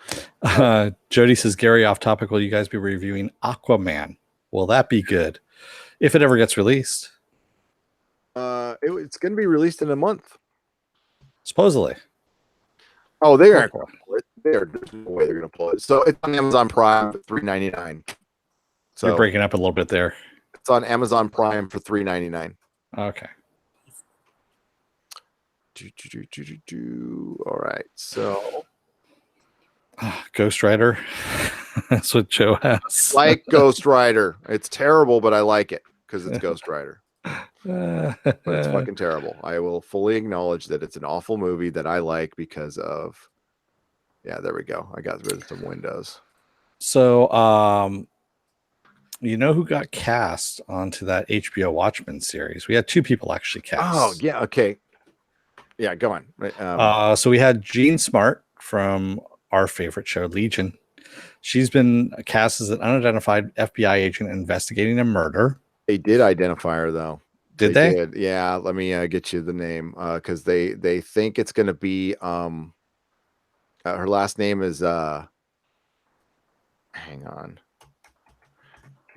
Jody says, Gary, off topic, will you guys be reviewing Aquaman? Will that be good if it ever gets released? It's going to be released in a month, supposedly. Oh, they aren't going to pull it. There's no way they're going to pull it. So it's on Amazon Prime for $3.99. So you're breaking up a little bit there. It's on Amazon Prime for $3.99. Okay. All right. So Ghost Rider. That's what Joe has. Like Ghost Rider. It's terrible, but I like it because it's Ghost Rider. But it's fucking terrible. I will fully acknowledge that it's an awful movie that I like because of. Yeah, there we go. I got rid of some windows. So, you know who got cast onto that HBO Watchmen series? We had two people actually cast. Oh, yeah. Okay. Yeah, go on. So we had Jean Smart from our favorite show, Legion. She's been cast as an unidentified FBI agent investigating a murder. They did identify her, though. Did they? Yeah. Let me get you the name because they think it's going to be. Her last name is. Hang on.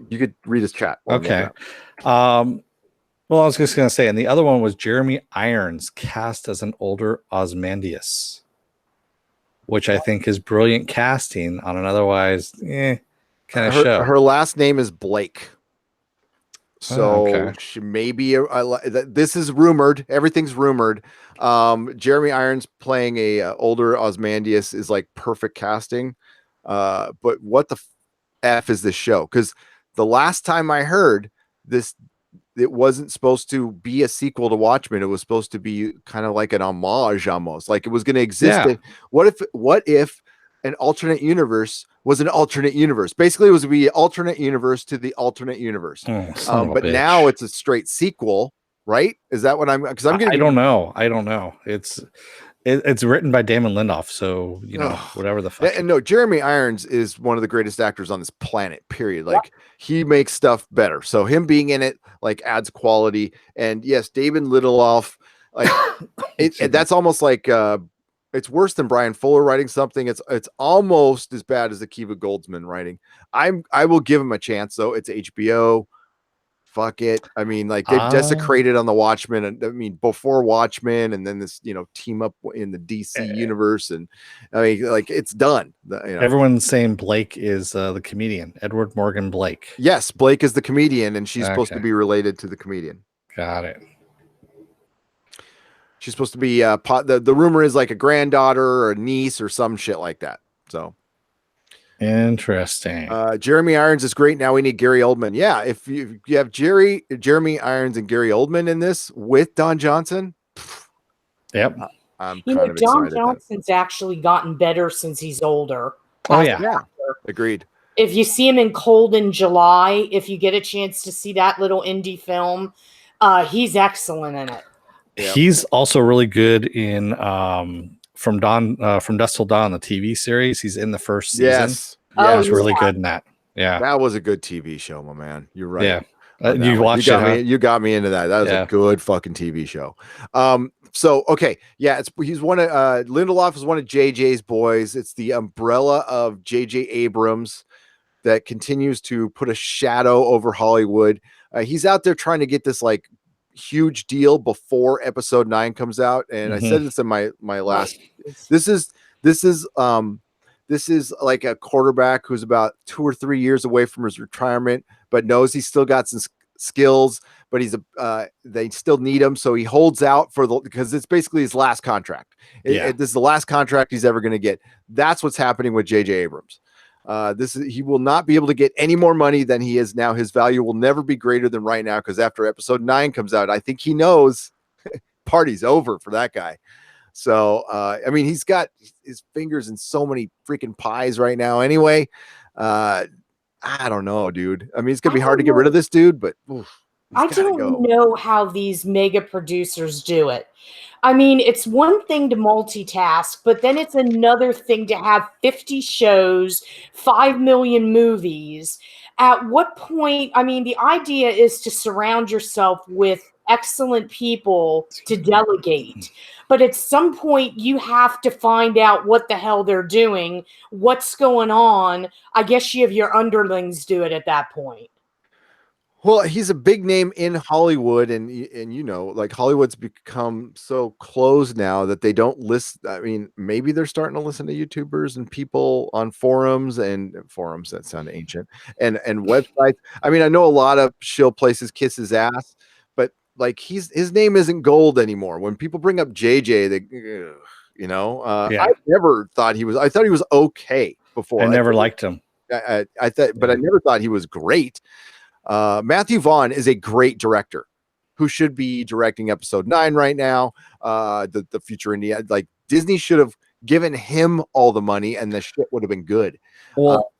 You could read his chat. Okay. Well, I was just going to say, and the other one was Jeremy Irons, cast as an older Ozymandias, which I think is brilliant casting on an otherwise kind of show. Her last name is Blake. So she may be. This is rumored. Everything's rumored. Jeremy Irons playing a older Ozymandias is like perfect casting. But what the F is this show? Because the last time I heard this, it wasn't supposed to be a sequel to Watchmen. It was supposed to be kind of like an homage, almost like it was going to exist. Yeah. What if an alternate universe was an alternate universe? Basically, it was to be an alternate universe to the alternate universe. But now it's a straight sequel, right? Is that what I'm? Because I'm getting. I don't know. It's written by Damon Lindelof, so whatever the fuck. And no, Jeremy Irons is one of the greatest actors on this planet. Period. Like he makes stuff better. So him being in it like adds quality. And yes, David Lindelof, like that's almost like It's worse than Brian Fuller writing something. It's almost as bad as Akiva Goldsman writing. I will give him a chance though. It's HBO. Fuck it. I mean, like they've desecrated on the Watchmen, and I mean before Watchmen, and then this team up in the DC universe, and I mean like it's done. Everyone's saying Blake is the comedian, Edward Morgan Blake. Yes, Blake is the comedian, and she's supposed to be related to the comedian. Got it. She's supposed to be the rumor is like a granddaughter or a niece or some shit like that. So interesting. Jeremy Irons is great. Now we need Gary Oldman. Yeah, if you have Jeremy Irons and Gary Oldman in this with Don Johnson. Yep. I'm Don Johnson's actually gotten better since he's older. Oh yeah. Agreed. If you see him in Cold in July, if you get a chance to see that little indie film, he's excellent in it. Yep. He's also really good in From Dusk Till Dawn, the TV series. He's in the first season. Yes. He's really good in that. Yeah. That was a good TV show, my man. You're right. Yeah. You watched it. You got me into that. That was a good fucking TV show. So okay, yeah, he's one of Lindelof is one of JJ's boys. It's the umbrella of JJ Abrams that continues to put a shadow over Hollywood. He's out there trying to get this like huge deal before episode 9 comes out, and I said this in my last. This is like a quarterback who's about 2 or 3 years away from his retirement, but knows he's still got some skills, but they still need him, so he holds out because it's basically his last contract. This is the last contract he's ever going to get. That's what's happening with JJ Abrams. He will not be able to get any more money than he is now. His value will never be greater than right now, because after episode 9 comes out, I think he knows party's over for that guy. So I mean, he's got his fingers in so many freaking pies right now anyway. I don't know, dude. I mean, it's gonna be hard to get rid of this dude, but I don't know how these mega producers do it. I mean, it's one thing to multitask, but then it's another thing to have 50 shows, 5 million movies. At what point, I mean, the idea is to surround yourself with excellent people to delegate. But at some point, you have to find out what the hell they're doing, what's going on. I guess you have your underlings do it at that point. Well, he's a big name in Hollywood, and like Hollywood's become so closed now that they don't list. I mean, maybe they're starting to listen to YouTubers and people on forums that sound ancient and websites. I mean, I know a lot of shill places kiss his ass, but like his name isn't gold anymore. When people bring up JJ, I never thought he was. I thought he was okay before. I never liked him. I thought, but I never thought he was great. Matthew Vaughn is a great director who should be directing episode 9 right now. The future India, like Disney should have given him all the money and the shit would have been good. Well,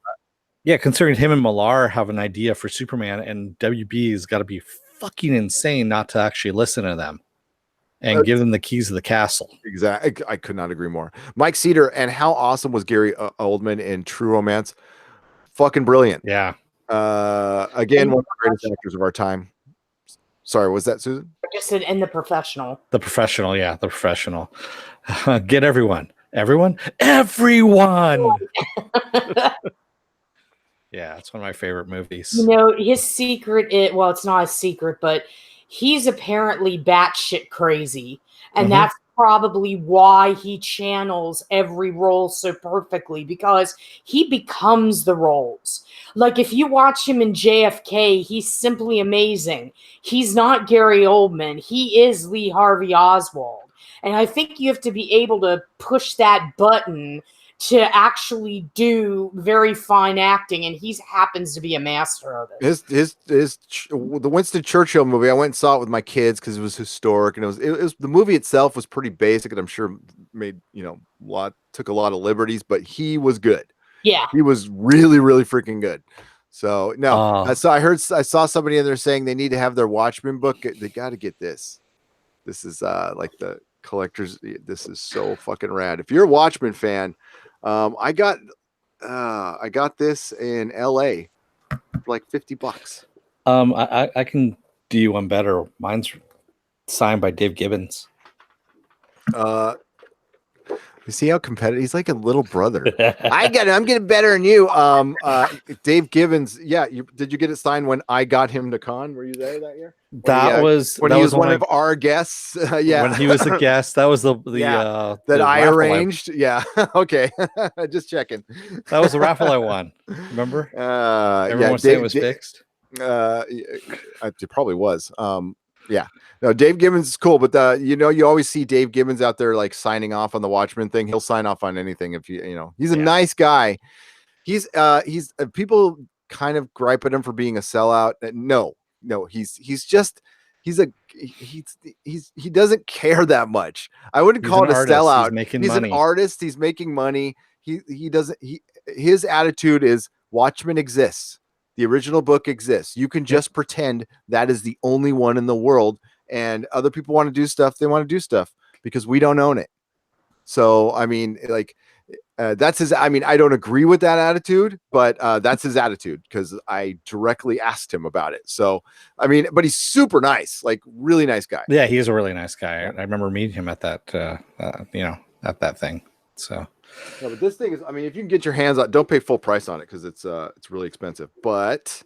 considering him and Millar have an idea for Superman, and WB has got to be fucking insane not to actually listen to them and give them the keys to the castle. Exactly. I could not agree more. Mike Cedar, and how awesome was Gary Oldman in True Romance? Fucking brilliant. Yeah. Again, one of the greatest actors of our time. Sorry, was that Susan? I just said in The Professional. The Professional, yeah, The Professional. Get everyone. Yeah, it's one of my favorite movies. His secret, it's not a secret, but he's apparently batshit crazy. And that's probably why he channels every role so perfectly, because he becomes the roles. Like if you watch him in JFK, he's simply amazing. He's not Gary Oldman. He is Lee Harvey Oswald. And I think you have to be able to push that button to actually do very fine acting, and he happens to be a master of it. The Winston Churchill movie, I went and saw it with my kids because it was historic, and it was the movie itself was pretty basic, and I'm sure made took a lot of liberties, but he was good. Yeah, he was really, really freaking good. So I saw somebody in there saying they need to have their Watchmen book. They got to get this. This is like the collectors. This is so fucking rad. If you're a Watchmen fan. I got this in LA for like $50. I can do you one better. Mine's signed by Dave Gibbons. You see how competitive he's like a little brother. I'm getting better than you. Dave Gibbons. Yeah, did you get it signed when I got him to con? Were you there that year? That was when he was one of our guests. Yeah, when he was a guest. That was that the I arranged. Yeah, okay, just checking. That was the raffle I won. Remember? Everyone was saying it was fixed. It probably was. Yeah. No, Dave Gibbons is cool, but you always see Dave Gibbons out there like signing off on the Watchmen thing. He'll sign off on anything if he's a nice guy. He's people kind of gripe at him for being a sellout. No, he doesn't care that much. I wouldn't call it a sellout. He's an artist. He's making money. His attitude is Watchmen exists. The original book exists. You can just pretend that is the only one in the world, and other people want to do stuff. They want to do stuff because we don't own it. So, I mean, like, that's his. I mean, I don't agree with that attitude, but that's his attitude because I directly asked him about it. So, I mean, but he's super nice, like really nice guy. Yeah, he's a really nice guy. I remember meeting him at that, at that thing. So. No, but this thing is, I mean, if you can get your hands on, don't pay full price on it because it's really expensive. But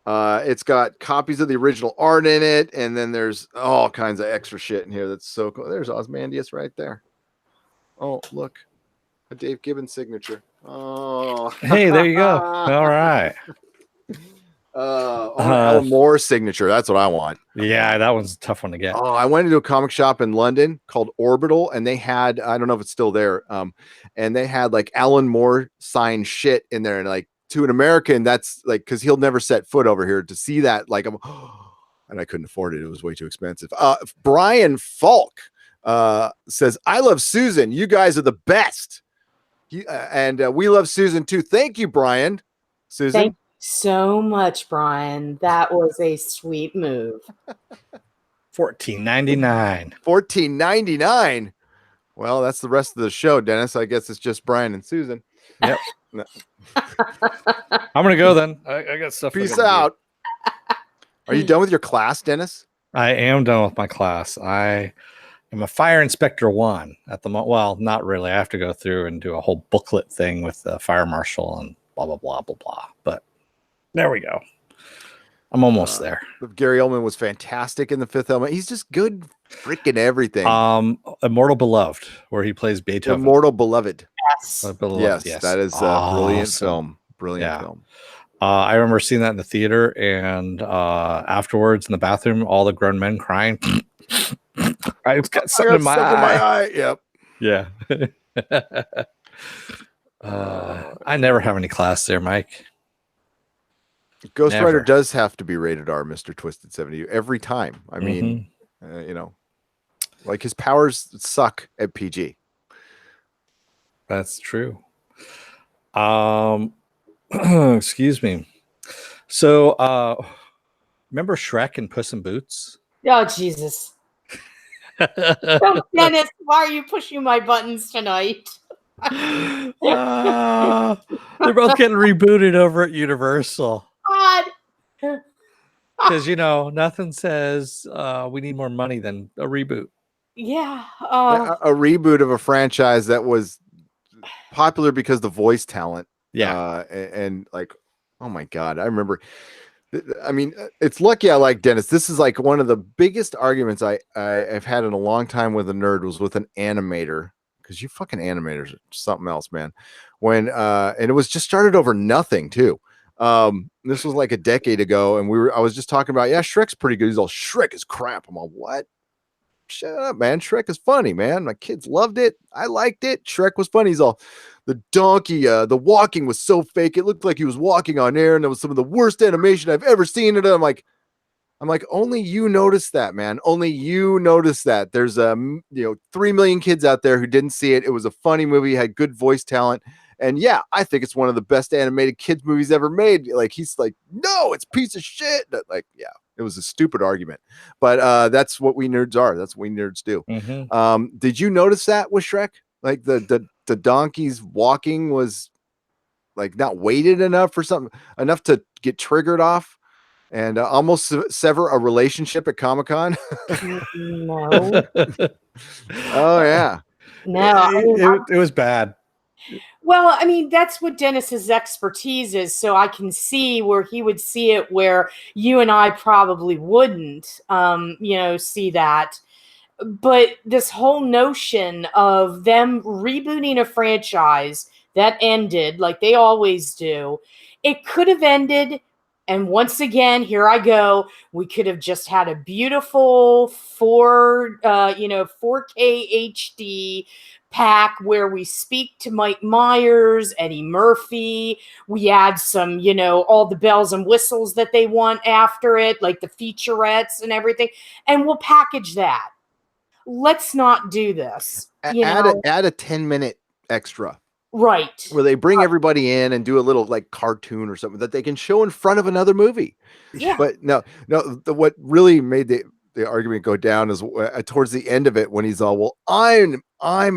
it's got copies of the original art in it, and then there's all kinds of extra shit in here that's so cool. There's Ozymandias right there. Oh, look, a Dave Gibbons signature. Oh, hey, there you go. All right. Alan Moore's signature. That's what I want. Yeah, that one's a tough one to get. Oh, I went into a comic shop in London called Orbital, and they had, I don't know if it's still there, and they had like Alan Moore signed shit in there, and like to an American, that's like, because he'll never set foot over here to see that, like, and I couldn't afford it. It was way too expensive. Brian Falk says, I love Susan. You guys are the best. And we love Susan too. Thank you, Brian. Susan. Thank you so much, Brian. That was a sweet move. $14.99. $14.99. Well, that's the rest of the show, Dennis. I guess it's just Brian and Susan. Yep. No. I'm gonna go then. I got stuff. Peace out. Are you done with your class, Dennis? I am done with my class. I am a fire inspector 1 at the moment. Well, not really. I have to go through and do a whole booklet thing with the fire marshal and blah blah blah blah blah. But there we go. I'm almost there. Gary Oldman was fantastic in The Fifth Element. He's just good freaking everything. Immortal Beloved, where he plays Beethoven. Immortal Beloved. Yes. Yes, that is a brilliant film. Brilliant film. I remember seeing that in the theater, and afterwards in the bathroom, all the grown men crying. I got something in my eye. Yep. Yeah. I never have any class there, Mike. Ghost Rider does have to be rated R, Mr. Twisted 70 every time. I mean, like his powers suck at PG. That's true. Excuse me. So, remember Shrek and Puss in Boots? Oh, Jesus. Dennis, why are you pushing my buttons tonight? They're both getting rebooted over at Universal. God. Because, nothing says we need more money than a reboot. Yeah. A reboot of a franchise that was popular because the voice talent. Yeah. And like, oh my God, I remember. I mean, it's lucky I like Dennis. This is like one of the biggest arguments I've had in a long time with a nerd was with an animator, because you fucking animators are something else, man. When and it was just started over nothing too. This was like a decade ago, and I was just talking about, Shrek's pretty good. He's all, Shrek is crap. I'm all, what? Shut up, man. Shrek is funny, man. My kids loved it. I liked it. Shrek was funny. He's all, the donkey, the walking was so fake. It looked like he was walking on air, and it was some of the worst animation I've ever seen. And I'm like, only you noticed that, man. Only you noticed that. There's 3 million kids out there who didn't see it. It was a funny movie, had good voice talent. And yeah, I think it's one of the best animated kids movies ever made. Like, he's like, no, it's a piece of shit. Like, yeah, it was a stupid argument, but that's what we nerds are. That's what we nerds do. Mm-hmm. Did you notice that with Shrek? Like the donkey's walking was like not weighted enough or something, enough to get triggered off and almost sever a relationship at Comic-Con. No. Oh yeah. No, I mean, It was bad. well, I mean, that's what Dennis's expertise is. So I can see where he would see it where you and I probably wouldn't, see that. But this whole notion of them rebooting a franchise that ended like they always do, it could have ended. And once again, here I go. We could have just had a beautiful 4K HD pack where we speak to Mike Myers, Eddie Murphy. We add some, all the bells and whistles that they want after it, like the featurettes and everything. And we'll package that. Let's not do this. Add a 10-minute extra. Right. Where they bring everybody in and do a little like cartoon or something that they can show in front of another movie. Yeah. But no, what really made the argument go down is towards the end of it when he's all, well, I'm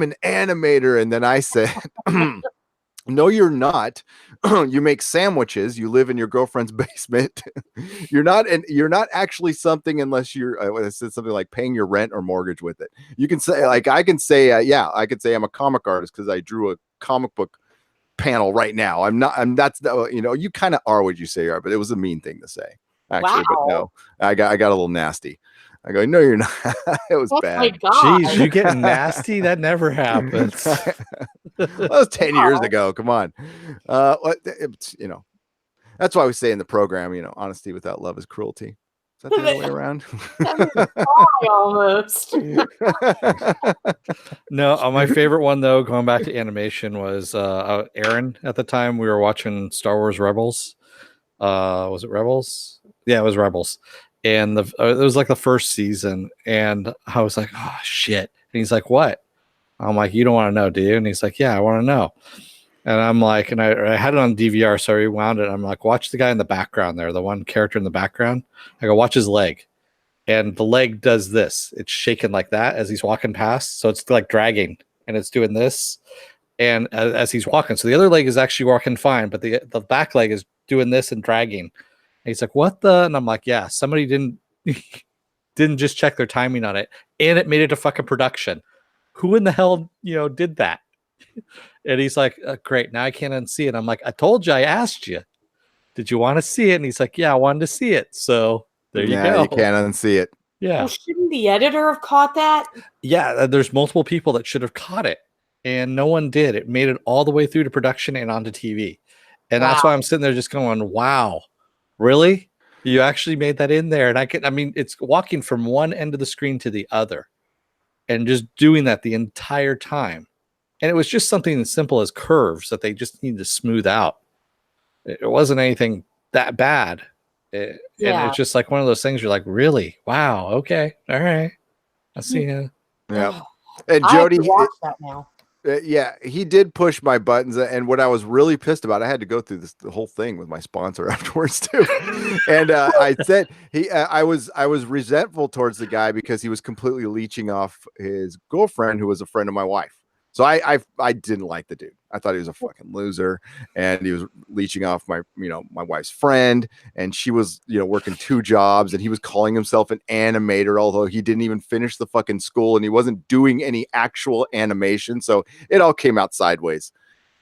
an animator. And then I said, no, you're not. You make sandwiches. You live in your girlfriend's basement. You're not actually something unless I said something like paying your rent or mortgage with it. You can say like, I can say, I could say I'm a comic artist because I drew a comic book panel right now. You kind of are what you say you are, but it was a mean thing to say actually. Wow. But no, I got a little nasty. I go, no, you're not. It was bad. My God. Jeez, you get nasty? That never happens. That was 10 years ago. Come on. That's why we say in the program, honesty without love is cruelty. Is that the other way around? Almost. No, my favorite one though, going back to animation, was Aaron. At the time, we were watching Star Wars Rebels. Was it Rebels? Yeah, it was Rebels. And it was like the first season, and I was like, "Oh shit!" And he's like, "What?" I'm like, "You don't want to know, do you?" And he's like, "Yeah, I want to know." And I'm like, and I had it on DVR, so I rewound it. I'm like, "Watch the guy in the background there, the one character in the background." I go, "Watch his leg," and the leg does this. It's shaking like that as he's walking past, so it's like dragging, and it's doing this, and as he's walking, so the other leg is actually walking fine, but the back leg is doing this and dragging. And he's like, "What the?" And I'm like, "Yeah, somebody didn't just check their timing on it, and it made it a fucking production. Who in the hell, did that?" And he's like, "Great, now I can't unsee it." I'm like, "I told you, I asked you. Did you want to see it?" And he's like, "Yeah, I wanted to see it." So there you go. You can't unsee it. Yeah. Well, shouldn't the editor have caught that? Yeah, there's multiple people that should have caught it, and no one did. It made it all the way through to production and onto TV, and that's why I'm sitting there just going, "Wow." Really? You actually made that in there? And it's walking from one end of the screen to the other and just doing that the entire time. And it was just something as simple as curves that they just needed to smooth out. It wasn't anything that bad. And it's just like one of those things you're like, really? Wow. Okay. All right. I see you. Yeah. And Jody, I have to watch that now. Yeah, he did push my buttons, and what I was really pissed about, I had to go through the whole thing with my sponsor afterwards too. And I said I was resentful towards the guy because he was completely leeching off his girlfriend, who was a friend of my wife. So I didn't like the dude. I thought he was a fucking loser, and he was leeching off my wife's friend, and she was working 2 jobs, and he was calling himself an animator, although he didn't even finish the fucking school, and he wasn't doing any actual animation. So it all came out sideways.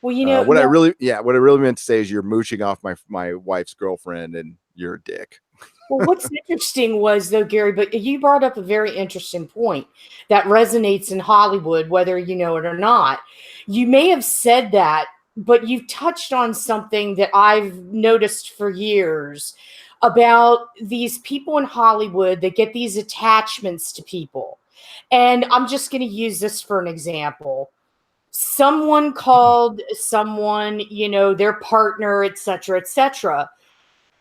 Well, what I really meant to say is you're mooching off my wife's girlfriend, and you're a dick. Well, what's interesting was, though, Gary, but you brought up a very interesting point that resonates in Hollywood, whether you know it or not. You may have said that, but you've touched on something that I've noticed for years about these people in Hollywood that get these attachments to people. And I'm just going to use this for an example. Someone called someone, their partner, et cetera,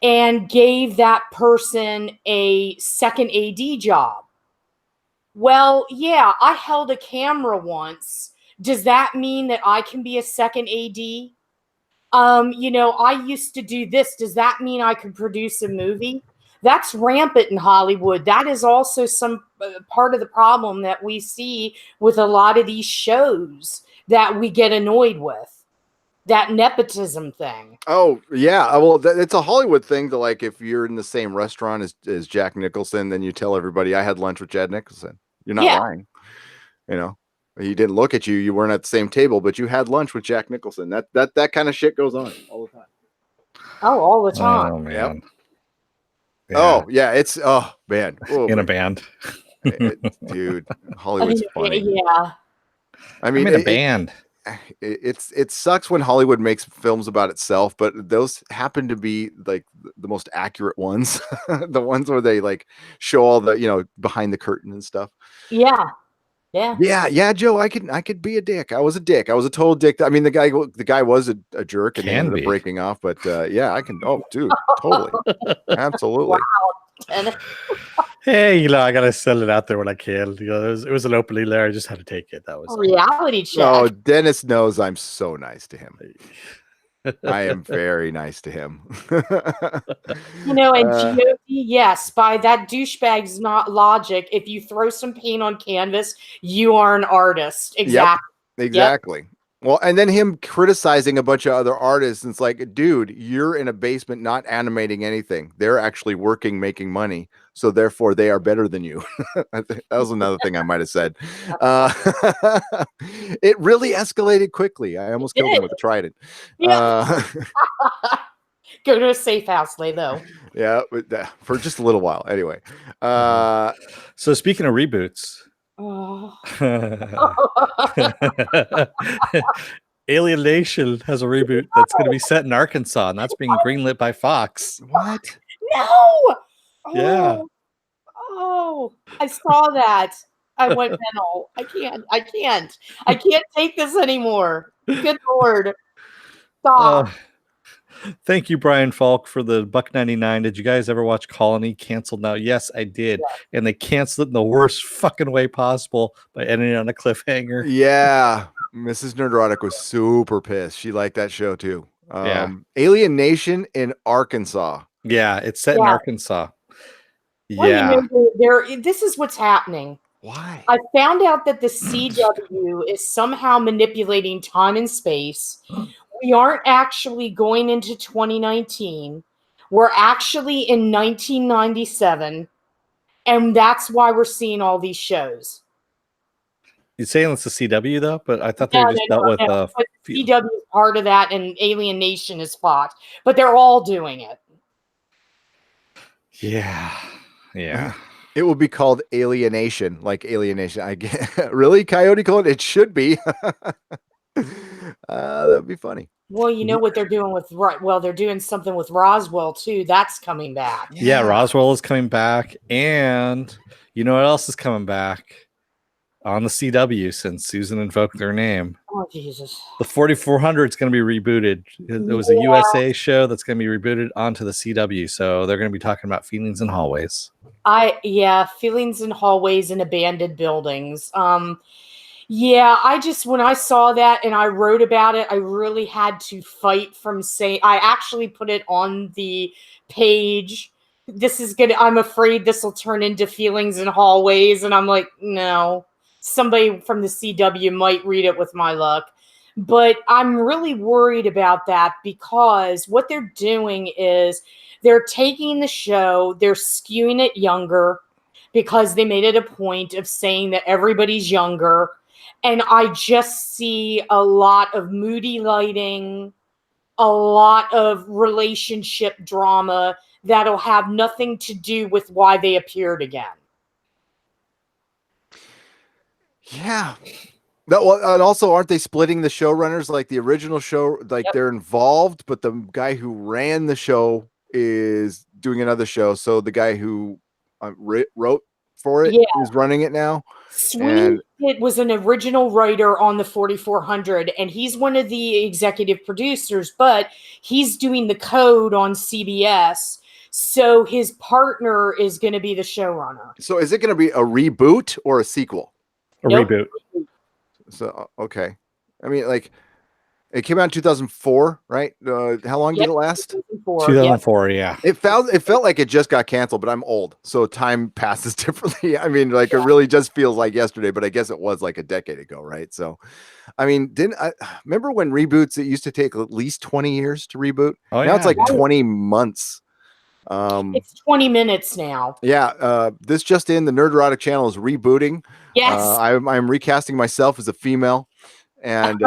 and gave that person a second AD job. Well, yeah, I held a camera once. Does that mean that I can be a second AD? I used to do this. Does that mean I can produce a movie? That's rampant in Hollywood. That is also some part of the problem that we see with a lot of these shows that we get annoyed with. That nepotism thing. Oh yeah, well, it's a Hollywood thing to, like, if you're in the same restaurant as Jack Nicholson, then you tell everybody I had lunch with Jack Nicholson. You're not lying, He didn't look at you. You weren't at the same table, but you had lunch with Jack Nicholson. That kind of shit goes on all the time. Oh, all the time. Oh man. Yep. Yeah. Oh yeah, it's man. Oh, In a man. band. Dude, Hollywood's funny. Yeah. I mean, I'm in a band. it sucks when Hollywood makes films about itself, but those happen to be like the most accurate ones. The ones where they like show all the behind the curtain and stuff. Yeah. Yeah. Yeah, Joe, I could be a dick. I was a dick. I was a total dick. I mean, the guy was a jerk and he ended up breaking off, but yeah, I can. Oh, dude, totally, absolutely. Wow. Hey, I gotta sell it out there when I can. It was an opening there. I just had to take it. That was reality check. Oh, Dennis knows I'm so nice to him. I am very nice to him. And GOD, yes, by that douchebag's not logic, if you throw some paint on canvas, you are an artist. Exactly. Yep, exactly. Yep. Well, and then him criticizing a bunch of other artists. And it's like, dude, you're in a basement not animating anything. They're actually working, making money. So therefore, they are better than you. That was another thing I might have said. It really escalated quickly. I almost killed him with a trident. Yeah. Go to a safe house, lay low. Yeah, for just a little while. Anyway. So speaking of reboots. Oh. Alien Nation has a reboot that's going to be set in Arkansas, and that's being greenlit by Fox. What? No. Yeah. Oh, I saw that. I went mental. I can't take this anymore. Good Lord. Stop. Thank you, Brian Falk, for the $1.99. Did you guys ever watch Colony canceled now? Yes, I did. Yeah. And they canceled it in the worst fucking way possible by ending it on a cliffhanger. Yeah. Mrs. Nerdrotic was super pissed. She liked that show too. Yeah. Alien Nation in Arkansas. Yeah, it's set in Arkansas. Well, yeah. This is what's happening. Why? I found out that the CW is somehow manipulating time and space. We aren't actually going into 2019. We're actually in 1997. And that's why we're seeing all these shows. You're saying it's the CW, though? But I thought they just dealt with... But CW is part of that, and Alien Nation is Fox. But they're all doing it. Yeah. Yeah. It will be called Alienation, like Alienation. I get really Coyote Clone. It should be. That'd be funny. Well, you know what they're doing with they're doing something with Roswell too. That's coming back. Yeah, Roswell is coming back, and you know what else is coming back on the CW since Susan invoked their name. Oh Jesus! The 4400 is going to be rebooted. It was a USA show that's going to be rebooted onto the CW, so they're going to be talking about feelings in hallways. Feelings in hallways and abandoned buildings. Yeah, when I saw that and I wrote about it, I really had to fight from saying, I actually put it on the page. I'm afraid this will turn into feelings in hallways. And I'm like, no, somebody from the CW might read it with my luck. But I'm really worried about that because what they're doing is they're taking the show, they're skewing it younger because they made it a point of saying that everybody's younger. And I just see a lot of moody lighting, a lot of relationship drama that'll have nothing to do with why they appeared again. Yeah. And also, aren't they splitting the showrunners like the original show? Like they're involved, but the guy who ran the show is doing another show. So the guy who wrote for it is running it now. Sweeney was an original writer on the 4400, and he's one of the executive producers, but he's doing the code on CBS. So his partner is going to be the showrunner. So is it going to be a reboot or a sequel? A reboot. So, okay. I mean, like, it came out in 2004, right? How long did it last? 2004, yeah. It felt like it just got canceled, but I'm old, so time passes differently. I mean, like, it really just feels like yesterday, but I guess it was like a decade ago, right? So, I mean, remember when reboots, it used to take at least 20 years to reboot? Oh, now it's like 20 months. It's 20 minutes now. Yeah, this just in, the Nerdrotic channel is rebooting. Yes. I'm recasting myself as a female, and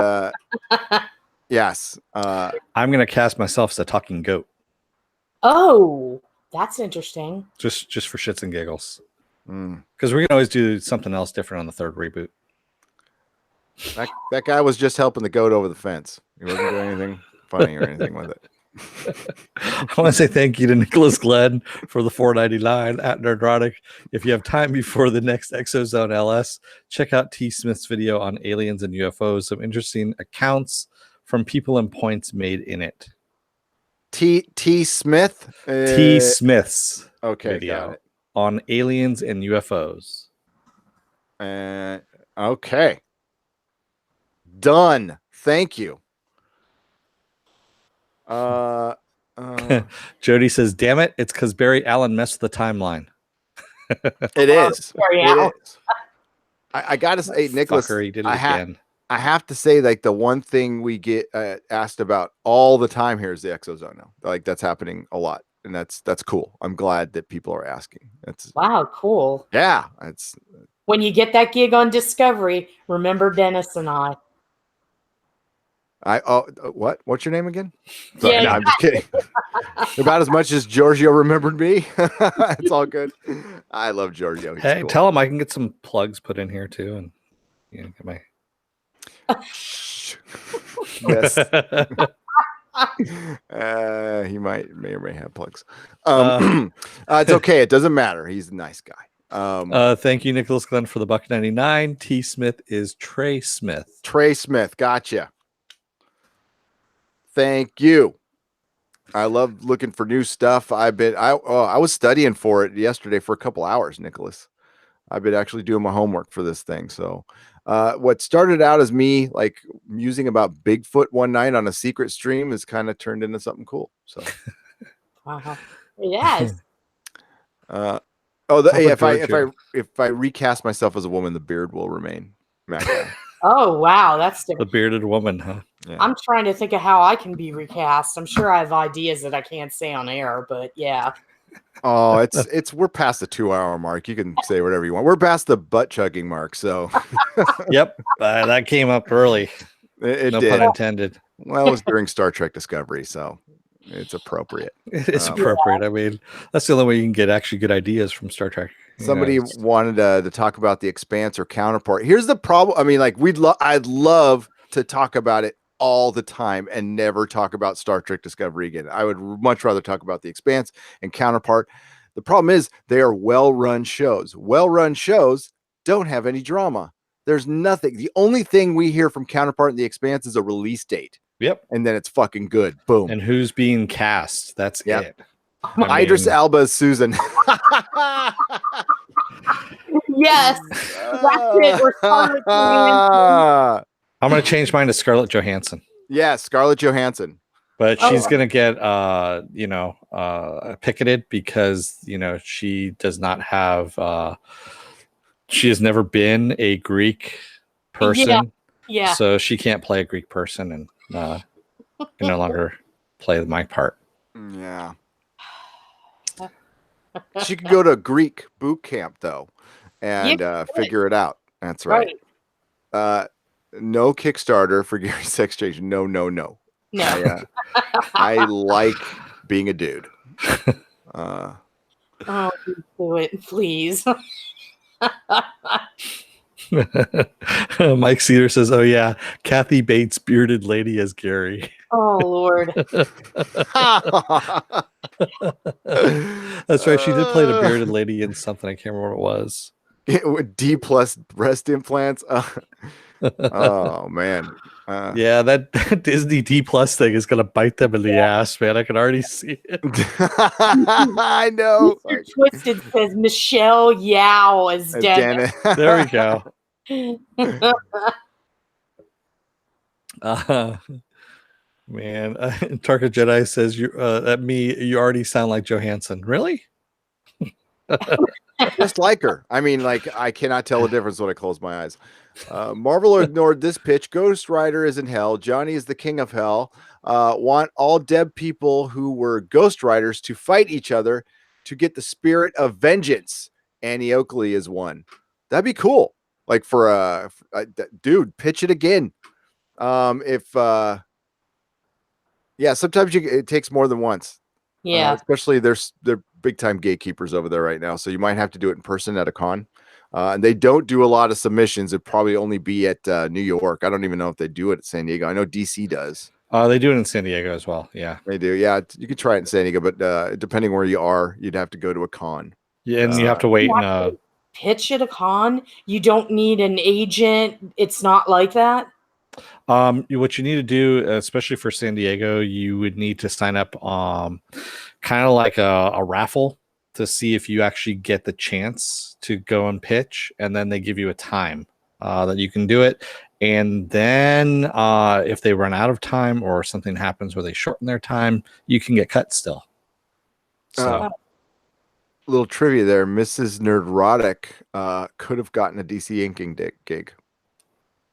yes, I'm gonna cast myself as a talking goat, Oh, that's interesting. just for shits and giggles, mm. because we can always do something else different on the third reboot. that guy was just helping the goat over the fence. He wasn't doing anything funny or anything with it. I want to say thank you to Nicholas Glenn for the $4.99 at Nerdrotic. If you have time before the next Exozone LS, check out T. Smith's video on aliens and UFOs. Some interesting accounts from people and points made in it. T. Smith. T. Smith's Okay, video got it. on aliens and UFOs. Okay. Done. Thank you. Jody says, "Damn it! It's because Barry Allen messed with the timeline." It is. Barry It Allen. is. I gotta say, Nicholas, Fucker, he did it again. I have to say, like, the one thing we get asked about all the time here is the exozone now. Like, that's happening a lot, and that's cool. I'm glad that people are asking. That's Wow, cool. yeah. It's When you get that gig on Discovery, remember Dennis and I. what? What's your name again? Sorry, Yeah, no, I'm just kidding. About as much as Giorgio remembered me. It's all good. I love Giorgio. He's Hey, cool. tell him I can get some plugs put in here too, and get my. Yes. He may or may have plugs. It's okay. It doesn't matter. He's a nice guy. Thank you, Nicholas Glenn, for the $1.99. T. Smith is Trey Smith. Trey Smith. Gotcha. Thank you. I love looking for new stuff. I was studying for it yesterday for a couple hours, Nicholas. I've been actually doing my homework for this thing. So what started out as me like musing about Bigfoot one night on a secret stream has kind of turned into something cool. So yes. If I recast myself as a woman, the beard will remain. Oh, wow. That's The bearded woman, huh? Yeah. I'm trying to think of how I can be recast. I'm sure I have ideas that I can't say on air, but yeah. Oh, it's we're past the 2-hour mark. You can say whatever you want. We're past the butt chugging mark. So Yep, that came up early. It no did. pun intended. Well, it was during Star Trek Discovery, so it's appropriate. It's appropriate. I mean, that's the only way you can get actually good ideas from Star Trek. Somebody wanted to talk about The Expanse or Counterpart. Here's the problem. I mean, like I'd love to talk about it all the time and never talk about Star Trek Discovery again. I would much rather talk about The Expanse and Counterpart. The problem is they are well-run shows. Well-run shows don't have any drama. There's nothing. The only thing we hear from Counterpart and The Expanse is a release date. Yep. And then it's fucking good. Boom. And who's being cast? That's it. Idris Elba is Susan. Yes. That's it. We're Scarlett Johansson. I'm going to change mine to Scarlett Johansson. Yeah, Scarlett Johansson. But she's going to get, picketed because, she does not have, she has never been a Greek person. Yeah. So she can't play a Greek person and can no longer play my part. Yeah. She could go to Greek boot camp, though, and figure it out. That's right. No Kickstarter for Gary's sex change. No. No. I like being a dude. Oh, do it, please. Mike Cedar says, "Oh yeah, Kathy Bates, bearded lady as Gary." Oh Lord. That's right. She did play the bearded lady in something. I can't remember what it was. D+ breast implants. Oh man. Yeah, that Disney D+ thing is gonna bite them in the ass, man. I can already see it. I know. Mr. Twisted says Michelle Yeoh as Dennis. There we go. Man, Tarka Jedi says you already sound like Johansson. Really? just like her. I mean, like, I cannot tell the difference when I close my eyes. Marvel ignored this pitch. Ghost Rider is in hell. Johnny is the king of hell. Want all dead people who were Ghost Riders to fight each other to get the spirit of vengeance. Annie Oakley is one. That'd be cool. Like dude, pitch it again. Sometimes it takes more than once. Yeah. Especially they're big time gatekeepers over there right now. So you might have to do it in person at a con. And they don't do a lot of submissions. It'd probably only be at New York. I don't even know if they do it at San Diego. I know DC does. They do it in San Diego as well. Yeah, they do. Yeah, you could try it in San Diego, but depending where you are, you'd have to go to a con. Yeah, and you have to wait. Pitch at a con. You don't need an agent. It's not like that. What you need to do, especially for San Diego, you would need to sign up kind of like a raffle to see if you actually get the chance to go and pitch, and then they give you a time that you can do it. And then if they run out of time or something happens where they shorten their time, you can get cut still. So little trivia there, Mrs. Nerdrotic could have gotten a DC inking gig.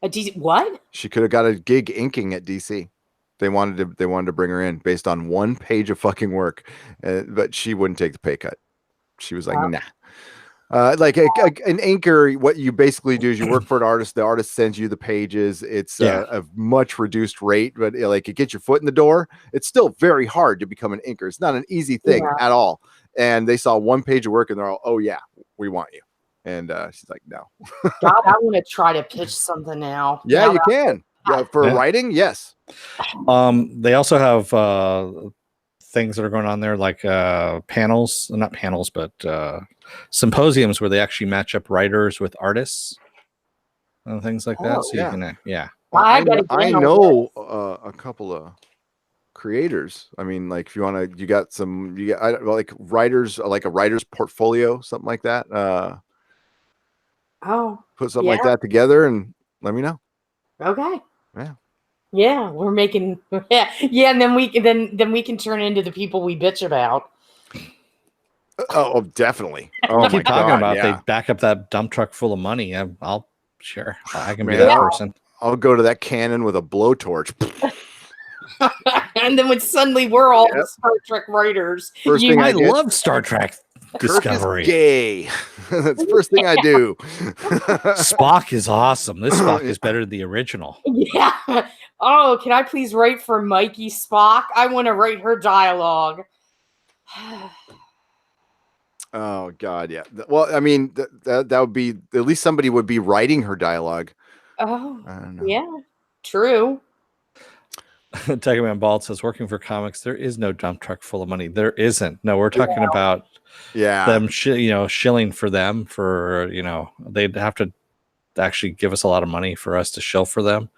A DC what? She could have got a gig inking at DC. They wanted to bring her in based on one page of fucking work, but she wouldn't take the pay cut. She was like, nah. Like an inker, what you basically do is you work for an artist. The artist sends you the pages. It's a much reduced rate, but it gets your foot in the door. It's still very hard to become an inker. It's not an easy thing at all. And they saw one page of work and they're all, oh yeah, we want you. And she's like, no. God, I want to try to pitch something now. Yeah, you can. Yeah, for writing, yes. They also have things that are going on there, like panels, not panels, but symposiums where they actually match up writers with artists and things like that. So you can, I know a couple of creators. I mean, like if you want to, you got like writers, like a writer's portfolio, something like that. Put something like that together and let me know. Okay. Yeah. Yeah, we're making and then we can turn into the people we bitch about. Oh, definitely. Oh my God, they back up that dump truck full of money. I can be that person. I'll go to that cannon with a blowtorch. And then when suddenly we're all the Star Trek writers. I love Star Trek Discovery. Kirk is gay. That's the first thing I do. Spock is awesome. This Spock is better than the original. Yeah. Oh, can I please write for Mikey Spock? I want to write her dialogue. Oh God, yeah. Well, I mean, that would be at least somebody would be writing her dialogue. Oh, I don't know. Yeah, true. Tiger Man Bald says, working for comics, there is no dump truck full of money. There isn't. No, we're talking about them, shilling for them for, they'd have to actually give us a lot of money for us to shill for them.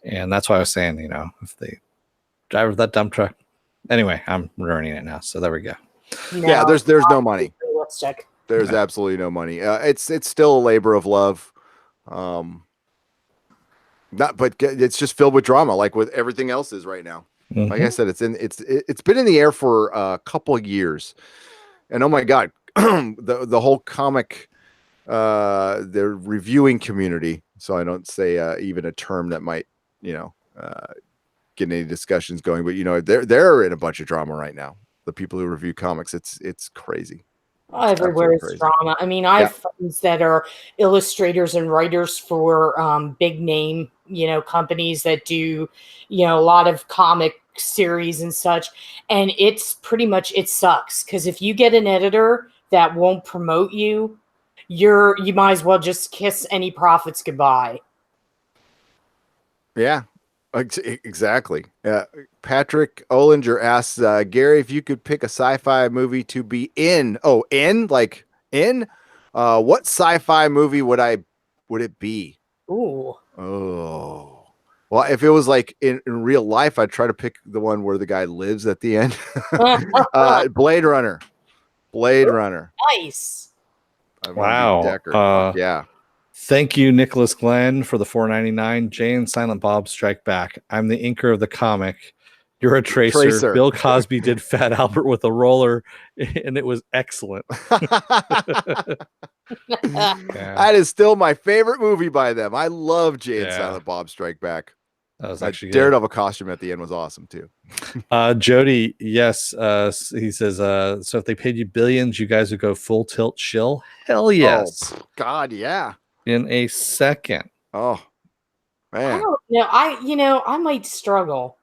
And that's why I was saying, if they drive that dump truck. Anyway, I'm ruining it now. So there we go. No, yeah, there's no money. Let's check. There's absolutely no money. It's still a labor of love. But it's just filled with drama, like with everything else is right now. Mm-hmm. Like I said, it's been in the air for a couple of years, and oh my God, the whole comic, the reviewing community. So I don't say even a term that might get any discussions going, but they're in a bunch of drama right now. The people who review comics, it's crazy. Everywhere is drama. I mean, I have friends that are illustrators and writers for big name, companies that do, a lot of comic series and such. And it's pretty much, it sucks. Because if you get an editor that won't promote you, you might as well just kiss any profits goodbye. Yeah. Exactly. Patrick Olinger asks Gary if you could pick a sci-fi movie to be in. Oh, like in? What sci-fi movie would it be? Ooh. Oh. Well, if it was like in real life, I'd try to pick the one where the guy lives at the end. Blade Runner. Nice. Wow. Yeah. Thank you, Nicholas Glenn, for the $4.99. Jay and Silent Bob Strike Back. I'm the inker of the comic. You're a tracer. Tracer. Bill Cosby did Fat Albert with a roller, and it was excellent. That is still my favorite movie by them. I love Jay and Yeah. Silent Bob Strike Back. That was That actually good. Daredevil costume at the end was awesome too. Jody, yes. He says, so if they paid you billions, you guys would go full tilt shill? Hell yes. Oh, God, yeah. In a second. Oh, I man. don't know. I might struggle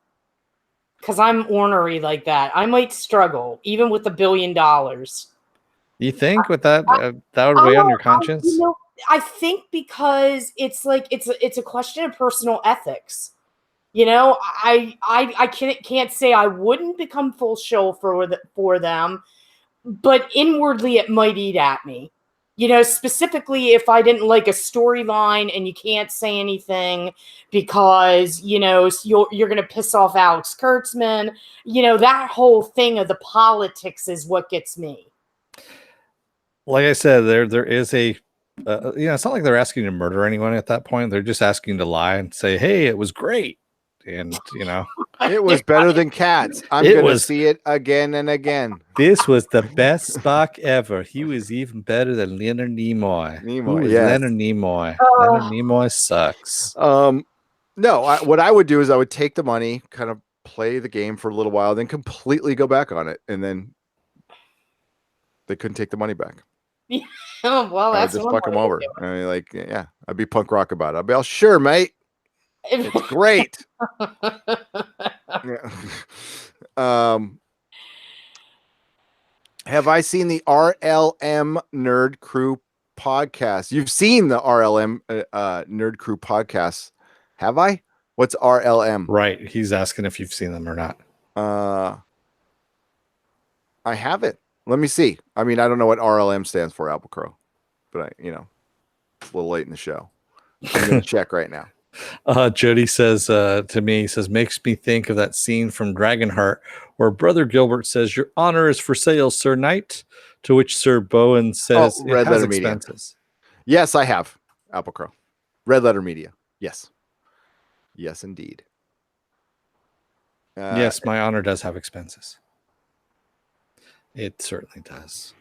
because I'm ornery like that. I might struggle even with $1 billion. You think with that that would weigh on your conscience? I think because it's like it's a question of personal ethics. You know, I can't say I wouldn't become full shill for them, but inwardly it might eat at me. You know, specifically if I didn't like a storyline and you can't say anything because, you know, you're going to piss off Alex Kurtzman. You know, that whole thing of the politics is what gets me. Like I said, there is a, it's not like they're asking to murder anyone at that point. They're just asking to lie and say, hey, it was great. And, you know, It was better than Cats. I'm going to see it again and again. This was the best Spock ever. He was even better than Leonard Nimoy. Leonard Nimoy. Leonard Nimoy sucks. No, what I would do is I would take the money, kind of play the game for a little while, then completely go back on it. And then they couldn't take the money back. Oh, well, that's just fuck them over. I mean, like, yeah, I'd be punk rock about it. I'd be all, sure, mate. It's great. Yeah. Have I seen the RLM Nerd Crew podcast? You've seen the RLM Nerd Crew podcast, have I? What's RLM? Right. He's asking if you've seen them or not. I haven't. Let me see. I mean, I don't know what RLM stands for, Alpacrow, but it's a little late in the show. I'm going to check right now. Jody says to me, he says, makes me think of that scene from Dragonheart where Brother Gilbert says, your honor is for sale, Sir Knight. To which Sir Bowen says, Red it has Letter expenses. Media. Yes, I have. Applecrow. Red Letter Media. Yes. Yes, indeed. Yes, my honor does have expenses. It certainly does.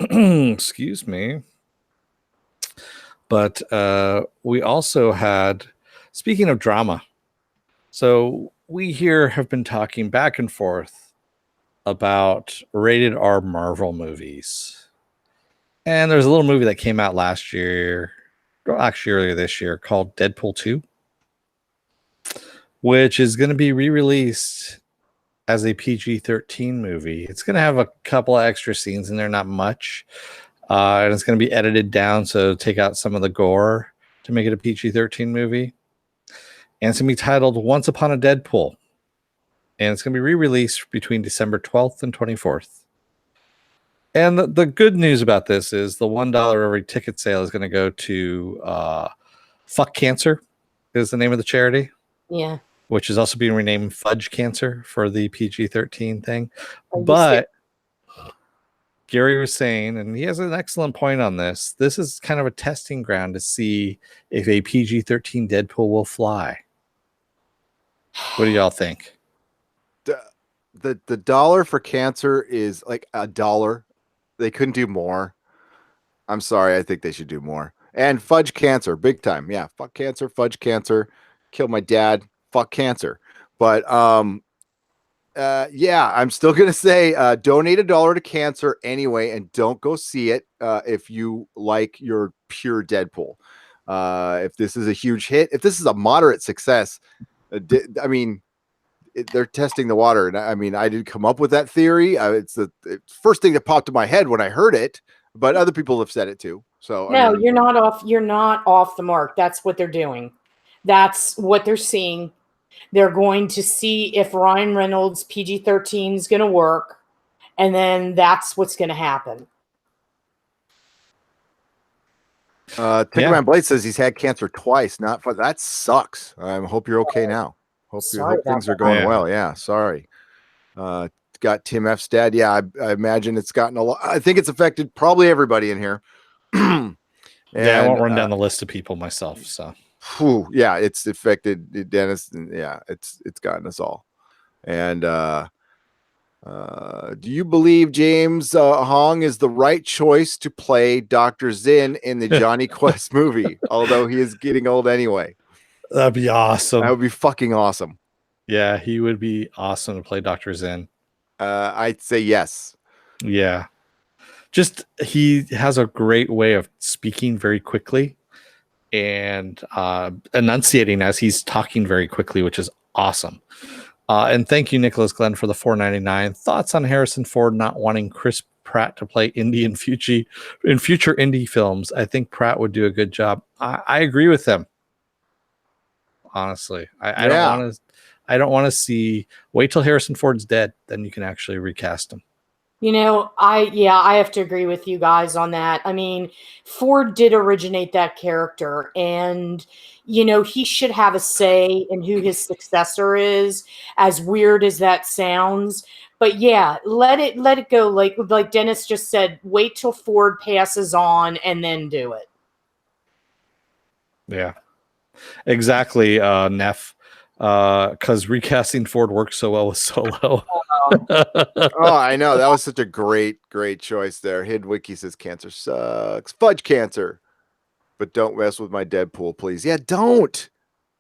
Excuse me. But we also had, speaking of drama, so we here have been talking back and forth about rated R Marvel movies. And there's a little movie that came out last year, or actually earlier this year, called Deadpool 2, which is going to be re-released as a PG-13 movie. It's going to have a couple of extra scenes in there, not much. And it's going to be edited down, so take out some of the gore to make it a PG-13 movie. And it's going to be titled Once Upon a Deadpool. And it's going to be re-released between December 12th and 24th. And the good news about this is the $1 every ticket sale is going to go to Fuck Cancer is the name of the charity. Yeah. Which is also being renamed Fudge Cancer for the PG-13 thing. But Gary was saying, and he has an excellent point on this, this is kind of a testing ground to see if a PG-13 Deadpool will fly. What do y'all think? The $1 for cancer is like $1. They couldn't do more. I'm sorry. I think they should do more. And Fudge Cancer, big time. Yeah, fuck cancer, Fudge Cancer. Killed my dad. Fuck cancer. But yeah, I'm still gonna say donate $1 to cancer anyway, and don't go see it if you like your pure Deadpool. If this is a huge hit, if this is a moderate success, I mean, they're testing the water. And I mean, I didn't come up with that theory. It's the first thing that popped in my head when I heard it, but other people have said it too. So no, you're not off. You're not off the mark. That's what they're doing. That's what they're seeing. They're going to see if Ryan Reynolds PG-13 is going to work, and then that's what's going to happen. Tinkerman Blade says he's had cancer twice. Not for that sucks. I hope you're okay now. Hope things are going well. Yeah, sorry. Got Tim F's dad. Yeah, I imagine it's gotten a lot. I think it's affected probably everybody in here. I won't run down the list of people myself. So yeah, it's affected Dennis. And yeah, it's gotten us all. And do you believe James Hong is the right choice to play Dr. Zinn in the Johnny Quest movie? Although he is getting old anyway. That'd be awesome. That would be fucking awesome. Yeah, he would be awesome to play Dr. Zinn. I'd say yes. Yeah. Just he has a great way of speaking very quickly and enunciating as he's talking very quickly, which is awesome. And thank you, Nicholas Glenn, for the $4.99. Thoughts on Harrison Ford not wanting Chris Pratt to play Indy in future Indy films? I think Pratt would do a good job. I agree with him. Honestly, I don't want to see. Wait till Harrison Ford's dead, then you can actually recast him. I have to agree with you guys on that. I mean, Ford did originate that character, and he should have a say in who his successor is, as weird as that sounds. But yeah, let it go. Like Dennis just said, wait till Ford passes on and then do it. Yeah, exactly, Neff. Because recasting Ford works so well with Solo. Oh, I know. That was such a great choice there. Hidwiki says cancer sucks. Fudge cancer. But don't mess with my Deadpool, please. Yeah, don't.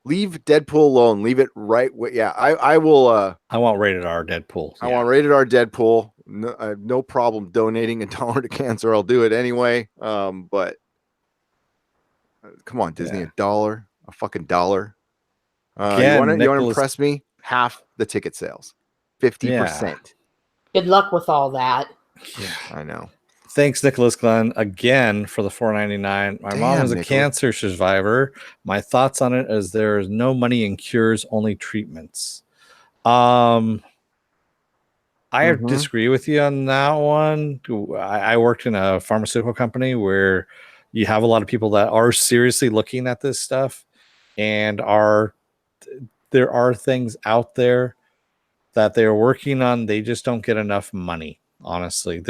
Leave Deadpool alone. Leave it right. Yeah, I will. I want rated R Deadpool. I want rated R Deadpool. No, I have no problem donating $1 to cancer. I'll do it anyway. But come on, Disney, $1, a fucking $1. You want to impress me? Half the ticket sales, 50%. Good luck with all that. Yeah, I know. Thanks, Nicholas Glenn, again for the $4.99. My mom is a cancer survivor. My thoughts on it is there is no money in cures, only treatments. I disagree with you on that one. I worked in a pharmaceutical company where you have a lot of people that are seriously looking at this stuff, and there are things out there that they're working on. They just don't get enough money. Honestly,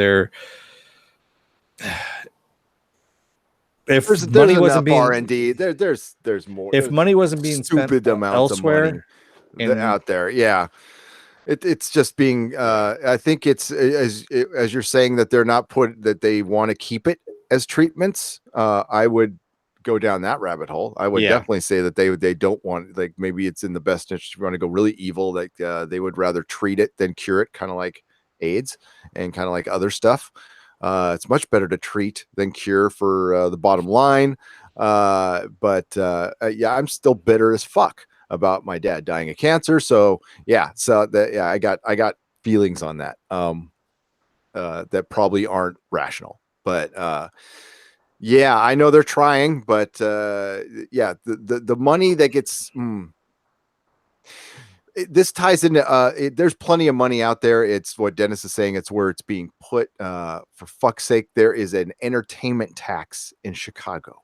if money wasn't being R&D, there's more. If money wasn't being spent elsewhere out there, yeah, it's just being. I think it's as you're saying that they're not that they want to keep it as treatments. I would go down that rabbit hole. I would definitely say that they don't want, like, maybe it's in the best interest. If you want to go really evil, like they would rather treat it than cure it, kind of like AIDS and kind of like other stuff. It's much better to treat than cure for the bottom line. But I'm still bitter as fuck about my dad dying of cancer. So I got feelings on that that probably aren't rational. But I know they're trying, but the money that gets this ties into there's plenty of money out there. It's what Dennis is saying. It's where it's being put. For fuck's sake, there is an entertainment tax in Chicago.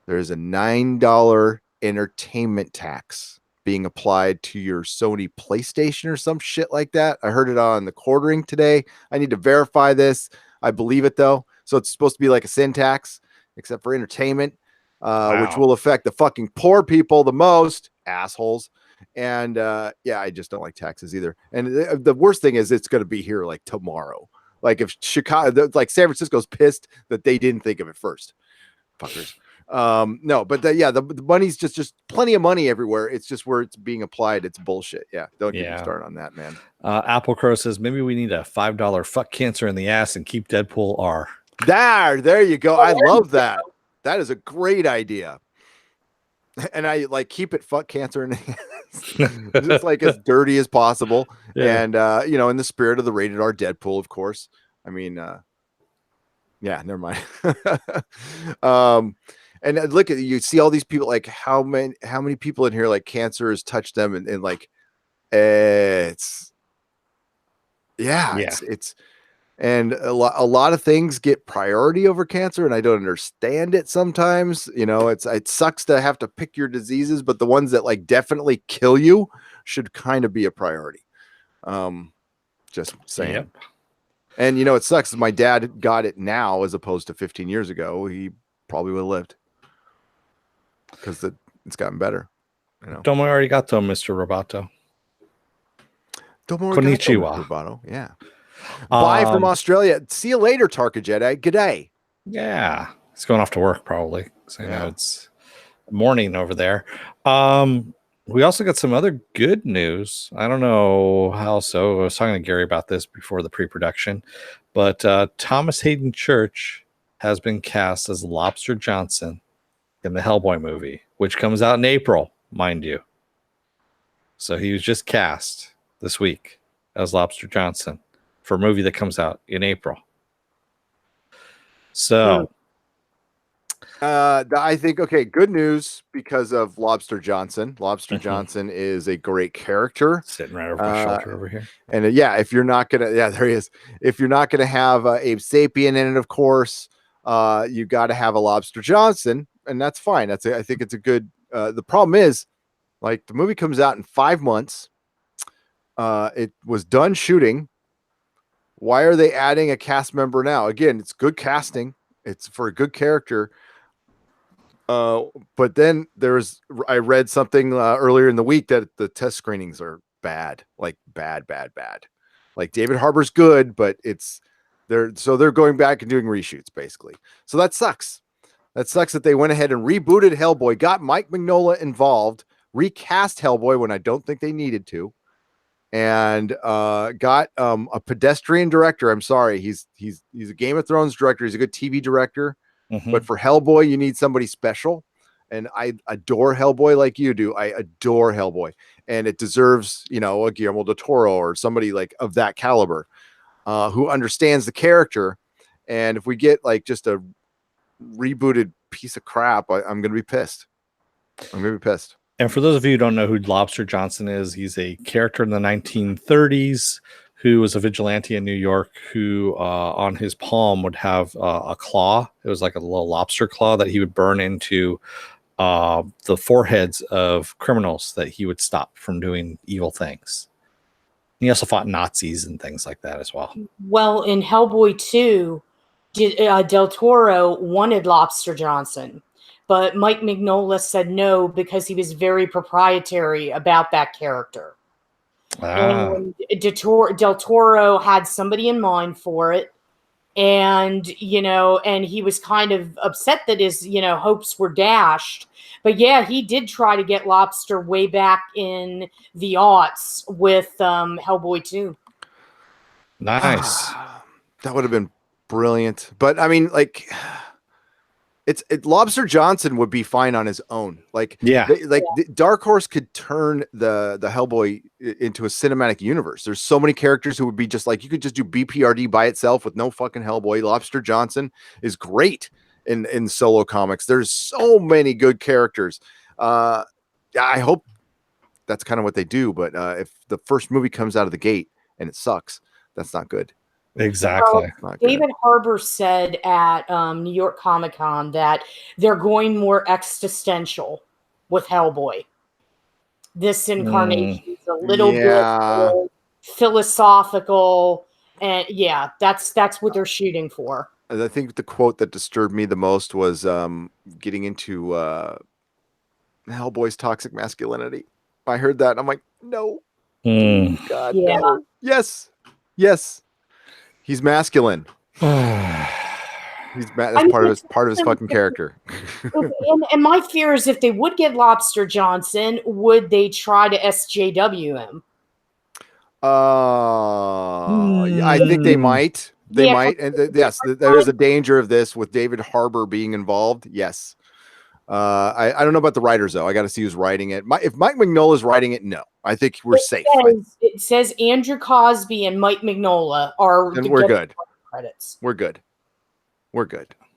There is a $9 entertainment tax being applied to your Sony PlayStation or some shit like that. I heard it on the quartering today. I need to verify this. I believe it though. So it's supposed to be like a sin tax, except for entertainment, which will affect the fucking poor people the most, assholes. And I just don't like taxes either. And the worst thing is it's going to be here like tomorrow. Like if Chicago, like San Francisco's pissed that they didn't think of it first. Fuckers. No, but the money's just plenty of money everywhere. It's just where it's being applied. It's bullshit. Yeah. Don't get me started on that, man. Apple Crow says maybe we need a $5 fuck cancer in the ass and keep Deadpool R. There you go. I love that. That is a great idea. And I like keep it fuck cancer in the ass. Just like as dirty as possible. Yeah. And in the spirit of the rated R Deadpool, of course. I mean, never mind. And look at you see all these people, like how many people in here like cancer has touched them and like it's and a lot of things get priority over cancer, and I don't understand it sometimes. It sucks to have to pick your diseases, but the ones that like definitely kill you should kind of be a priority. Just saying. Yep. And it sucks. My dad got it now as opposed to 15 years ago. He probably would have lived because it's gotten better. You know, Domo arigato, Mr. Roboto. Domo Konnichiwa. arigato, Roboto. Yeah. Bye from Australia. See you later, Tarka Jedi. G'day. Yeah, he's going off to work probably. So I know Yeah. it's morning over there. We also got some other good news. I don't know how so. I was talking to Gary about this before the pre-production, but Thomas Hayden Church has been cast as Lobster Johnson in the Hellboy movie, which comes out in April, mind you. So he was just cast this week as Lobster Johnson for a movie that comes out in April. So I think, okay, good news because of Lobster Johnson. Lobster Johnson is a great character. Sitting right over my shoulder over here. And if you're not gonna, there he is. If you're not gonna have Abe Sapien in it, of course, you got to have a Lobster Johnson, and that's fine. I think it's a good. The problem is, like, the movie comes out in 5 months. It was done shooting. Why are they adding a cast member now? Again, it's good casting. It's for a good character. But then I read something earlier in the week that the test screenings are bad, like bad. Like David Harbour's good, but they're going back and doing reshoots basically. So that sucks. That sucks that they went ahead and rebooted Hellboy, got Mike Mignola involved, recast Hellboy when I don't think they needed to, and got a pedestrian director. I'm sorry, he's a Game of Thrones director. He's a good TV director. But for Hellboy, you need somebody special. And I adore Hellboy like you do. I adore Hellboy. And it deserves, a Guillermo del Toro or somebody like of that caliber who understands the character. And if we get like just a rebooted piece of crap, I'm going to be pissed. And for those of you who don't know who Lobster Johnson is, he's a character in the 1930s who was a vigilante in New York who on his palm would have a claw. It was like a little lobster claw that he would burn into the foreheads of criminals that he would stop from doing evil things. He also fought Nazis and things like that as well. Well, in Hellboy 2, Del Toro wanted Lobster Johnson, but Mike Mignola said no because he was very proprietary about that character. And Del Toro had somebody in mind for it, and and he was kind of upset that his hopes were dashed. But yeah, he did try to get Lobster way back in the aughts with Hellboy 2. Nice. That would have been brilliant. But I mean, like, Lobster Johnson would be fine on his own. Like, Dark Horse could turn the Hellboy into a cinematic universe. There's so many characters who would be just like, you could just do BPRD by itself with no fucking Hellboy. Lobster Johnson is great in solo comics. There's so many good characters. I hope that's kind of what they do. But if the first movie comes out of the gate and it sucks, that's not good. Exactly. David Harbour said at New York Comic Con that they're going more existential with Hellboy. This incarnation is a little bit more philosophical, and that's what they're shooting for. I think the quote that disturbed me the most was getting into Hellboy's toxic masculinity. I heard that and I'm like, no. God, no. Yes. He's masculine. That's part of his fucking character. and my fear is if they would get Lobster Johnson, would they try to SJW him? I think they might. They might. And yes, there is a danger of this with David Harbour being involved. Yes. I don't know about the writers though. I got to see who's writing it. If Mike Mignola is writing it, no. I think we're safe. It says Andrew Cosby and Mike Mignola are. And we're good. Credits. We're good.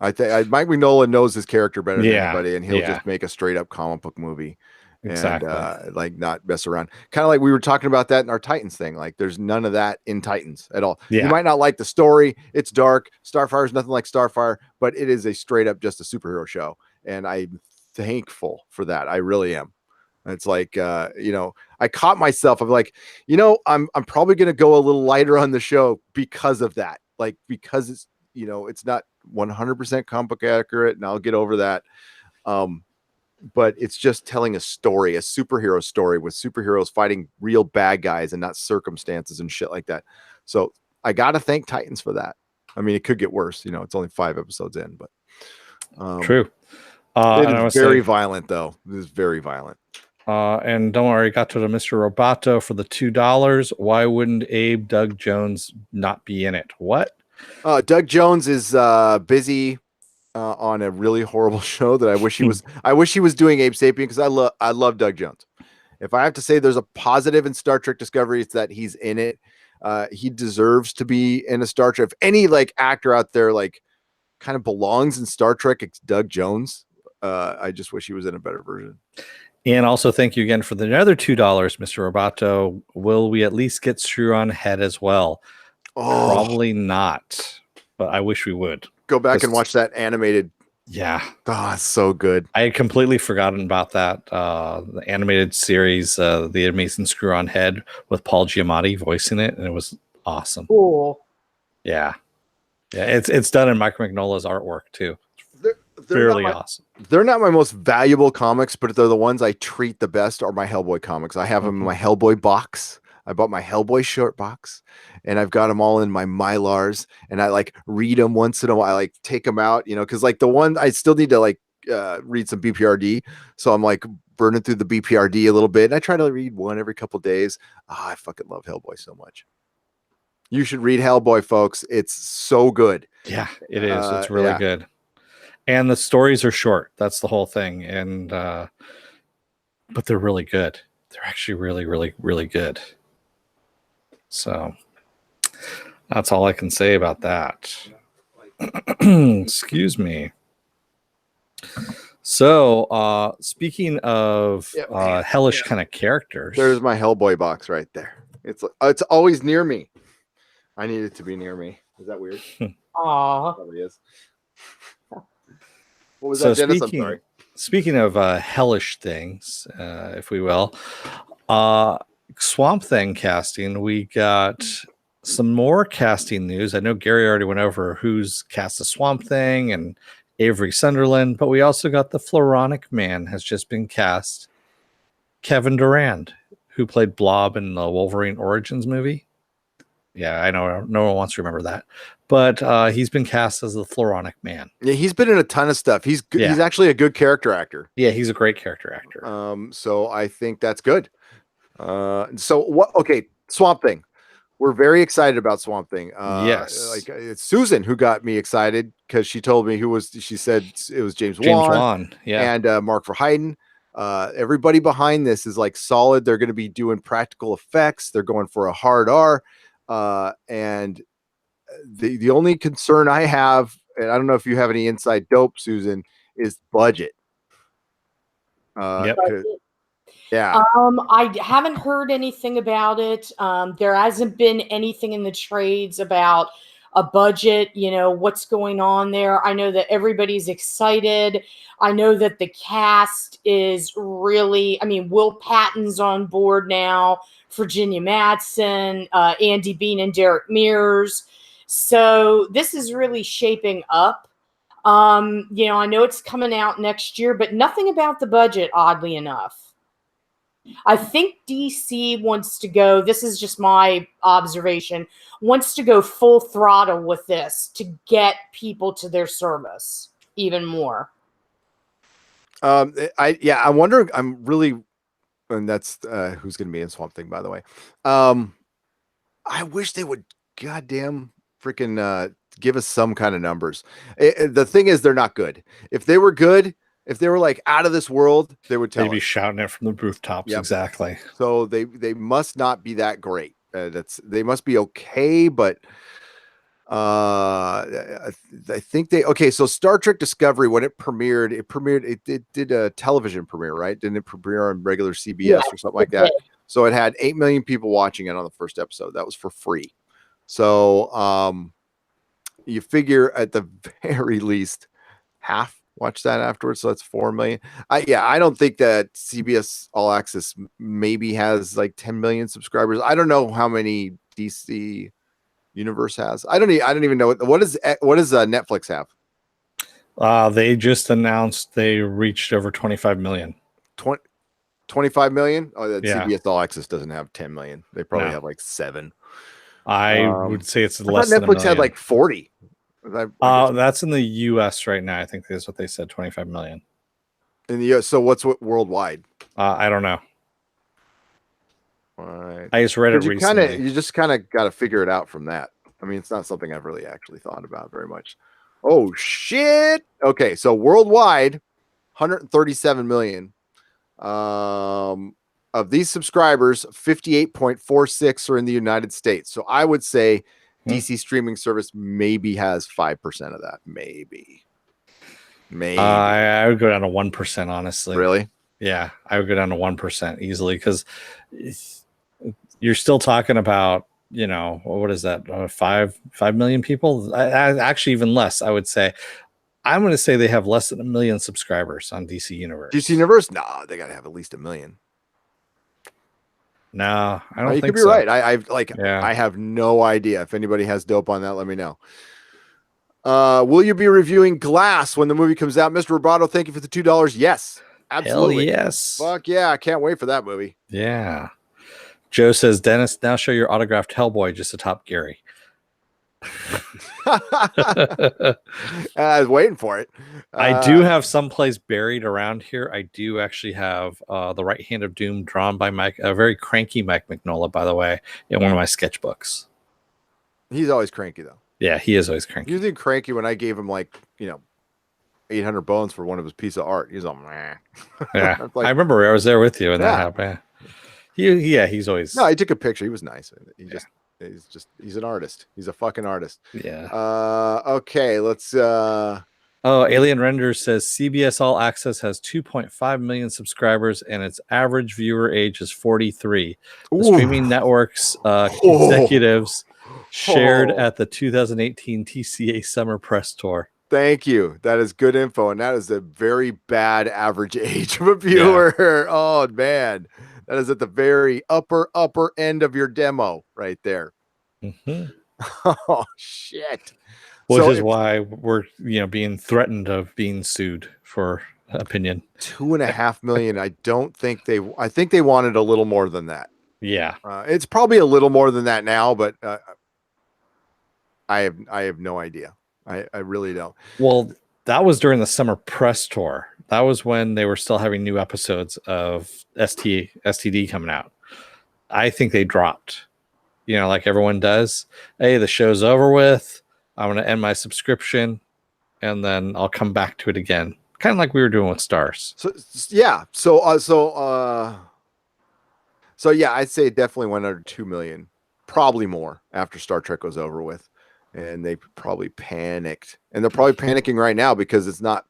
I think Mike Mignola knows his character better than anybody, and he'll just make a straight up comic book movie. Exactly. And like not mess around. Kind of like we were talking about that in our Titans thing. Like there's none of that in Titans at all. You might not like the story. It's dark. Starfire is nothing like Starfire, but it is a straight up just a superhero show. And I'm thankful for that. I really am. It's like, I caught myself. I'm like, I'm probably going to go a little lighter on the show because of that. Like, because it's, it's not 100% comic book accurate, and I'll get over that. but it's just telling a story, a superhero story with superheroes fighting real bad guys and not circumstances and shit like that. So I gotta thank Titans for that. I mean, it could get worse. You know, it's only 5 episodes in, but True. it And I is was very saying, violent, though. It is very violent. and don't worry, got to the Mr. Roboto for the $2. Why wouldn't Abe Doug Jones not be in it? What? Doug Jones is busy on a really horrible show that I wish he was. I wish he was doing Abe Sapien because I love Doug Jones. If I have to say there's a positive in Star Trek Discovery, it's that he's in it. He deserves to be in a Star Trek. If any like actor out there like kind of belongs in Star Trek, it's Doug Jones. I just wish he was in a better version. And also thank you again for the another $2, Mr. Roboto. Will we at least get Screw on Head as well? Oh, Probably not, but I wish we would. go back and watch that animated. Yeah. Oh, it's so good. I had completely forgotten about that. The animated series, The Amazing Screw on Head with Paul Giamatti voicing it, and it was awesome. Cool. Yeah. Yeah, it's done in Mike Mignola's artwork too. They're Fairly awesome. They're not my most valuable comics, but they're the ones I treat the best are my Hellboy comics. I have them in my Hellboy box. I bought my Hellboy short box, and I've got them all in my Mylars, and I like read them once in a while. I like take them out, you know, because like the one I still need to like read some BPRD, so I'm like burning through the BPRD a little bit, and I try to read one every couple days. I fucking love Hellboy so much. You should read Hellboy, folks. It's so good. Yeah, it is. It's really good. And the stories are short. That's the whole thing. And but they're really good. They're actually really, really, really good. So that's all I can say about that. Excuse me. So speaking of hellish kind of characters. There's my Hellboy box right there. It's always near me. I need it to be near me. Is that weird? Aw. Probably is. What was that, Dennis? I'm sorry. Speaking of hellish things, if we will, Swamp Thing casting, we got some more casting news. I know Gary already went over who's cast the Swamp Thing and Avery Sunderland, but we also got the Floronic Man has just been cast. Kevin Durand, who played Blob in the Wolverine Origins movie. Yeah, I know no one wants to remember that, but he's been cast as the Floronic Man. Yeah, he's been in a ton of stuff. He's good. He's actually a good character actor. Yeah, he's a great character actor. So I think that's good. So what? Okay, Swamp Thing. We're very excited about Swamp Thing. Yes, like it's Susan who got me excited because she told me she said it was James Wan. Yeah, and Mark Verheiden. Everybody behind this is like solid. They're going to be doing practical effects. They're going for a hard R. And the only concern I have, and I don't know if you have any inside dope, Susan, is budget. Yep. Yeah. I haven't heard anything about it. There hasn't been anything in the trades about a budget, you know, what's going on there. I know that everybody's excited. I know that the cast is really, I mean, Will Patton's on board now, Virginia Madsen, Andy Bean and Derek Mears. So this is really shaping up. You know, I know it's coming out next year, but nothing about the budget, oddly enough. I think DC wants to go, this is just my observation, wants to go full throttle with this to get people to their service even more. I wonder, I'm really, and that's who's going to be in Swamp Thing, by the way. I wish they would goddamn freaking give us some kind of numbers. The thing is, they're not good. If they were good, if they were like out of this world, they would tell us. They'd be shouting it from the rooftops. Yep. Exactly. So they must not be that great. They must be okay, but I think so Star Trek Discovery, when it premiered, it did a television premiere, right? Didn't it premiere on regular CBS or something like that? So it had 8 million people watching it on the first episode. That was for free. So you figure at the very least half watch that afterwards, so that's 4 million. I don't think that CBS All Access maybe has like 10 million subscribers. I don't know how many DC Universe has. I don't even know what does Netflix have. They just announced they reached over 25 million. 25 million. Oh, that Yeah. CBS All Access doesn't have 10 million. They probably No. have like 7. I would say it's I thought less than a Netflix had million. like 40. I guess That's in the US right now. I think that's what they said, 25 million. in the US. So what's worldwide? I don't know. All right. I just read it recently. You just kind of got to figure it out from that. I mean, it's not something I've really actually thought about very much. Oh shit. Okay, so worldwide, 137 million. Of these subscribers, 58.46 are in the United States. So I would say DC streaming service maybe has 5% of that. Maybe. I would go down to 1%, honestly. Really? Yeah, I would go down to 1% easily because you're still talking about, what is that? 5 million people? Actually, even less, I would say. I'm going to say they have less than 1 million subscribers on DC Universe. DC Universe? No, they got to have at least 1 million. No, I don't think so. You could be right. I have no idea. If anybody has dope on that, let me know. Will you be reviewing Glass when the movie comes out? Mr. Roboto, thank you for the $2. Yes, absolutely. Hell yes. Fuck yeah. I can't wait for that movie. Yeah. Joe says, Dennis, now show your autographed Hellboy just atop Gary. I was waiting for it. I do have someplace buried around here. I do actually have the Right Hand of Doom drawn by a very cranky Mike Mignola, by the way, in one of my sketchbooks. He's always cranky, though. Yeah, he is always cranky. He was cranky when I gave him 800 bones for one of his piece of art. He's all, meh. Yeah, I remember I was there with you and that happened. He's always. No, he took a picture. He was nice. He's an artist. He's a fucking artist. Yeah. Okay, let's. Alien Render says CBS All Access has 2.5 million subscribers and its average viewer age is 43. The streaming network's executives shared at the 2018 TCA Summer Press Tour. Thank you. That is good info, and that is a very bad average age of a viewer. Yeah. Oh man, that is at the very upper end of your demo right there. Mm-hmm. Oh shit. Which is why we're being threatened of being sued for opinion. 2.5 million. I think they wanted a little more than that. Yeah. It's probably a little more than that now, but I have no idea. I really don't. Well, that was during the summer press tour. That was when they were still having new episodes of STD coming out. I think they dropped, like everyone does. Hey, the show's over with. I'm going to end my subscription and then I'll come back to it again. Kind of like we were doing with Stars. So yeah. So yeah, I'd say it definitely went under 2 million, probably more after Star Trek was over with. And they probably panicked, and they're probably panicking right now because it's not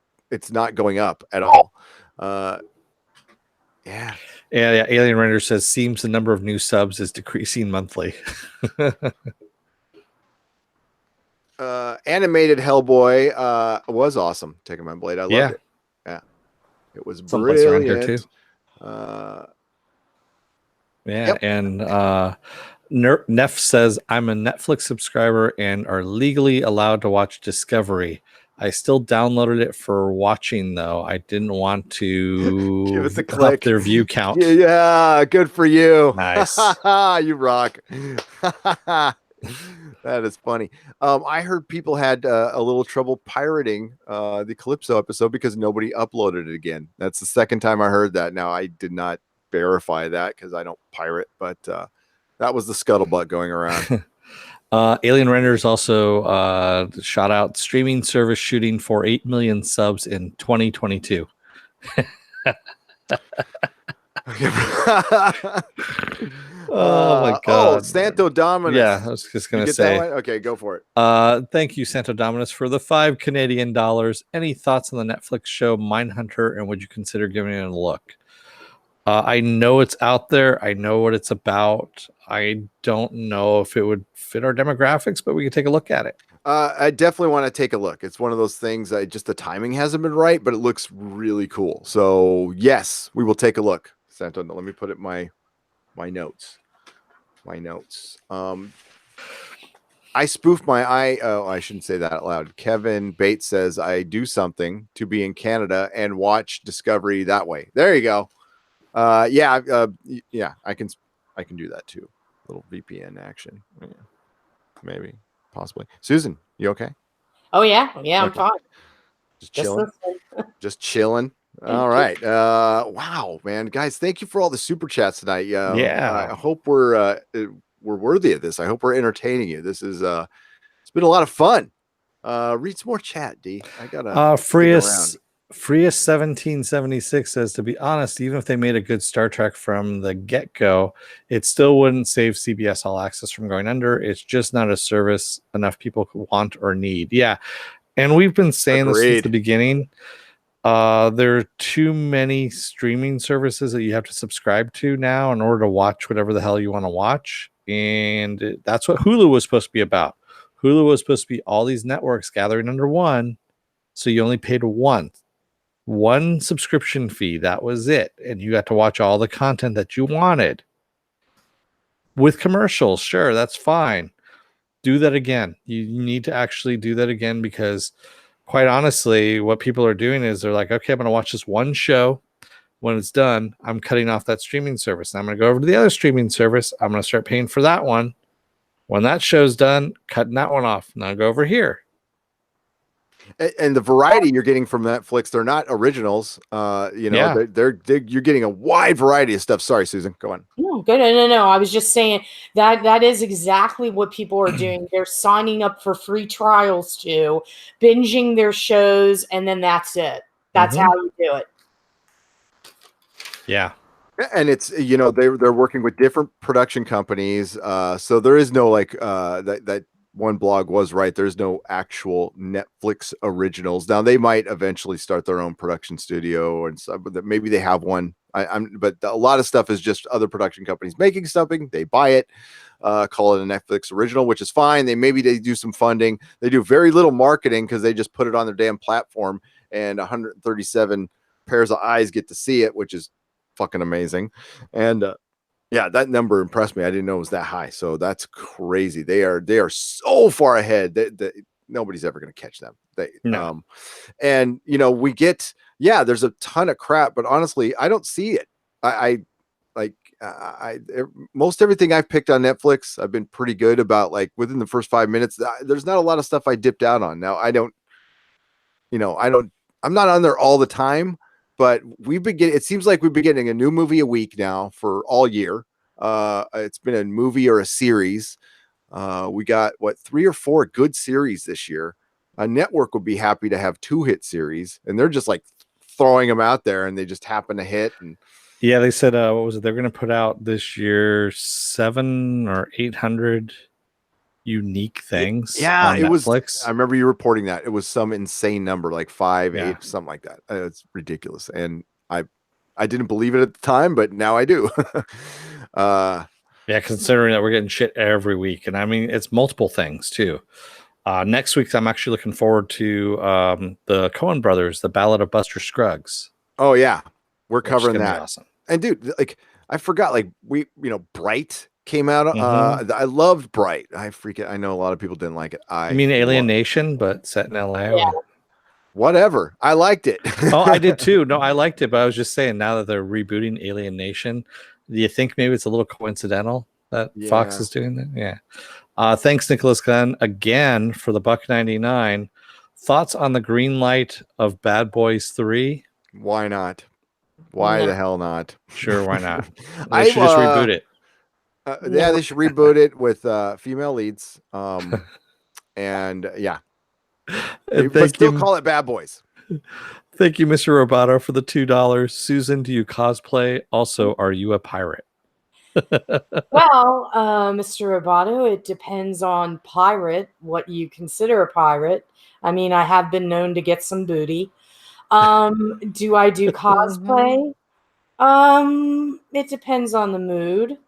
going up at all. Yeah. Alien Render says seems the number of new subs is decreasing monthly. Animated Hellboy was awesome. Taking my blade, I loved it. Yeah, it was someplace brilliant. Around here too. Yep. And Neff says, I'm a Netflix subscriber and are legally allowed to watch Discovery. I still downloaded it for watching, though. I didn't want to give it a click. Their view count. Yeah, good for you. Nice. You rock. That is funny. I heard people had a little trouble pirating the Calypso episode because nobody uploaded it again. That's the second time I heard that. Now, I did not verify that because I don't pirate, but that was the scuttlebutt going around. Alien Renders also shot out streaming service shooting for 8 million subs in 2022. Oh my god. Oh, Santo Dominus. Yeah, I was just gonna say. Okay, go for it. Thank you, Santo Dominus, for the $5 Canadian. Any thoughts on the Netflix show Mindhunter, and would you consider giving it a look? I know it's out there. I know what it's about. I don't know if it would fit our demographics, but we could take a look at it. I definitely want to take a look. It's one of those things. Just the timing hasn't been right, but it looks really cool. So yes, we will take a look. Santo, let me put it my notes. I spoof my eye. Oh, I shouldn't say that out loud. Kevin Bates says I do something to be in Canada and watch Discovery that way. There you go. Yeah, yeah, I can do that too. Little VPN action. Yeah, maybe, possibly. Susan, you okay? Oh yeah, I'm Okay. fine. Just chilling. Listening. Just chilling. All right. Wow, man, guys, thank you for all the super chats tonight. Yeah. I hope we're worthy of this. I hope we're entertaining you. This is it's been a lot of fun. Read some more chat, D. I gotta stick around. Freest 1776 says, to be honest, even if they made a good Star Trek from the get-go, it still wouldn't save CBS All Access from going under. It's just not a service enough people want or need. Yeah. And we've been saying this since the beginning. There are too many streaming services that you have to subscribe to now in order to watch whatever the hell you want to watch. And that's what Hulu was supposed to be about. Hulu was supposed to be all these networks gathering under one. So you only paid one subscription fee. That was it. And you got to watch all the content that you wanted with commercials. Sure, that's fine. Do that again. You need to actually do that again, because quite honestly, what people are doing is they're like, okay, I'm going to watch this one show. When it's done, I'm cutting off that streaming service. And I'm going to go over to the other streaming service. I'm going to start paying for that one. When that show's done, cutting that one off. Now go over here. And the variety you're getting from Netflix, they're not originals. They're you're getting a wide variety of stuff. Sorry, Susan, go on. No, good. No. I was just saying that is exactly what people are doing. They're signing up for free trials too, binging their shows, and then that's it. That's how you do it. Yeah. And it's, they're working with different production companies. So there is no that one blog was right. There's no actual Netflix originals. Now they might eventually start their own production studio, and so, but maybe they have one. But a lot of stuff is just other production companies making something. They buy it, call it a Netflix original, which is fine. Maybe they do some funding. They do very little marketing because they just put it on their damn platform, and 137 pairs of eyes get to see it, which is fucking amazing. And yeah, that number impressed me. I didn't know it was that high. So that's crazy. They are so far ahead that nobody's ever going to catch them. And we get, there's a ton of crap, but honestly, I don't see it. Most everything I've picked on Netflix, I've been pretty good about, like, within the first 5 minutes. There's not a lot of stuff I dipped out on. Now I'm not on there all the time, but it seems like we've been getting a new movie a week now for all year. It's been a movie or a series. We got 3 or 4 good series this year. A network would be happy to have 2 hit series, and they're just like throwing them out there, and they just happen to hit. And yeah, they said, what was it? They're going to put out this year 700 or 800 unique things. Yeah, on Netflix. I remember you reporting that. It was some insane number, like 5, 8, something like that. It's ridiculous. And I didn't believe it at the time, but now I do. Yeah, considering that we're getting shit every week. And I mean, it's multiple things too. Next week, I'm actually looking forward to the Coen Brothers, The Ballad of Buster Scruggs. Oh, yeah. We're covering that. Awesome. And dude, like, I forgot, like, Bright came out. I loved Bright. I know a lot of people didn't like it. I mean Alien Nation, but set in LA. Yeah. Whatever. I liked it. Oh, I did too. No, I liked it, but I was just saying, now that they're rebooting Alien Nation, do you think maybe it's a little coincidental that Fox is doing that? Yeah. Thanks, Nicholas Gunn, again for the $1.99. Thoughts on the green light of Bad Boys 3? Why not? Why the hell not? Sure, why not? They should just reboot it. Yeah, they should reboot it with female leads. And yeah. But still call it Bad Boys. Thank you, Mr. Roboto, for the $2. Susan, do you cosplay? Also, are you a pirate? Well, Mr. Roboto, it depends on pirate, what you consider a pirate. I mean, I have been known to get some booty. Do I do cosplay? It depends on the mood.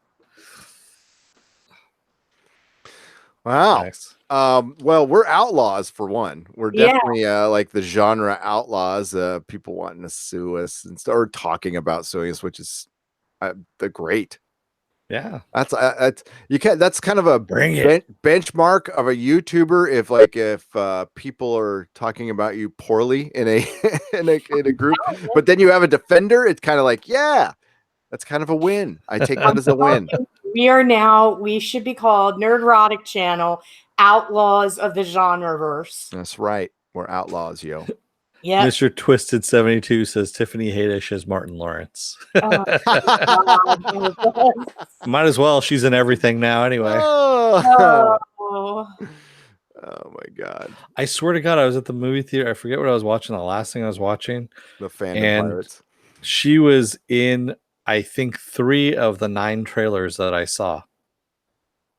Wow. Nice. Well, we're outlaws for one. We're definitely like the genre outlaws. People wanting to sue us and start talking about suing us, which is the great. Yeah. That's you can that's kind of a Bring it. benchmark of a YouTuber. If people are talking about you poorly in a in a group, but then you have a defender, it's kind of like, yeah, that's kind of a win. I take that as a win. We should be called Nerdrotic Channel, Outlaws of the Genreverse. That's right. We're outlaws, yo. Yeah. Mr. Twisted 72 says Tiffany Haddish as Martin Lawrence. Might as well. She's in everything now anyway. Oh. Oh. Oh my God. I swear to God, I was at the movie theater. I forget what I was watching. The last thing I was watching. The Fandom And Pirates. she was in, I think, 3 of the 9 trailers that I saw.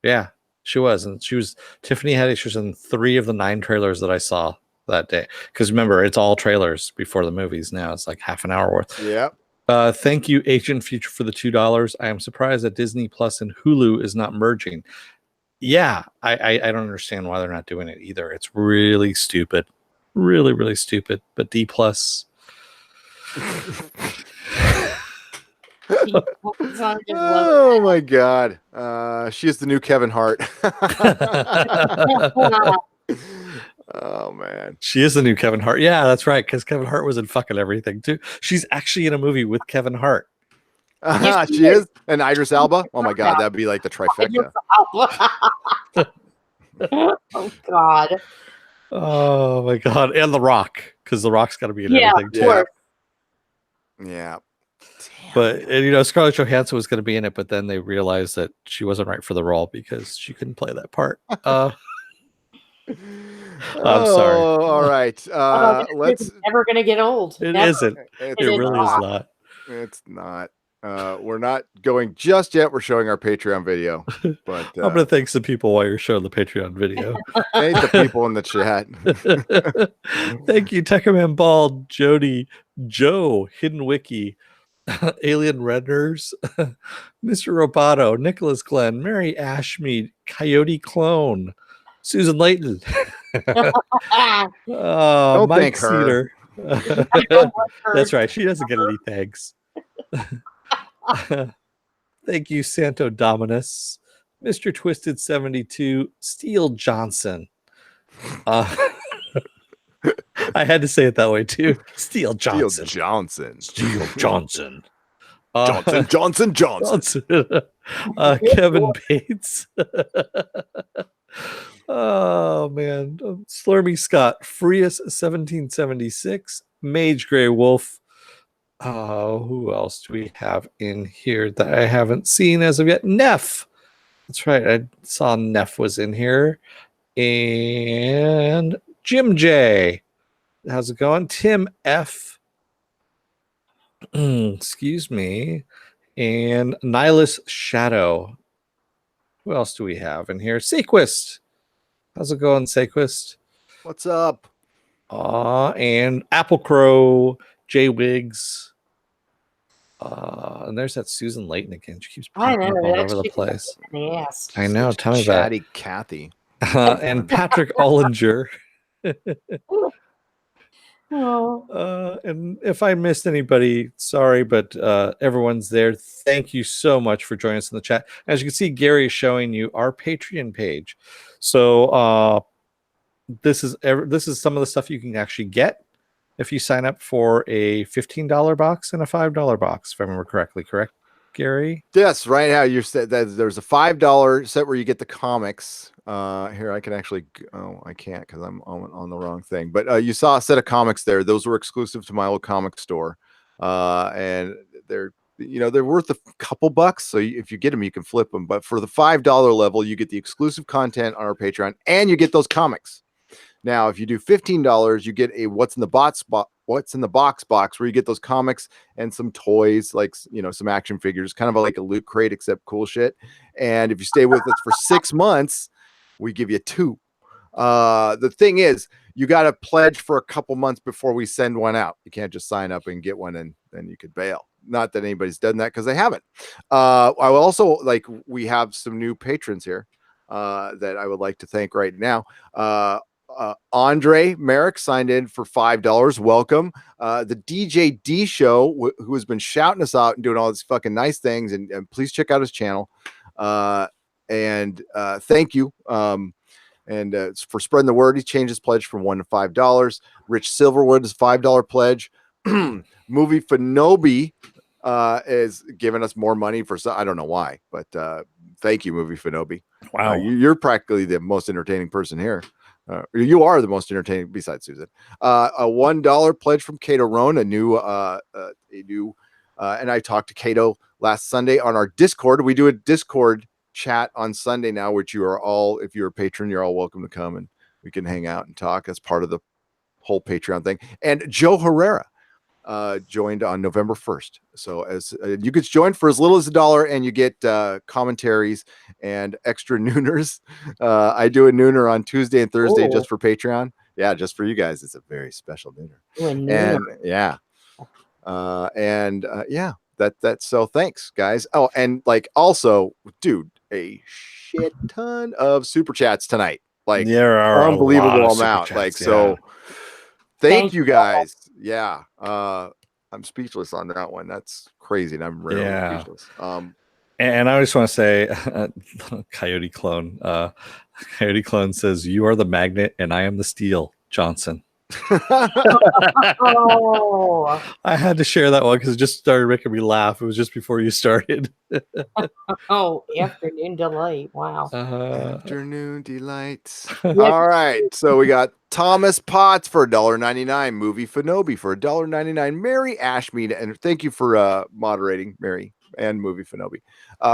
Yeah, she was. And she was, Tiffany Haddish was in 3 of the 9 trailers that I saw that day. Because remember, it's all trailers before the movies now. It's like half an hour worth. Yep. Thank you, Agent Future, for the $2. I am surprised that Disney Plus and Hulu is not merging. Yeah, I don't understand why they're not doing it either. It's really stupid. Really, really stupid. But D Plus. Oh my God. She is the new Kevin Hart. Oh man. She is the new Kevin Hart. Yeah, that's right. Because Kevin Hart was in fucking everything too. She's actually in a movie with Kevin Hart. She is. And Idris Elba. Oh my God, that'd be like the trifecta. Oh God. Oh my God. And The Rock. Because The Rock's got to be in everything too. Yeah. Yeah. But and, Scarlett Johansson was going to be in it, but then they realized that she wasn't right for the role because she couldn't play that part. I'm sorry. All right. It's never gonna get old. It Never. isn't. It really is not. It's not. We're not going just yet. We're showing our Patreon video. But I'm gonna thank some people while you're showing the Patreon video. thank the people in the chat. Thank you, Tekkerman Bald, Jody, Joe, Hidden Wiki, Alien Redders, Mr. Roboto, Nicholas Glenn, Mary Ashmead, Coyote Clone, Susan Layton. Don't Mike thank her. Cedar. That's right. She doesn't get any thanks. Thank you, Santo Dominus, Mr. Twisted 72, Steele Johnson. I had to say it that way too. Steele Johnson. Steele Johnson. Johnson. Kevin Bates. Oh man. Slurmy Scott, Freus 1776, Mage Grey Wolf. Who else do we have in here that I haven't seen as of yet? Neff. That's right. I saw Neff was in here. And Jim J. How's it going? Tim F. Excuse me. And Nihilus Shadow. Who else do we have in here? Seaquest. How's it going, Seaquest? What's up? And Apple Crow, Jay Wiggs. And there's that Susan Layton again. She keeps popping up all over the place. I know. Tell me about it. Chatty Cathy. And Patrick Ollinger. Oh. And if I missed anybody, sorry, but everyone's there. Thank you so much for joining us in the chat. As you can see, Gary is showing you our Patreon page. So this is some of the stuff you can actually get if you sign up for a $15 box and a $5 box, if I remember correctly. Correct, Gary? Yes, right now you said that there's a $5 set where you get the comics. Here I can actually. Oh, I can't because I'm on the wrong thing. But you saw a set of comics there. Those were exclusive to my old comic store, and they're worth a couple bucks. So if you get them, you can flip them. But for the $5 level, you get the exclusive content on our Patreon, and you get those comics. Now, if you do $15, you get a what's in the box box where you get those comics and some toys, like some action figures, kind of like a loot crate except cool shit. And if you stay with us for 6 months, we give you 2. The thing is, you got to pledge for a couple months before we send one out. You can't just sign up and get one and then you could bail. Not that anybody's done that because they haven't. I will also we have some new patrons here that I would like to thank right now. Andre Merrick signed in for $5. Welcome. The DJ D Show, who has been shouting us out and doing all these fucking nice things, and please check out his channel. And thank you. And for spreading the word, he changed his pledge from $1 to $5. Rich Silverwood is $5 pledge. Movie Fanobi is giving us more money for I don't know why, but thank you, Movie Fanobi. Wow, you're practically the most entertaining person here. You are the most entertaining besides Susan. A $1 pledge from Cato Roan, a new, and I talked to Cato last Sunday on our Discord. We do a Discord chat on Sunday now, which you are all, if you're a patron, you're all welcome to come and we can hang out and talk as part of the whole Patreon thing. And Joe Herrera joined on November 1st. So as you could join for as little as $1 and you get commentaries and extra nooners. I do a nooner on Tuesday and Thursday just for Patreon. Yeah, just for you guys. It's a very special nooner. And yeah. Yeah, that's so thanks guys. Oh, and like also, dude, a shit ton of super chats tonight. Like there are unbelievable amount. Like so thank you guys. Yeah. I'm speechless on that one. That's crazy. And I'm really speechless. And I just want to say Coyote Clone. Coyote Clone says, "You are the magnet and I am the steel, Johnson." Oh, I had to share that one because it just started making me laugh. It was just before you started. Afternoon delight. Wow. Afternoon delights. All right. So we got Thomas Potts for $1.99. Movie Fanobi for $1.99. Mary Ashmead, and thank you for moderating, Mary, and Movie Fanobi.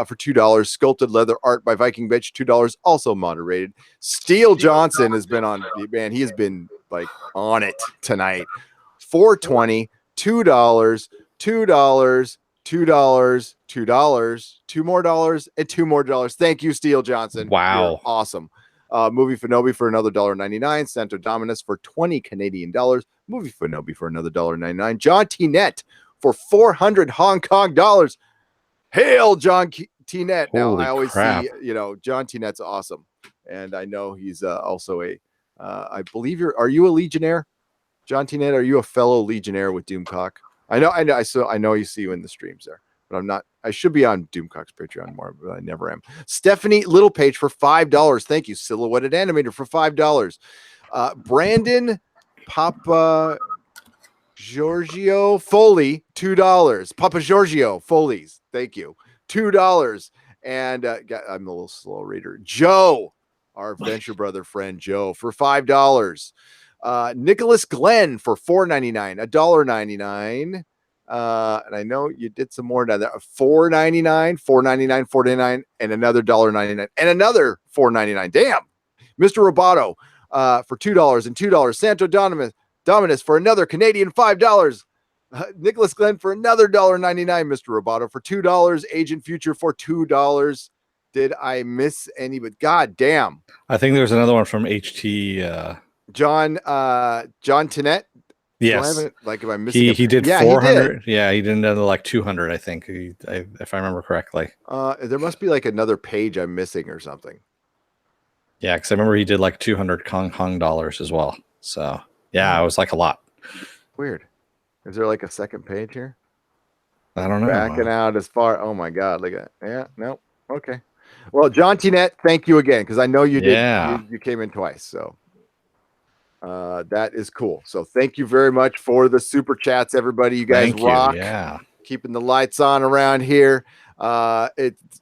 For $2. Sculpted leather art by Viking Bitch, $2. Also moderated. Steel Johnson has been on, man, he has been like on it tonight. $4.20, $2, $2, $2, $2, $2 more dollars, and $2 more dollars. Thank you, Steel Johnson. Wow. You're awesome. Movie Fanobi for another $1.99. Santo Dominus for 20 Canadian dollars. Movie Fanobi for another $1.99. John T. Net for 400 Hong Kong dollars. Hail John T. Net. Now I always see, John T. Net's awesome. And I know he's also I believe are you a Legionnaire? John T. Net, are you a fellow Legionnaire with Doomcock? I know you see you in the streams there, but I'm not. I should be on Doomcock's Patreon more, but I never am. Stephanie Littlepage for $5. Thank you. Silhouetted Animator for $5. Brandon Papa Giorgio Foley, $2. Papa Giorgio Foley's, thank you. $2. And I'm a little slow reader. Joe, our Venture Brother friend Joe, for $5. Nicholas Glenn for $4.99, $1.99. And I know you did some more down there. $4.99, $4.99, $4.99, and another $1.99, and another $4.99. Damn. Mr. Roboto for $2 and $2. Santo Dominus for another Canadian $5. Nicholas Glenn for another $1.99. Mr. Roboto for $2. Agent Future for $2. Did I miss any? But god damn. I think there's another one from HT. John Tinnett. Yes. So if I missed he did 400. Yeah, he did another like 200, I think, if I remember correctly. There must be like another page I'm missing or something. Yeah, because I remember he did like 200 Hong Kong dollars as well. So yeah, it was like a lot. Weird. Is there like a second page here? I don't know. Backing out as far. Oh my god! Look at no. Okay. Well, John Tinnett, thank you again because I know you did. Yeah. You came in twice, so. That is cool. So thank you very much for the super chats, everybody. You guys rock. Yeah. Keeping the lights on around here.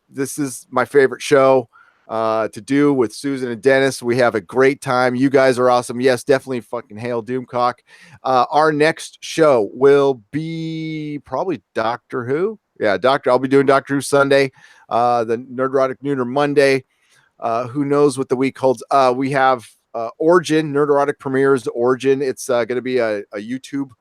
This is my favorite show to do with Susan and Dennis. We have a great time. You guys are awesome. Yes, definitely fucking hail Doomcock. Our next show will be probably Doctor Who. Yeah, I'll be doing Doctor Who Sunday. The Nerdrotic Nooner Monday. Who knows what the week holds? We have Origin, Nerdrotic premieres Origin. It's going to be a YouTube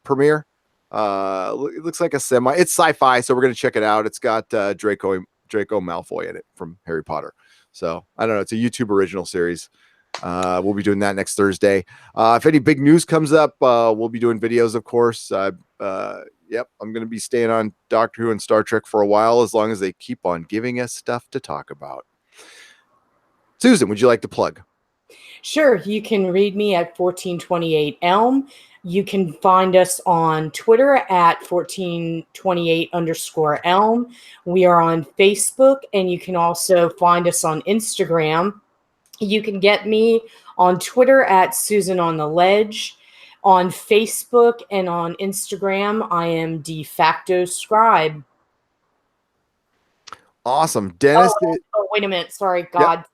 premiere. It looks like a semi. It's sci-fi, so we're going to check it out. It's got Draco Malfoy in it from Harry Potter. So I don't know. It's a YouTube original series. We'll be doing that next Thursday. If any big news comes up, we'll be doing videos, of course. Yep, I'm going to be staying on Doctor Who and Star Trek for a while, as long as they keep on giving us stuff to talk about. Susan, would you like to plug? Sure, you can read me at 1428 Elm. You can find us on Twitter at 1428_Elm. We are on Facebook, and you can also find us on Instagram. You can get me on Twitter at Susan on the Ledge. On Facebook and on Instagram, I am De Facto Scribe. Awesome. Dennis. Oh, wait a minute. Sorry. Yep. God. Sorry.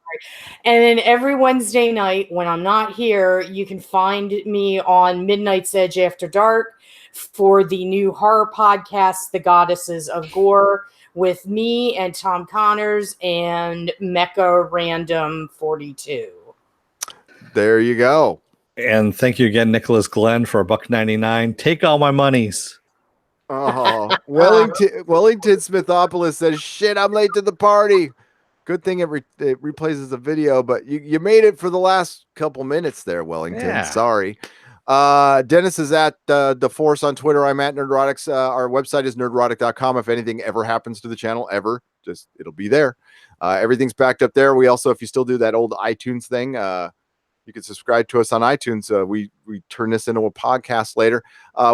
And then every Wednesday night when I'm not here, you can find me on Midnight's Edge After Dark for the new horror podcast, The Goddesses of Gore, with me and Tom Connors and Mecha Random 42. There you go. And thank you again, Nicholas Glenn, for $1.99. Take all my monies. Oh, Wellington Smithopolis says, "Shit, I'm late to the party." Good thing it replays as a video, but you made it for the last couple minutes there, Wellington. Yeah. Sorry. Dennis is at the Force on Twitter. I'm at Nerdrotics. Our website is nerdrotic.com. If anything ever happens to the channel, it'll be there. Everything's backed up there. We also, if you still do that old iTunes thing, you can subscribe to us on iTunes. We turn this into a podcast later.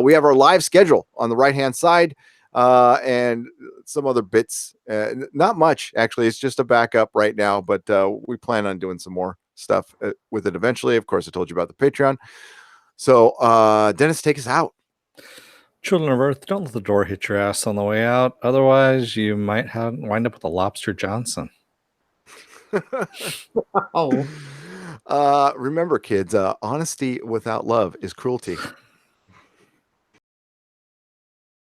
We have our live schedule on the right-hand side and some other bits. Not much, actually. It's just a backup right now, but we plan on doing some more stuff with it eventually. Of course, I told you about the Patreon. So, Dennis, take us out. Children of Earth, don't let the door hit your ass on the way out. Otherwise, you might wind up with a Lobster Johnson. Oh. Remember, kids, honesty without love is cruelty.